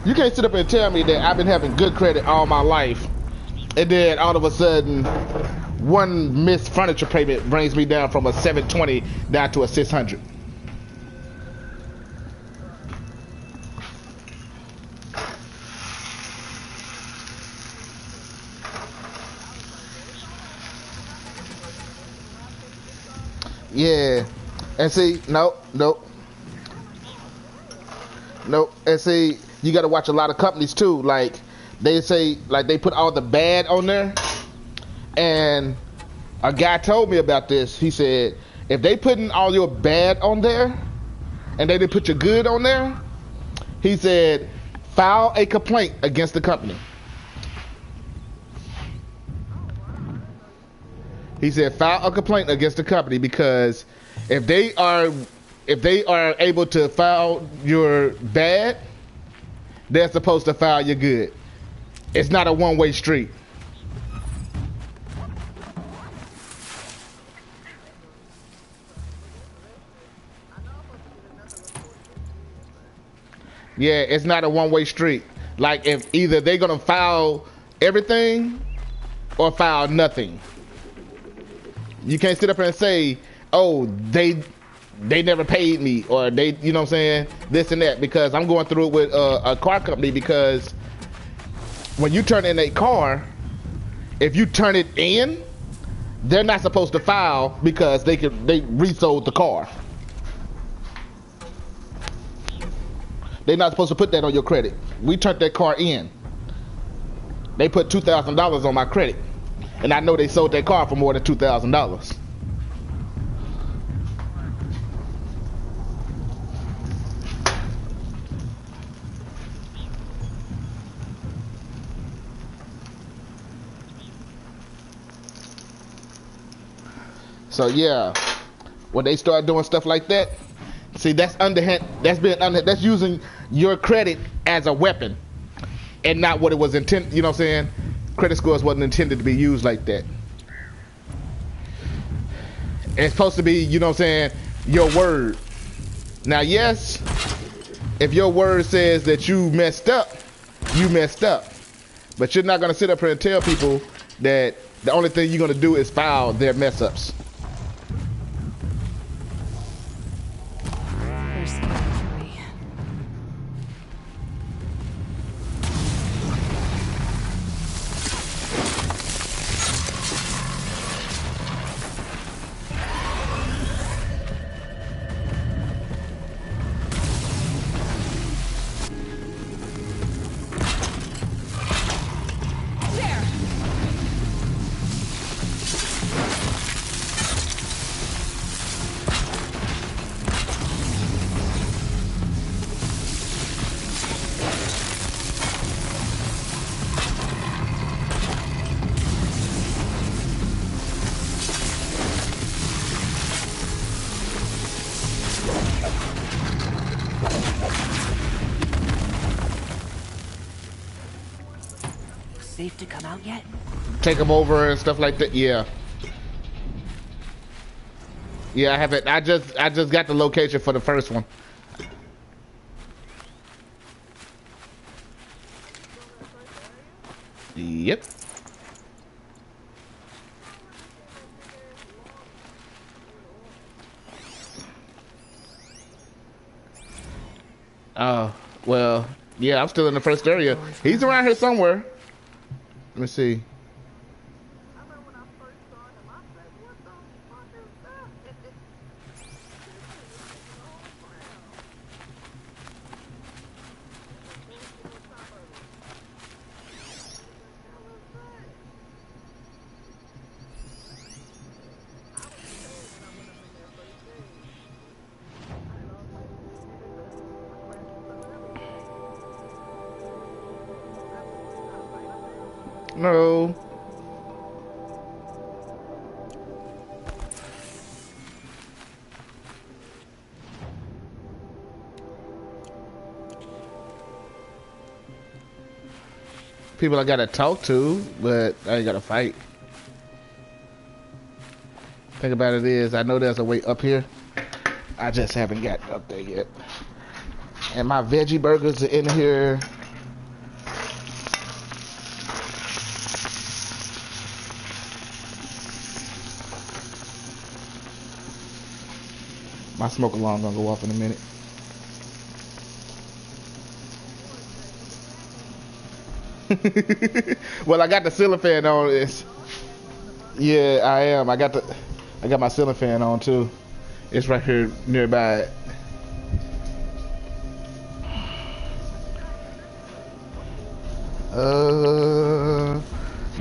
you can't sit up and tell me that I've been having good credit all my life, and then all of a sudden, one missed furniture payment brings me down from a 720 down to a 600. Yeah, and see, nope. And see, you got to watch a lot of companies too. Like they say, like they put all the bad on there. And a guy told me about this. He said, if they putting all your bad on there, and they didn't put your good on there, he said, file a complaint against the company. He said, file a complaint against the company, because if they are able to file your bad, they're supposed to file your good. It's not a one-way street. Yeah, it's not a one-way street. Like, if either they're gonna file everything or file nothing. You can't sit up here and say, oh, they never paid me, or they, you know what I'm saying, this and that, because I'm going through it with a car company. Because when you turn in a car, if you turn it in, they're not supposed to file, because they resold the car. They're not supposed to put that on your credit. We turned that car in. They put $2,000 on my credit, and I know they sold that car for more than $2,000. So yeah, when they start doing stuff like that, see, that's underhand. That's using your credit as a weapon, and not what it was intended. You know what I'm saying? Credit scores wasn't intended to be used like that. It's supposed to be, you know what I'm saying, your word. Now, yes, if your word says that you messed up, you messed up. But you're not gonna sit up here and tell people that the only thing you're gonna do is file their mess ups. Safe to come out yet? Take them over and stuff like that. Yeah. Yeah, I haven't. I just got the location for the first one. Yep. Oh, well, yeah, I'm still in the first area. He's around here somewhere. Let me see. No. people I gotta talk to, but I ain't gotta fight. Thing about it is, I know there's a way up here. I just haven't gotten up there yet. And my veggie burgers are in here. My smoke alarm gonna go off in a minute. Well, I got the ceiling fan on. Yeah, I am. I got my ceiling fan on too. It's right here nearby.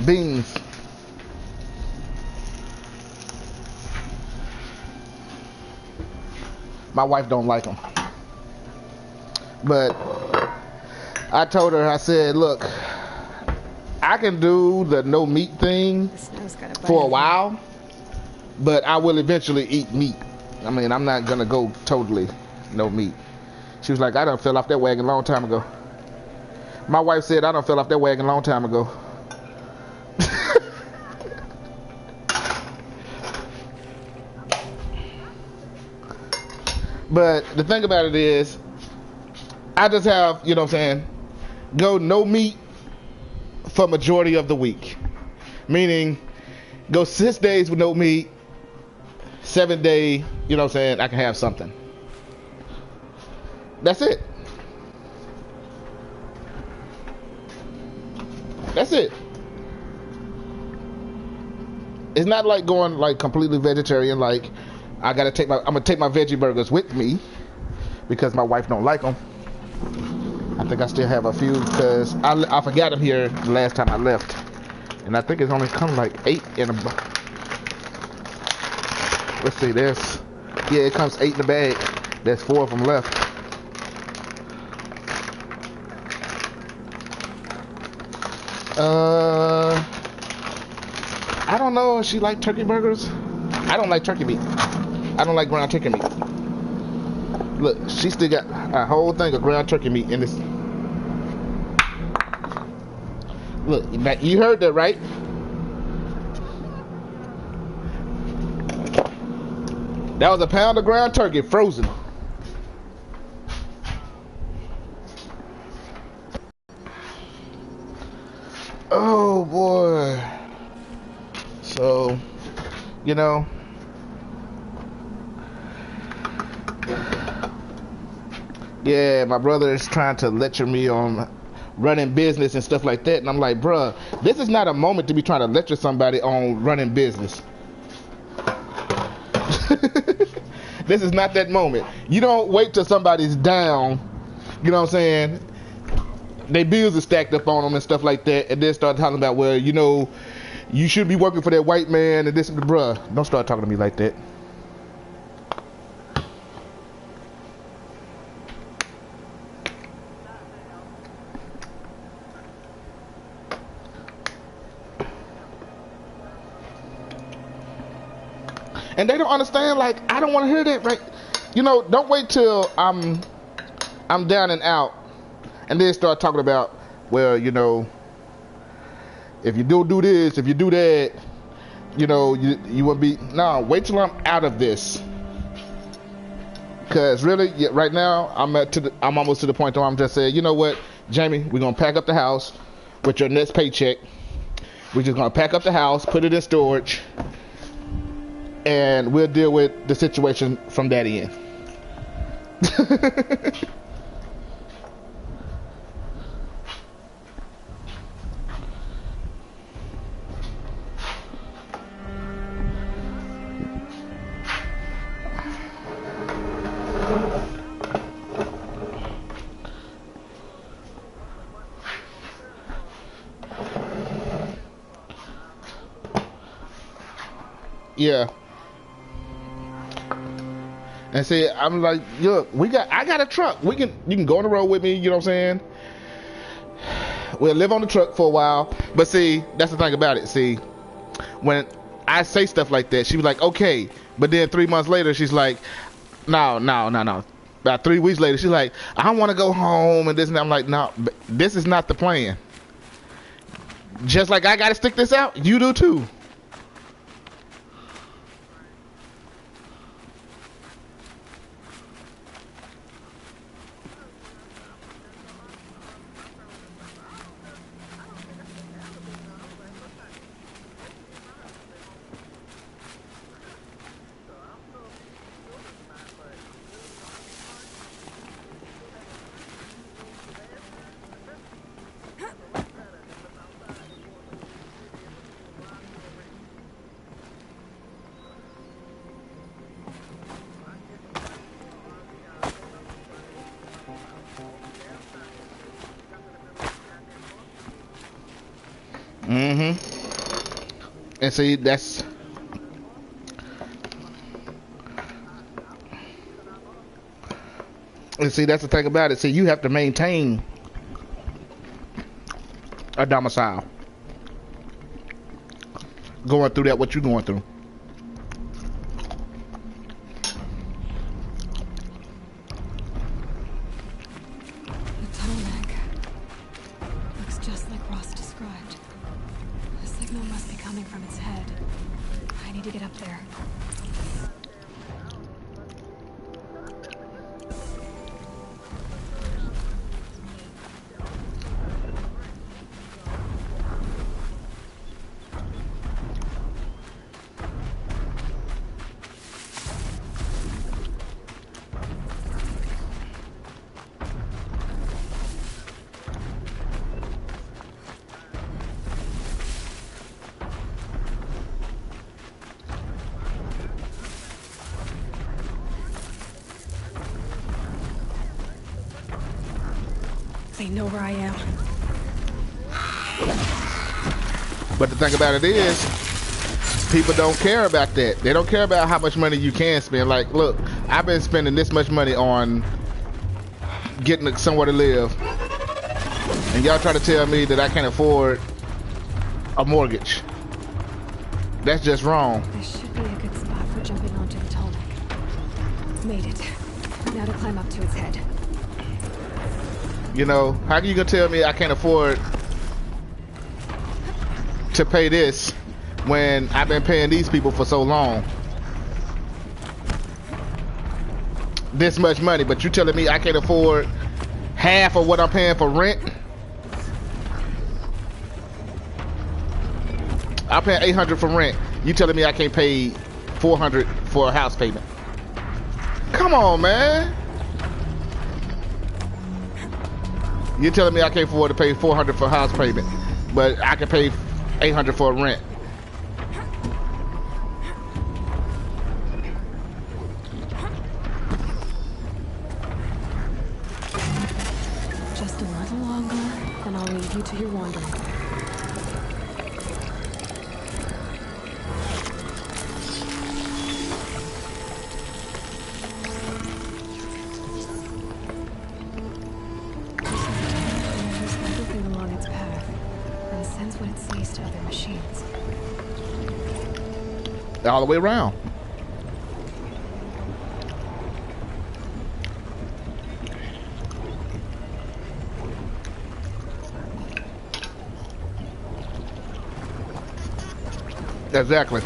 Beans. My wife don't like them, but I told her, I said, look, I can do the no meat thing for a while, but I will eventually eat meat. I mean, I'm not gonna go totally no meat. She was like, I done fell off that wagon a long time ago. My wife said, I done fell off that wagon a long time ago. But the thing about it is, I just have, you know what I'm saying, go no meat for majority of the week. Meaning, go 6 days with no meat, 7 day, you know what I'm saying, I can have something. That's it. That's it. It's not like going like completely vegetarian, like I'm gonna take my veggie burgers with me because my wife don't like them. I think I still have a few because I forgot them here the last time I left, and I think it's only come like 8 in a. Let's see, it comes 8 in the bag. There's 4 of them left. I don't know if she like turkey burgers. I don't like turkey meat. I don't like ground turkey meat. Look, she still got a whole thing of ground turkey meat in this. Look, you heard that, right? That was a pound of ground turkey, frozen. Oh boy. So, you know, yeah, my brother is trying to lecture me on running business and stuff like that, and I'm like, bruh, this is not a moment to be trying to lecture somebody on running business. This is not that moment. You don't wait till somebody's down, you know what I'm saying, their bills are stacked up on them and stuff like that, and then start talking about, well, you know, you should be working for that white man and this and the bruh. Don't start talking to me like that. And they don't understand, like, I don't want to hear that, right? You know, don't wait till I'm down and out and then start talking about, well, you know, if you do this, if you do that, you know, you won't be. No, wait till I'm out of this. Cause really, yeah, right now I'm almost to the point where I'm just saying, you know what, Jamie, we're gonna pack up the house with your next paycheck. We're just gonna pack up the house, put it in storage, and we'll deal with the situation from that end. Yeah. And see, I'm like, look, I got a truck. You can go on the road with me, you know what I'm saying? We'll live on the truck for a while. But see, that's the thing about it. See, when I say stuff like that, she was like, okay. But then 3 months later, she's like, no. About 3 weeks later, she's like, I want to go home and this and that. I'm like, no, this is not the plan. Just like I gotta stick this out, you do too. And see, that's the thing about it. See, you have to maintain a domicile. Going through that, what you going through? The Tomek looks just like Ross described. The signal must be coming from its head. I need to get up there. They know where I am. But the thing about it is, people don't care about that. They don't care about how much money you can spend. Like, look, I've been spending this much money on getting somewhere to live, and y'all try to tell me that I can't afford a mortgage. That's just wrong. This should be a good spot for jumping onto the Tomek. Made it. Now to climb up to its head. You know, how you gonna tell me I can't afford to pay this when I've been paying these people for so long? This much money, but you telling me I can't afford half of what I'm paying for rent? I'm paying $800 for rent. You telling me I can't pay $400 for a house payment? Come on, man. You're telling me I can't afford to pay $400 for a house payment, but I can pay $800 for a rent. Just a little longer, and I'll leave you to your wandering. All the way around. Exactly.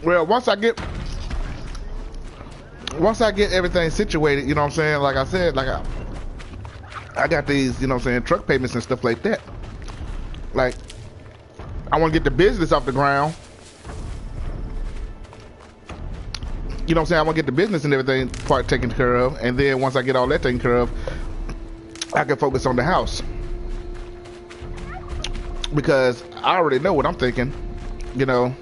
Well, once I get everything situated, you know what I'm saying? Like I said, like I got these, you know what I'm saying, truck payments and stuff like that. Like, I want to get the business off the ground. you know what I'm saying, I want to get the business and everything part taken care of, and then once I get all that taken care of, I can focus on the house. Because I already know what I'm thinking, you know.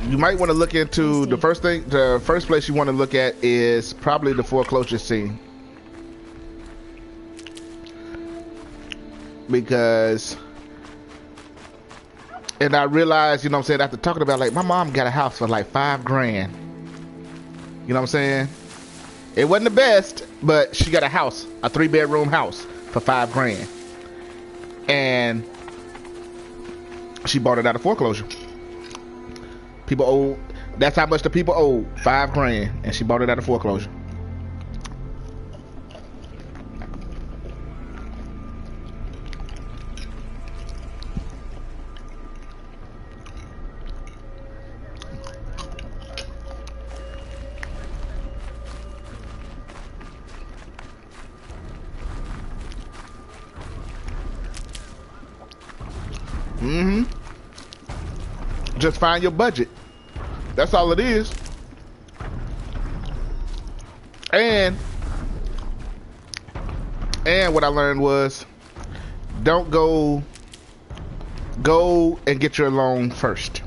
You might want to look into the first place you want to look at is probably the foreclosure scene. Because, and I realized, you know what I'm saying, after talking about, like, my mom got a house for like $5 grand. You know what I'm saying? It wasn't the best, but she got a house, a 3-bedroom house for $5 grand. And she bought it out of foreclosure. People owe, that's how much the people owe, $5 grand, and she bought it out of foreclosure. Just find your budget. That's all it is. And what I learned was, don't go and get your loan first.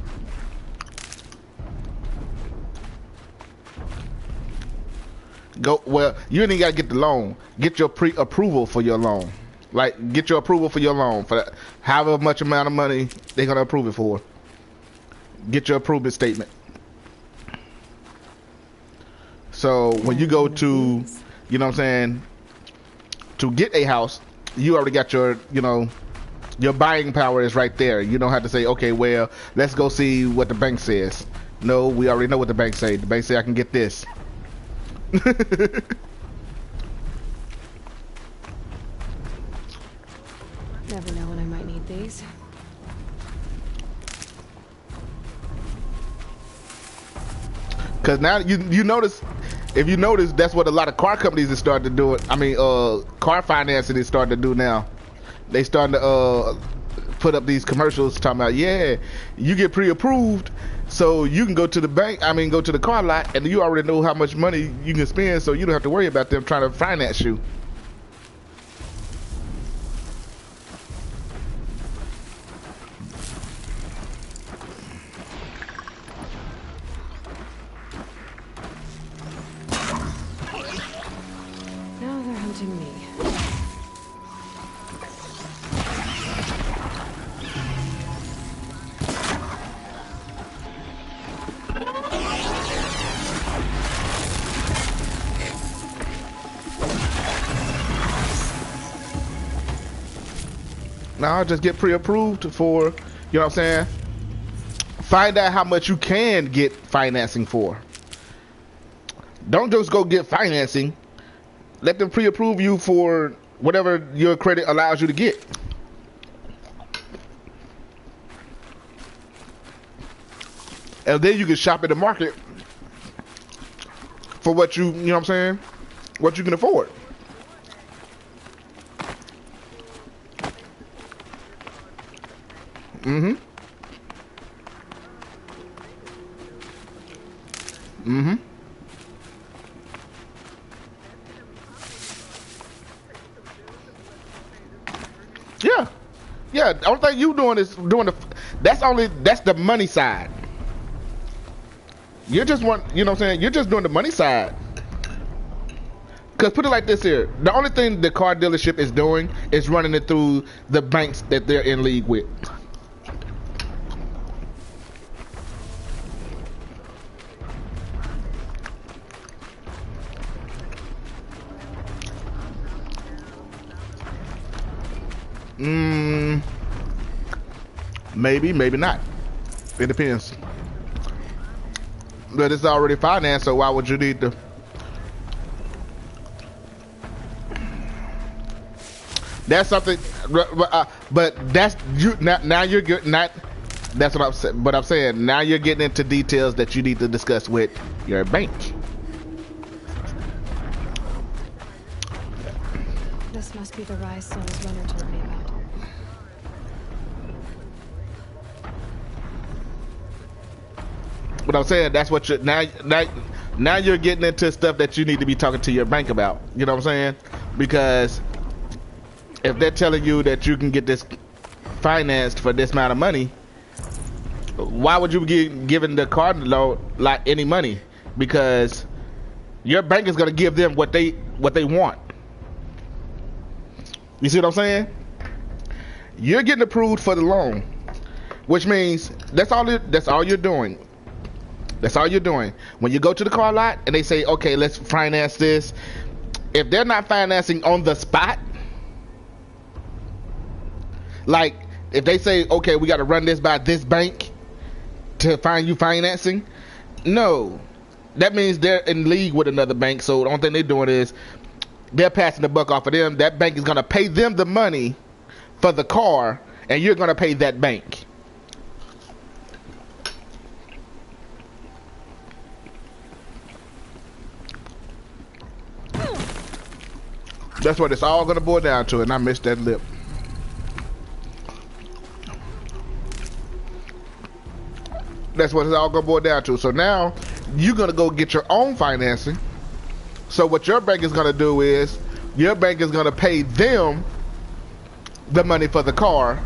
Well, you ain't gotta get the loan. Get your pre-approval for your loan. Like, get your approval for your loan for however much amount of money they're gonna approve it for. Get your approval statement. So when you go to, you know what I'm saying, to get a house, you already got your, you know, your buying power is right there. You don't have to say, okay, well, let's go see what the bank says. No, we already know what the bank say. The bank say I can get this. Never know when I might need these. Because now you notice, if you notice, that's what a lot of car companies have started to do. I mean, car financing is starting to do now. They starting to put up these commercials talking about, yeah, you get pre-approved, so you can go to the bank. I mean, go to the car lot, and you already know how much money you can spend, so you don't have to worry about them trying to finance you. Now just get pre-approved for, you know what I'm saying? Find out how much you can get financing for. Don't just go get financing. Let them pre-approve you for whatever your credit allows you to get. And then you can shop at the market for what you know what I'm saying? What you can afford. Mm-hmm. Mm-hmm. Yeah. Yeah, the only thing you doing is doing that's the money side. You just want, you know what I'm saying? You're just doing the money side. Because put it like this here. The only thing the car dealership is doing is running it through the banks that they're in league with. Maybe, maybe not. It depends. But it's already financed, so why would you need to? That's something, but that's you. Now you're good. Not that's what I'm saying. But I'm saying now you're getting into details that you need to discuss with your bank. This must be the rise Son's runner told me about. But I'm saying that's what you're now you're getting into stuff that you need to be talking to your bank about. You know what I'm saying? Because if they're telling you that you can get this financed for this amount of money, why would you be giving the car loan like any money? Because your bank is gonna give them what they want. You see what I'm saying? You're getting approved for the loan, which means that's all you're doing. That's all you're doing. When you go to the car lot and they say, okay, let's finance this. If they're not financing on the spot, like if they say, okay, we got to run this by this bank to find you financing, no. That means they're in league with another bank. So the only thing they're doing is they're passing the buck off of them. That bank is going to pay them the money for the car, and you're going to pay that bank. That's what it's all gonna boil down to, and I missed that lip. That's what it's all gonna boil down to. So now you're gonna go get your own financing. So what your bank is gonna do is your bank is gonna pay them the money for the car,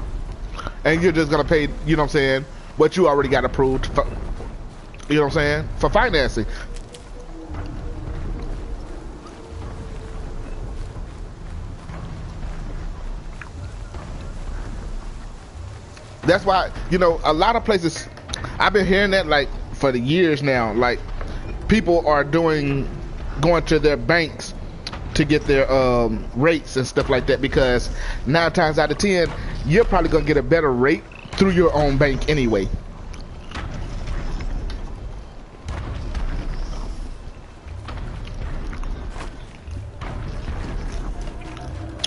and you're just gonna pay, you know what I'm saying, what you already got approved for, you know what I'm saying, for financing. That's why, you know, a lot of places, I've been hearing that like for the years now, like people are going to their banks to get their rates and stuff like that, because 9 times out of 10 you're probably gonna get a better rate through your own bank anyway.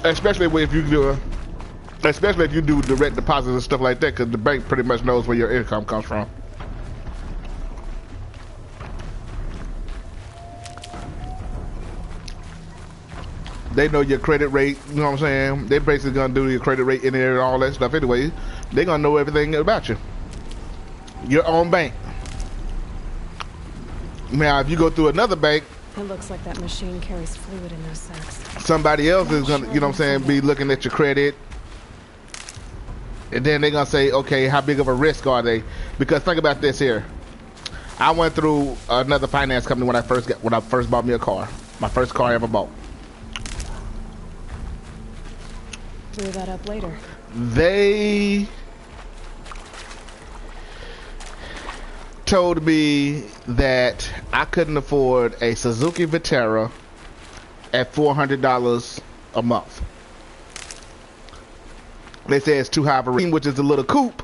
Especially if you do direct deposits and stuff like that, because the bank pretty much knows where your income comes from. They know your credit rate, you know what I'm saying? They basically gonna do your credit rate in there and all that stuff anyway. They gonna know everything about you. Your own bank. Now, if you go through another bank, it looks like that machine carries fluid in those sacks. Somebody else is gonna, you know what I'm saying, be looking at your credit. And then they're gonna say, okay, how big of a risk are they? Because think about this here. I went through another finance company when I first bought me a car. My first car I ever bought. Clear that up later. They told me that I couldn't afford a Suzuki Vitara at $400 a month. They say it's too high of a rate, which is a little coupe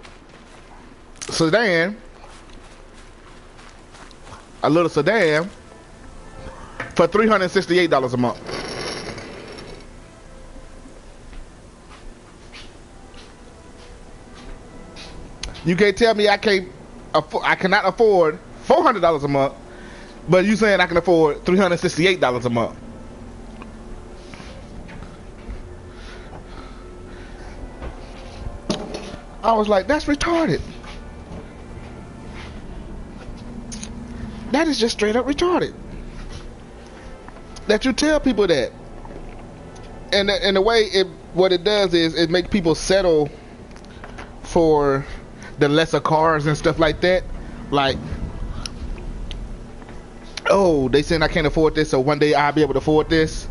sedan, a little sedan for $368 a month. You can't tell me I cannot afford $400 a month, but you saying I can afford $368 a month. I was like, that's retarded. That is just straight up retarded. That you tell people that. And in a way, what it does is it makes people settle for the lesser cars and stuff like that. Like, oh, they saying I can't afford this, so one day I'll be able to afford this.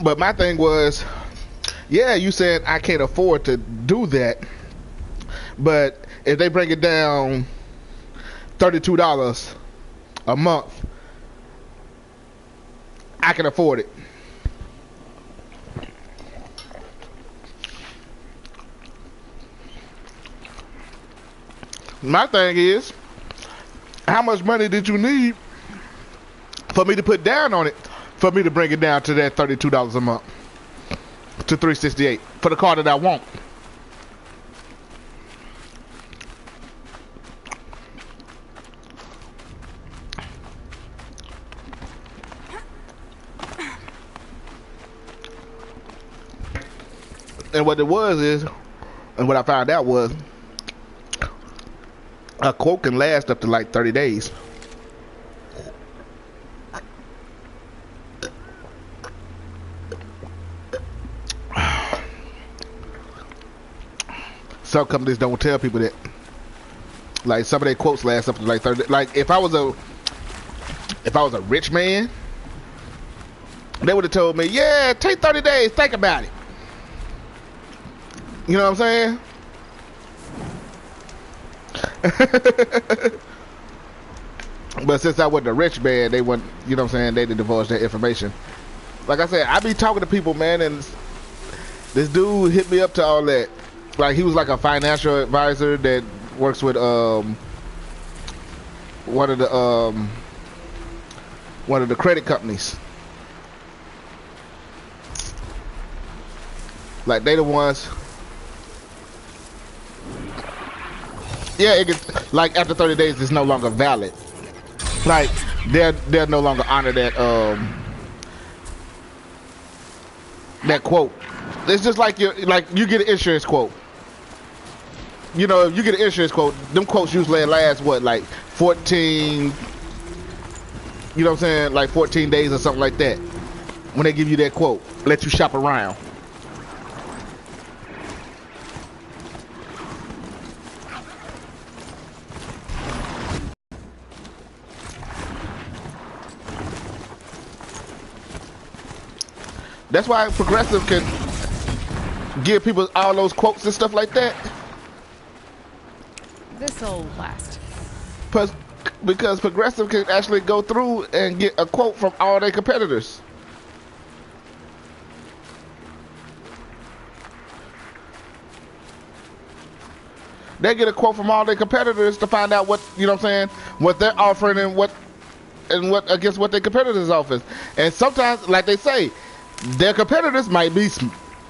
But my thing was, yeah, you said I can't afford to do that, but if they bring it down $32 a month, I can afford it. My thing is, how much money did you need for me to put down on it, for me to bring it down to that $32 a month, to $368 for the car that I want? And what it was is, and what I found out was, a quote can last up to like 30 days. Some companies don't tell people that. Like some of their quotes last up to like 30. Like if I was a rich man, they would have told me, "Yeah, take 30 days, think about it." You know what I'm saying? But since I wasn't a rich man, they wouldn't. You know what I'm saying? They didn't divulge that information. Like I said, I be talking to people, man, and this dude hit me up to all that. Like he was like a financial advisor that works with one of the credit companies. Like they the ones. Yeah, it gets like after 30 days it's no longer valid. Like they'll no longer honor that quote. It's just like you get an insurance quote. You know, if you get an insurance quote, them quotes usually last what, like 14, you know what I'm saying, like 14 days or something like that. When they give you that quote, let you shop around. That's why Progressive can give people all those quotes and stuff like that. This'll last. Because Progressive can actually go through and get a quote from all their competitors. They get a quote from all their competitors to find out what, you know what I'm saying, what they're offering and what against what their competitors offer. And sometimes, like they say, their competitors might be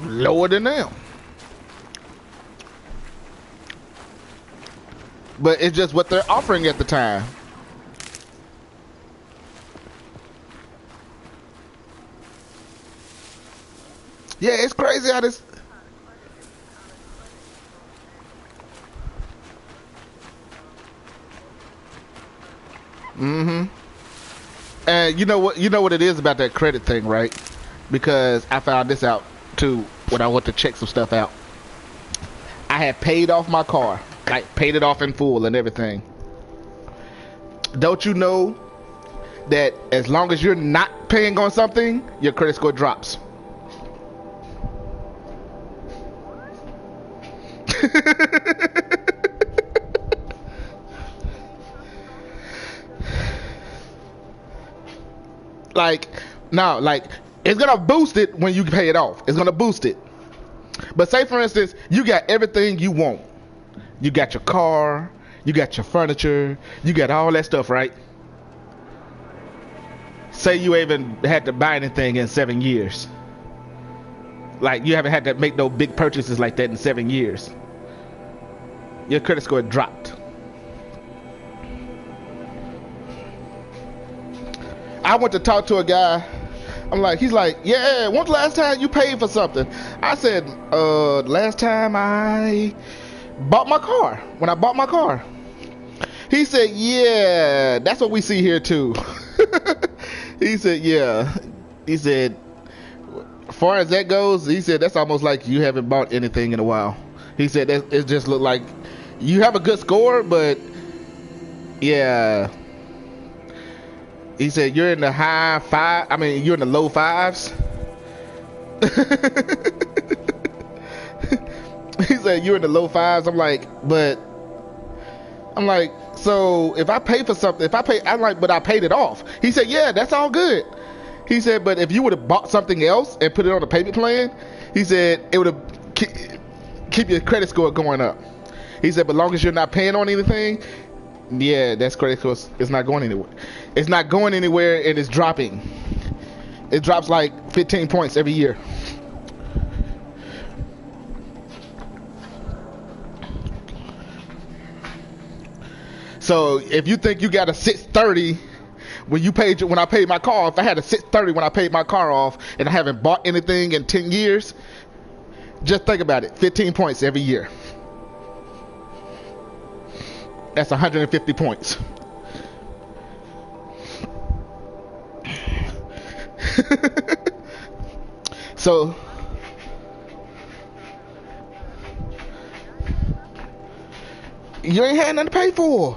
lower than them. But it's just what they're offering at the time. Yeah, it's crazy how this. Mm-hmm. And you know what it is about that credit thing, right? Because I found this out too when I went to check some stuff out. I had paid off my car. Like paid it off in full and everything. Don't you know that as long as you're not paying on something, your credit score drops? Like, no, like it's gonna boost it when you pay it off. It's gonna boost it. But say for instance, you got everything you want. You got your car, you got your furniture, you got all that stuff, right? Say you even had to buy anything in 7 years. Like you haven't had to make no big purchases like that in 7 years. Your credit score dropped. I went to talk to a guy. He's like, yeah, when's the last time you paid for something? I said, last time I bought my car. When I bought my car. He said, yeah, that's what we see here too. He said, yeah. He said, as far as that goes, he said, that's almost like you haven't bought anything in a while. He said, that it just looked like you have a good score, but yeah. He said, you're in the you're in the low fives. He said, you're in the low fives. I'm like, so if I pay for something, but I paid it off. He said, yeah, that's all good. He said, but if you would have bought something else and put it on a payment plan, he said, it would have keep your credit score going up. He said, but as long as you're not paying on anything, yeah, that's credit score is not going anywhere. It's not going anywhere and it's dropping. It drops like 15 points every year. So if you think you got a 630 when I paid my car, if I had a 630 when I paid my car off and I haven't bought anything in 10 years, Just think about it. 15 points every year. That's 150 points. So you ain't had nothing to pay for.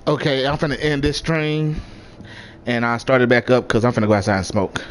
Okay, I'm finna end this stream and I'll start it back up because I'm finna go outside and smoke.